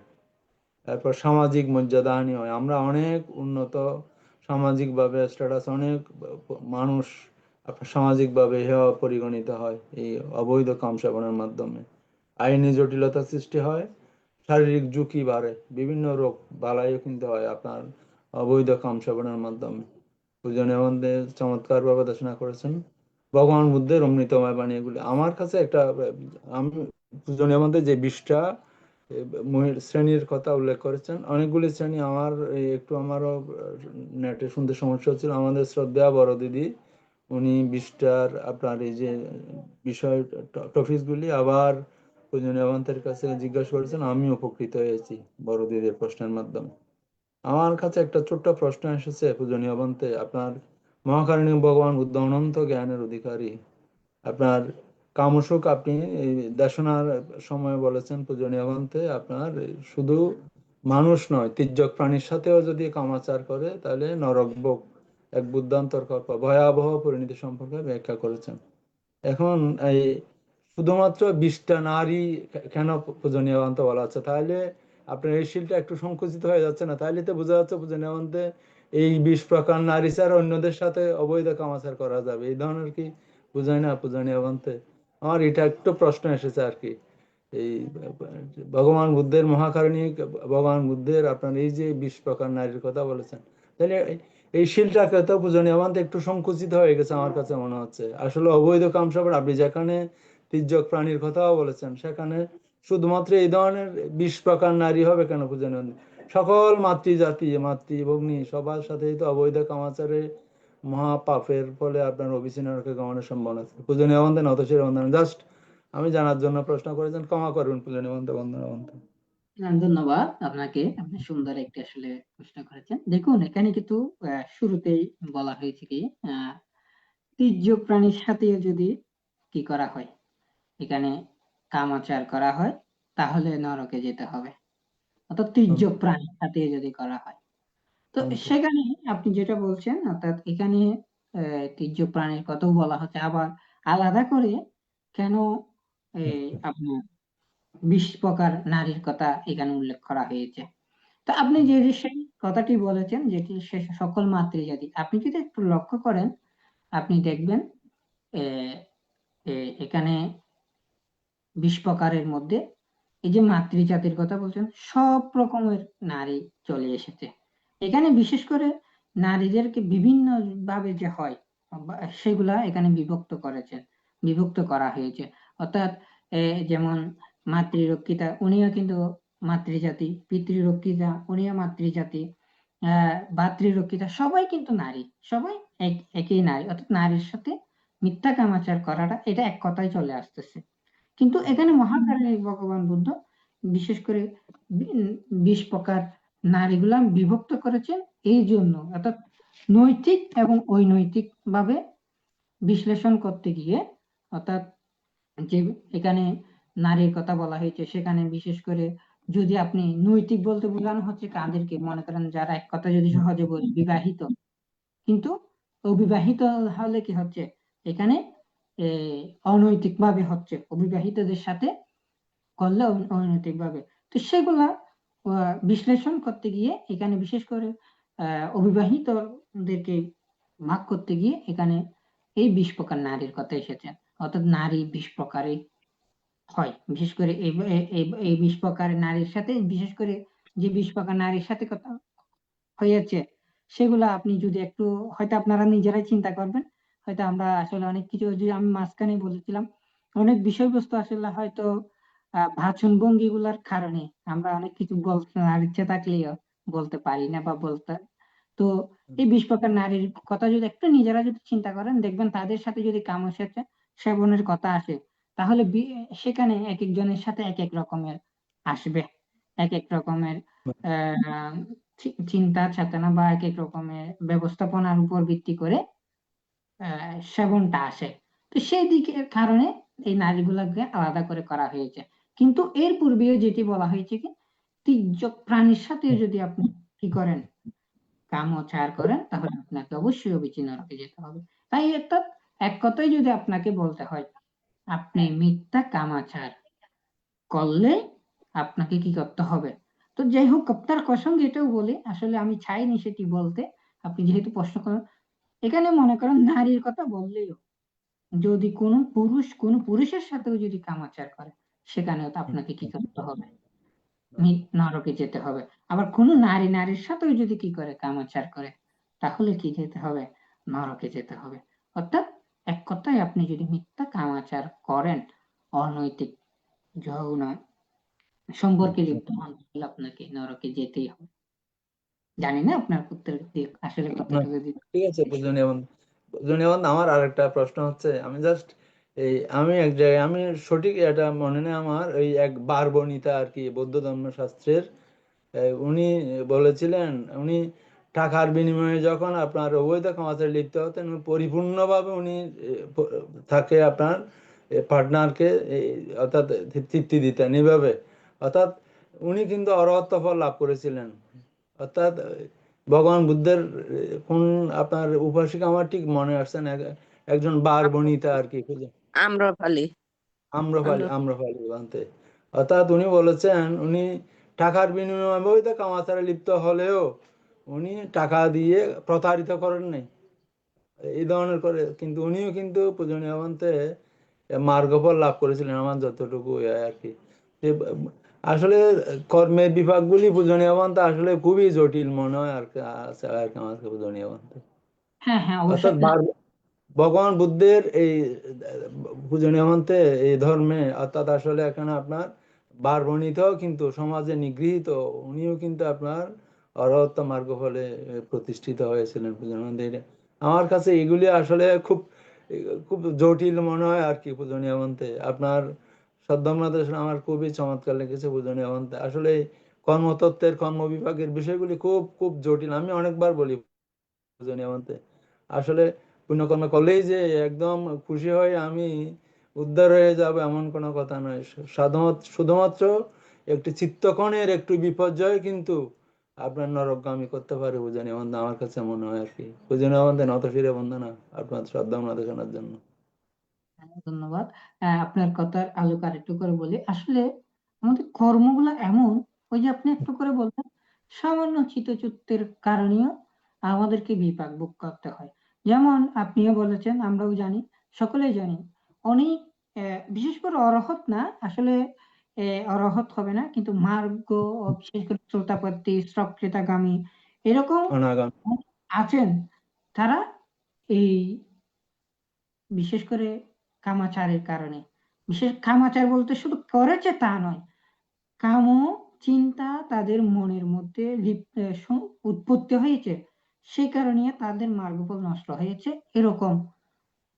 তারপর সামাজিক মর্যাদাহানি হয়। আমরা অনেক উন্নত সামাজিকভাবে স্ট্যাটাস, অনেক মানুষ আপনার সামাজিকভাবে হেয় পরিগণিত হয় এই অবৈধ কাম সেবনের মাধ্যমে। আইনি জটিলতা সৃষ্টি হয়, শারীরিক ঝুঁকি বাড়ে, বিভিন্ন রোগ বালাইও কিন্তু হয় আপনার অবৈধ কাম সেবনের মাধ্যমে। পূজনীয় বন্দে চমৎকার ভাবে দেশনা করেছেন ভগবান বুদ্ধের অমৃতময় বাণী এগুলি। আমার কাছে একটা, আমি পূজনীয় বন্দে যে 20টা শ্রেণীর কথা উল্লেখ করেছেন, অনেকগুলি শ্রেণী আমার একটু আমারও নেটে শুনতে সমস্যা হচ্ছিল। আমাদের শ্রদ্ধা বড় দিদি উনি 20টার আপনার এই যে বিষয় টপিকগুলি আবার পূজনীয় বন্তের কাছে জিজ্ঞাসা করেছেন, আমি উপকৃত হয়েছি বড় দিদির প্রশ্নের মাধ্যমে। আমার কাছে একটা ছোট্ট প্রশ্ন এসেছে পূজনীয় বন্তে, আপনার মহাকারণী ভগবান বুদ্ধ অনন্ত জ্ঞানের অধিকারী, আপনার কামসুখ আপনি এই দেশনার সময় বলেছেন পূজনীয় বন্তে, আপনার শুধু মানুষ নয় তির্যক প্রাণীর সাথেও যদি কামাচার করে তাহলে নরকভোগ এক বুদ্ধান্তর ভয়াবহ পরিণতি সম্পর্কে ব্যাখ্যা করেছেন। এখন এই শুধুমাত্র 20টা নারী কেন পূজনীয় বন্তে বলা হচ্ছে, তাহলে আপনার এই শিলটা একটু সংকুচিত হয়ে যাচ্ছে না? তাহলে তো বোঝা যাচ্ছে পূজনীয় বন্তে এই 20 প্রকার নারী ছাড়া অন্যদের সাথে অবৈধ কামাচার করা যাবে, এই ধরনের কি বুঝায় না পূজনীয় বন্তে? আমার এটা একটু প্রশ্ন এসেছে আর কি। এই ভগবান বুদ্ধের মহাকারণিক ভগবান বুদ্ধের আপনার এই যে 20 প্রকার নারীর কথা বলেছেন, তাহলে এই শিলটাকে তো পূজনীয় বন্তে একটু সংকুচিত হয়ে গেছে আমার কাছে মনে হচ্ছে। আসলে অবৈধ কাম সেবন, আপনি যেখানে তির্যক প্রাণীর কথাও বলেছেন সেখানে শুধুমাত্র এই ধরনের 20 প্রকার নারী হবে কেন পূজনীয়? সকল মাতৃজাতি, মাতৃভগ্নী সবার সাথেই তো অবৈধ কামাচারে মহাপাপের ফলে আপনার অবিচ্ছিন্ন নরকে গমনের সম্ভাবনা আছে। পূজনীয় বন্দে নতশির বন্দনা। জাস্ট আমি জানার জন্য প্রশ্ন করেছেন, ক্ষমা করবেন পূজনীয় বন্দে বন্দনা বন্দনা। ধন্যবাদ আপনাকে, আপনি সুন্দর একটি আসলে প্রশ্ন করেছেন। দেখুন এখানে কিন্তু শুরুতেই বলা হয়েছে কি তির্যক প্রাণীর সাথে যদি কি করা হয়, এখানে কামাচার করা হয় তাহলে নরকে যেতে হবে, অর্থাৎ তির্যক প্রাণীর সাথে যদি করা হয়। তো সেখানে আপনি যেটা বলছেন, অর্থাৎ এখানে তীর্য প্রাণীর কথাও বলা হচ্ছে, আবার আলাদা করে কেন আপনার 20 প্রকার নারীর কথা এখানে উল্লেখ করা হয়েছে। তো আপনি যে সেই কথাটি বলেছেন, যেটি সকল মাতৃজাতি, আপনি যদি একটু লক্ষ্য করেন আপনি দেখবেন এখানে 20 প্রকারের মধ্যে এই যে মাতৃজাতির কথা বলছেন, সব রকমের নারী চলে এসেছে এখানে। বিশেষ করে নারীদেরকে বিভিন্ন ভাবে যে হয় সেগুলা এখানে বিভক্ত করা হয়েছে। অর্থাৎ যেমন মাতৃরক্ষিতা, উনিও কিন্তু মাতৃজাতি, পিতৃরক্ষিতা, উনিও মাতৃজাতি, ভাতৃরক্ষিতা, সবাই কিন্তু নারী, সবাই একই নারী। অর্থাৎ নারীর সাথে মিথ্যা কামাচার করাটা এটা এক কথায় চলে আসতেছে। কিন্তু এখানে মহাকালে ভগবান বুদ্ধ বিশেষ করে 20 প্রকার নারীগুলা বিভক্ত করেছেন এই জন্য, অর্থাৎ নৈতিক এবং অনৈতিক ভাবে বিশ্লেষণ করতে গিয়ে, অর্থাৎ যে এখানে নারীর কথা বলা হয়েছে সেখানে বিশেষ করে যদি আপনি নৈতিক বলতে বোঝানো হচ্ছে কাদেরকে, মনে করেন যারা এক কথা যদি সহজে বলি বিবাহিত, কিন্তু অবিবাহিত হলে কি হচ্ছে এখানে অনৈতিক ভাবে হচ্ছে, অবিবাহিতদের সাথে করলে অনৈতিক ভাবে। তো সেগুলা বিশ্লেষণ করতে গিয়ে এখানে বিশেষ করে অবিবাহিতদেরকে ভাগ করতে গিয়ে এখানে এই 20 প্রকার নারীর কথা এসেছে। অর্থাৎ নারী 20 প্রকারে হয়, বিশেষ করে এই 20 প্রকার নারীর সাথে, বিশেষ করে যে 20 প্রকার নারীর সাথে কথা হয়েছে সেগুলা আপনি যদি একটু হয়তো আপনারা নিজেরাই চিন্তা করবেন, হয়তো আমরা আসলে অনেক কিছু, যে আমি মাঝখানে বলেছিলাম অনেক বিষয়বস্তু আসলে হয়তো ভাষণ ভঙ্গি গুলার কারণে আমরা অনেক কিছু বলতে আর ইচ্ছে থাকলেও বলতে পারি না বা বলতে। তো এই 20 প্রকার নারীর কথা যদি একটু নিজেরা যদি চিন্তা করেন, দেখবেন তাদের সাথে যদি সেবনের কথা আসে তাহলে সেখানে এক একজনের সাথে এক এক রকমের আসবে, এক এক রকমের আহ চিন্তা চেতনা বা এক এক রকমের ব্যবস্থাপনার উপর ভিত্তি করে সেবনটা আসে। তো সেই দিকের কারণে এই নারীগুলোকে আলাদা করে করা হয়েছে। কিন্তু এর পূর্বেও যেটি বলা হয়েছে কি, তীর্য প্রাণীর সাথে যদি আপনি কি করেন, কামচার করেন, তাহলে আপনাকে অবশ্যই অবিচ্ছিন্ন নরকে যেতে হবে। তাই এক কথাই যদি আপনাকে বলতে হয়, আপনি মিথ্যা কামাচার করলে আপনাকে কি করতে হবে। তো যাই হোক, তার সঙ্গে এটাও বলি, আসলে আমি চাইনি সেটি বলতে, আপনি যেহেতু প্রশ্ন করেন, এখানে মনে করেন নারীর কথা বললেও যদি কোনো পুরুষের সাথেও যদি কামাচার করে সেখানেও তো আপনাকে কি করতে হবে, নরকে যেতে হবে। আবার কোনো নারীর সাথেও যদি কি করে কামাচার করে তাহলে কি যেতে হবে, নরকে যেতে হবে। অর্থাৎ এক কথায় আপনি যদি মিথ্যা কামাচার করেন, অনৈতিক যৌন সম্পর্কে লিপ্ত হন, তাহলে আপনাকে নরকে যেতেই হবে। জানি না আপনার উত্তর আসলে না, কতটুকু ঠিক আছে পূজনীয় বন্ধু। পূজনীয় বন্ধু, আমার আরেকটা প্রশ্ন হচ্ছে, আমি জাস্ট আমি এক জায়গায়, আমি সঠিক এটা মনে নেই আমার, ওই এক বারবণিতা আর কি বৌদ্ধ ধর্মশাস্ত্রের, উনি বলেছিলেন, উনি টাকার বিনিময়ে যখন আপনার অবৈধ কামাচারে লিপ্ত হতেন, পরিপূর্ণভাবে উনি তাকে আপনার পার্টনারকে অর্থাৎ তৃপ্তি দিতেন এইভাবে। অর্থাৎ উনি কিন্তু অরহত্ত ফল লাভ করেছিলেন। অর্থাৎ ভগবান বুদ্ধের কোন আপনার উপাসিকা আমার ঠিক মনে আসছে না, একজন বারবণিতা আর কি, আম্রপালি। আম্রপালি বানতে। অর্থাৎ উনি বলেছেন, উনি টাকার বিনিময়ে অবৈধ কামাচারে লিপ্ত হলেও উনি টাকা দিয়ে প্রতারিত করেন নাই, এই ধরনের করে, কিন্তু উনিও কিন্তু পূজনীয় বন্তে মার্গফল লাভ করেছিলেন আমার যতটুকু আর কি। আসলে কর্মের বিভাগগুলি পূজনীয় বন্তে আসলে খুবই জটিল মনে হয় আর কি, আমাকে পূজনীয় বন্তে। হ্যাঁ হ্যাঁ অর্থাৎ অবশ্যই। ভগবান বুদ্ধের এই পূজনীয় মন্ত্রে এই ধর্মে, অর্থাৎ আসলে এখানে আপনার বারবণিত কিন্তু সমাজে নিগৃহীত, উনিও কিন্তু আপনার অরহত্ত মার্গ ফলে প্রতিষ্ঠিত হয়েছিলেন পূজনীয় মন্ত্রে। আমার কাছে এগুলি আসলে খুব খুব জটিল মনে হয় আর কি পূজনীয় মন্ত্রে। আপনার সদ্ধর্মাতে আমার খুবই চমৎকার লেগেছে পূজনীয় মন্ত্রে। আসলে কর্মতত্ত্বের কর্মবিভাগের বিষয়গুলি খুব খুব জটিল। আমি অনেকবার বলি পূজনীয় মন্ত্রে, আসলে পুণ্যকর্ম করলেই যে একদম খুশি হয়ে আমি উদ্ধার হয়ে যাব এমন কোনো কথা নয়। শুধুমাত্র একটি চিত্তকণের একটু বিপর্যয় কিন্তু আপনার নরকগামী করতে পারে পূজনীয় বন্দনা, আমার কাছে মনে হয় আর কি। পূজনীয় বন্দনা নত শিরে বন্দনা আপনার শ্রদ্ধা নির্দেশনার জন্য। ধন্যবাদ। আপনার কথার আলোকে আরেকটু করে বলি, আসলে আমাদের কর্মগুলো এমন, ওই যে আপনি একটু করে বললেন, সামান্য চিত্তচ্যুতির কারণেও আমাদেরকে বিপাক ভোগ করতে হয়। যেমন আপনিও বলেছেন, আমরাও জানি, সকলেই জানি, অনেক বিশেষ করে অরহত না, আসলে অরহত হবে না, কিন্তু মার্গ, বিশেষ করে শ্রোতাপত্তি, স্রষ্টাগামী, এরকম অনাগাম আছেন, তারা এই বিশেষ করে কামাচারের কারণে, বিশেষ কামাচার বলতে শুধু করেছে তা নয়, কাম চিন্তা তাদের মনের মধ্যে উৎপত্তি হয়েছে, সেই কারণে তাদের মার্গফল নষ্ট হয়েছে, এরকম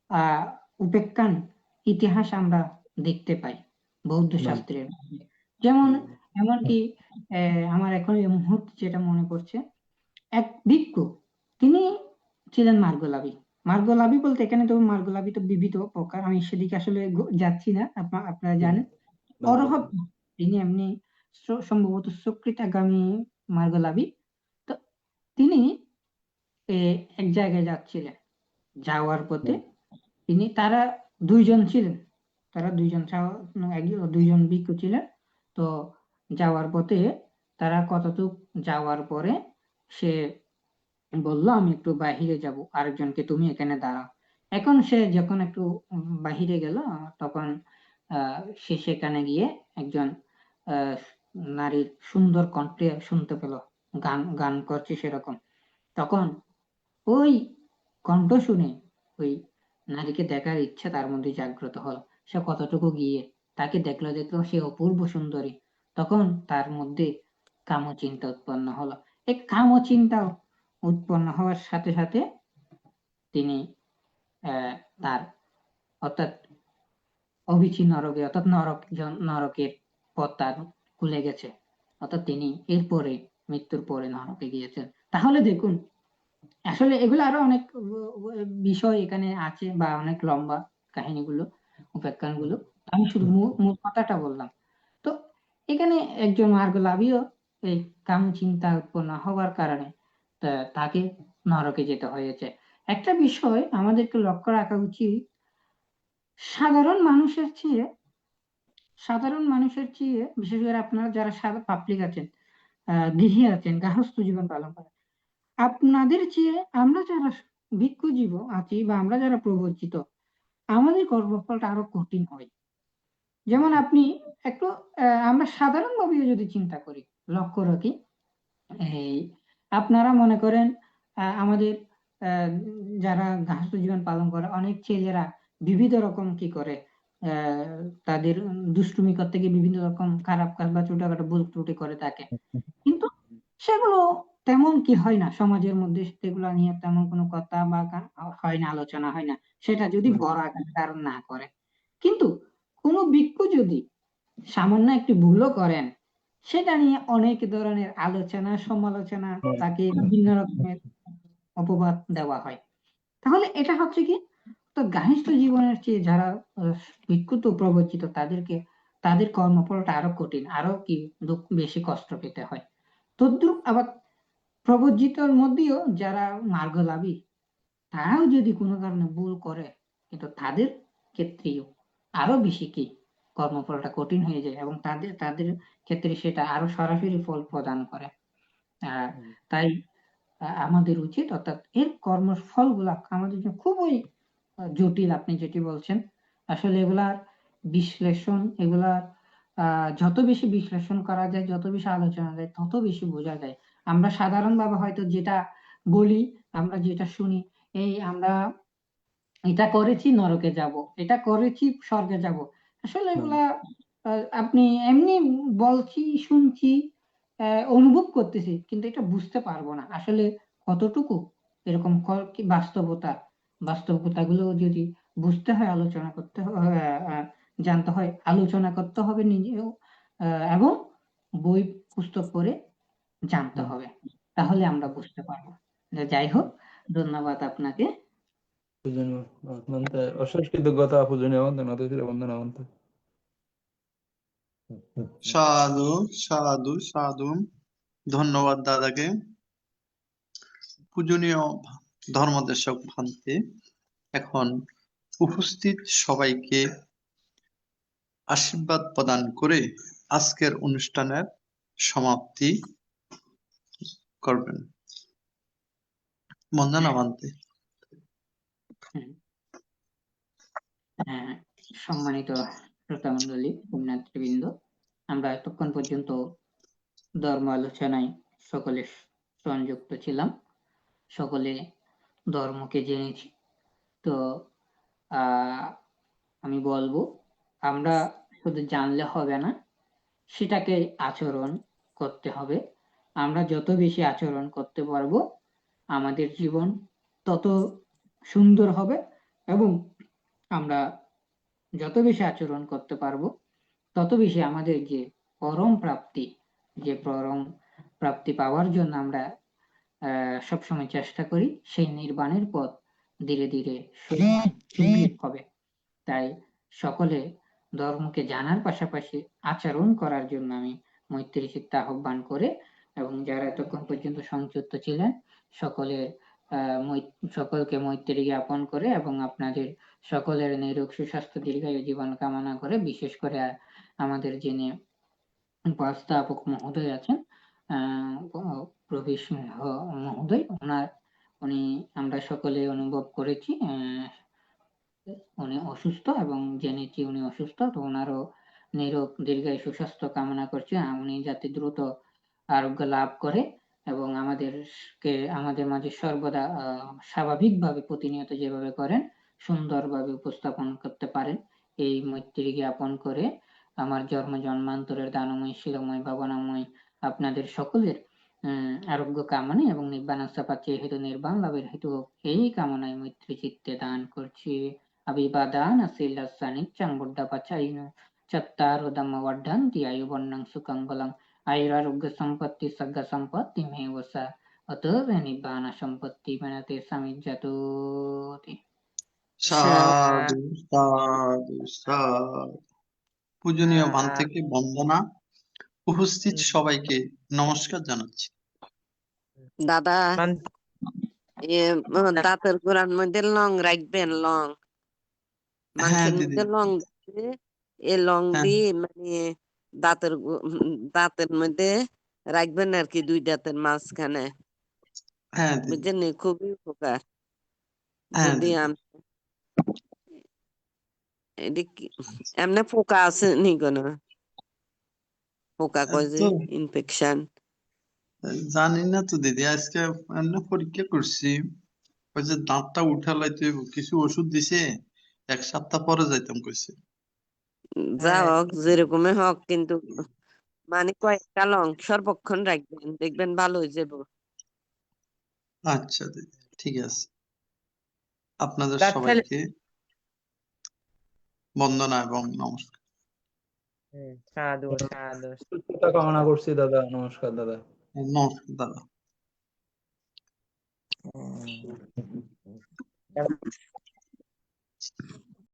আহ উপেক্ষান ইতিহাস আমরা দেখতে পাই বৌদ্ধ শাস্ত্রের মধ্যে। যেমন এমনকি আমার এখন এই মুহূর্তে যেটা মনে পড়ছে, এক ভিক্ষু, তিনি ছিলেন মার্গলাভী। মার্গলাভী বলতে এখানে তো মার্গলাভী তো বিবিধ প্রকার, আমি সেদিকে আসলে যাচ্ছি না, আপনারা জানেন। অরহত না, তিনি এমনি সম্ভবত সুকৃতাগামী মার্গলাভী। তো তিনি এক জায়গায় যাচ্ছিলেন, যাওয়ার পথে তারা দুইজন ছিলেন, তারা দুইজন ভিক্ষু ছিলেন। তো যাওয়ার পথে তারা কতটুক যাওয়ার পরে সে বলল, আমি একটু বাহিরে যাব, আরেকজনকে তুমি এখানে দাঁড়াও। এখন সে যখন একটু বাহিরে গেল, তখন সে সেখানে গিয়ে একজন আহ, নারীর সুন্দর কণ্ঠে শুনতে পেল, গান গান করছে সেরকম। তখন ওই কণ্ঠ শুনে ওই নারীকে দেখার ইচ্ছা তার মধ্যে জাগ্রত হলো। সে কতটুকু গিয়ে তাকে দেখলো, সে অপূর্ব সুন্দরী। তখন তার মধ্যে কামচিন্তা উৎপন্ন হলো। এই কামচিন্তা উৎপন্ন হওয়ার সাথে সাথে তিনি আহ তার অর্থাৎ অবিচি নরকে, অর্থাৎ নরকের পথ তার খুলে গেছে, অর্থাৎ তিনি এরপরে মৃত্যুর পরে নরকে গিয়েছেন। তাহলে দেখুন, আসলে এগুলো আরো অনেক বিষয় এখানে আছে, বা অনেক লম্বা কাহিনীগুলো, উপাখ্যানগুলো, আমি শুধু মূল কথাটা বললাম। তো এখানে একজন মার্গলাভীও এই কাম চিন্তা উৎপন্ন হওয়ার কারণে তাকে নরকে যেতে হয়েছে। একটা বিষয় আমাদেরকে লক্ষ্য রাখা উচিত, সাধারণ মানুষের চেয়ে বিশেষ করে আপনারা যারা পাবলিক আছেন, গৃহী আছেন, গার্হস্থ্য জীবন পালন করেন, আপনাদের চেয়ে আমরা যারা ভিক্ষু জীব আছি, বা আমরা যারা প্রবঞ্চিত, আমাদের কর্মফলটা আরো কঠিন হয়। যেমন আপনি একটু আমরা সাধারণভাবে যদি চিন্তা করি, লক্ষ্য রাখি, এই আপনারা মনে করেন আমাদের যারা গার্হস্থ্য জীবন পালন করে, অনেক ছেলেরা বিবিধ রকম কি করে, তাদের দুষ্টুমি করতে গিয়ে বিভিন্ন রকম খারাপ কাজ বা ছোটখাটো ভুল ত্রুটি করে থাকে, কিন্তু সেগুলো তেমন কি হয় না সমাজের মধ্যে, সেগুলো নিয়ে তেমন কোনো কথা বা হয় না, আলোচনা হয় না, সেটা যদি বড় আকার ধারণ না করে। কিন্তু কোনো ভিক্ষু যদি সামান্য একটি ভুলও করেন, সেটা নিয়ে অনেক ধরনের আলোচনা, সমালোচনা, তাকে বিভিন্ন রকমের অপবাদ দেওয়া হয়। তাহলে এটা হচ্ছে কি, তো গার্হস্থ্য জীবনের চেয়ে যারা ভিক্ষুত প্রবঞ্চিত, তাদের কর্মফলটা আরো কঠিন, আরো কি বেশি কষ্ট পেতে হয়। তদ্রুপ আবার প্রবঞ্চিতর মধ্যেও যারা মার্গলাভী, তারাও যদি কোনো কারণে ভুল করে, কিন্তু তাদের ক্ষেত্রেও আরো বেশি কি কর্মফলটা কঠিন হয়ে যায়, এবং তাদের ক্ষেত্রে সেটা আরো সরাসরি ফল প্রদান করে। তাই আমাদের উচিত, অর্থাৎ এর কর্মফল গুলা আমাদের জন্য খুবই জটিল, আপনি যেটি বলছেন, আসলে এগুলার বিশ্লেষণ, এগুলার যত বেশি বিশ্লেষণ করা যায়, যত বেশি আলোচনা যায়, তত বেশি বোঝা যায়। আমরা সাধারণভাবে হয়তো যেটা বলি, আমরা যেটা শুনি, আমরা এটা করেছি নরকে যাব, এটা করেছি স্বর্গে যাব, আসলে এগুলা আপনি এমনি বলছি, শুনছি, অনুভব করতেছি, কিন্তু এটা বুঝতে পারবো না আসলে কতটুকু এরকম কি বাস্তবতা গুলো যদি বুঝতে হয়, আলোচনা করতে হয়, জানতে হয়, আলোচনা করতে হবে নিজেও, এবং বই পুস্তক পড়ে জানতে হবে, তাহলে আমরা বুঝতে পারবো। যাই হোক, ধন্যবাদ আপনাকে। পূজনীয় অশেষ কৃতজ্ঞতা পূজনীয় বন্দনা নত শিরে বন্দনা বন্দনা। সাধু সাধু সাধু। ধন্যবাদ দাদাকে। পূজনীয় ধর্মদেশক ভান্তে, এখন উপস্থিত সবাইকে আশীর্বাদ প্রদান করে আজকের অনুষ্ঠানের সমাপ্তি করবেন। বন্দনা ভান্তে। হুম, সম্মানিত শ্রোতামণ্ডলী, পুণ্যার্থীবৃন্দ, আমরা এতক্ষণ পর্যন্ত ধর্ম আলোচনায় সকলে সংযুক্ত ছিলাম, সকলে ধর্মকে জেনেছি। তো আমি বলবো, আমরা শুধু জানলে হবে না, সেটাকে আচরণ করতে হবে। আমরা যত বেশি আচরণ করতে পারবো, আমাদের জীবন তত সুন্দর হবে, এবং আমরা যত বেশি আচরণ করতে পারবো, তত বেশি আমাদের যে পরম প্রাপ্তি পাওয়ার জন্য আমরা সবসময় চেষ্টা করি, সেই নির্বাণের পথ ধীরে ধীরে সুদৃঢ় হবে। তাই সকলে ধর্মকে জানার পাশাপাশি আচরণ করার জন্য আমি মৈত্রী চিত্তে আহ্বান করে, এবং যারা এতক্ষণ পর্যন্ত সংযুক্ত ছিলেন সকলকে মৈত্রী জ্ঞাপন করে, এবং আপনাদের সকলের নিরোগ সুস্বাস্থ্য দীর্ঘায়ু জীবন কামনা করে, বিশেষ করে আমাদের যিনি উপস্থাপক মহোদয় আছেন, প্রবীর সিংহ মহোদয়, উনি আমরা সকলে অনুভব করেছি উনি অসুস্থ, এবং জেনেছি উনি অসুস্থ। তো ওনারও নিরোগ দীর্ঘায়ু সুস্বাস্থ্য কামনা করছি, উনি যাতে দ্রুত আরোগ্য লাভ করে এবং আমাদের মাঝে সর্বদা স্বাভাবিকভাবে প্রতিনিয়ত যেভাবে করেন সুন্দরভাবে উপস্থাপন করতে পারেন, এই মৈত্রী জ্ঞাপন করে আমার জন্মান্তরের দানময় শিলময় ভাবনাময় আপনাদের সকলের আরোগ্য কামনা এবং নিব্বাণ আস্থা পাচ্ছে হেতু নির্বাণ লাভের হেতু এই কামনায় মৈত্রী চিত্তে দান করছি। अभिवादान असिलस्सा नित्यं बुद्धपचैन चत्तारो धम्मवर्धन्ति आयुर्वर्णं सुखं बलं आयुरारोग्य संपत्ति सग्ग संपत्ति मेव स अतो निब्बान संपत्ति बनते समिज्जतोति। সাধু সাধু সাধু। পূজনীয় ভান্তেকে বন্দনা। উপস্থিত সবাইকে নমস্কার জানাচ্ছি। দাদা, দাঁতের গোড়ার মধ্যে লং রাখবেন, লং হ্যাঁ মাংসের দিদি। মধ্যে লং দিলে এই লং হ্যাঁ দিয়ে মানে দাঁতের মধ্যে রাখবেন আর কি, দুই দাঁতের মাঝখানে, হ্যাঁ দিদি। বুঝছেন? খুবই উপকার হ্যাঁ যদি দিদি। এমনি পোকা আছে নি কোনো? পোকা কয় যে তো ইনফেকশন। জানি না তো দিদি, আজকে এমনি পরীক্ষা করছি, ওই যে দাঁতটা উঠা লাইতে কিছু ওষুধ দিছে, 1 সপ্তাহ পরে যাইতাম কইছে। যা হোক, যেরকমই হোক, কিন্তু মানে কয়েকটা লং সর্বক্ষণ রাখবেন, দেখবেন ভালো হয়ে যাবো। আচ্ছা দিদি, ঠিক আছে। আপনাদের দাঁত ফেলে সবাইকে বন্দনা এবং নমস্কার। সাধু সাধু। সুস্থতা কামনা করছি দাদা। নমস্কার দাদা। নমস্কার দাদা।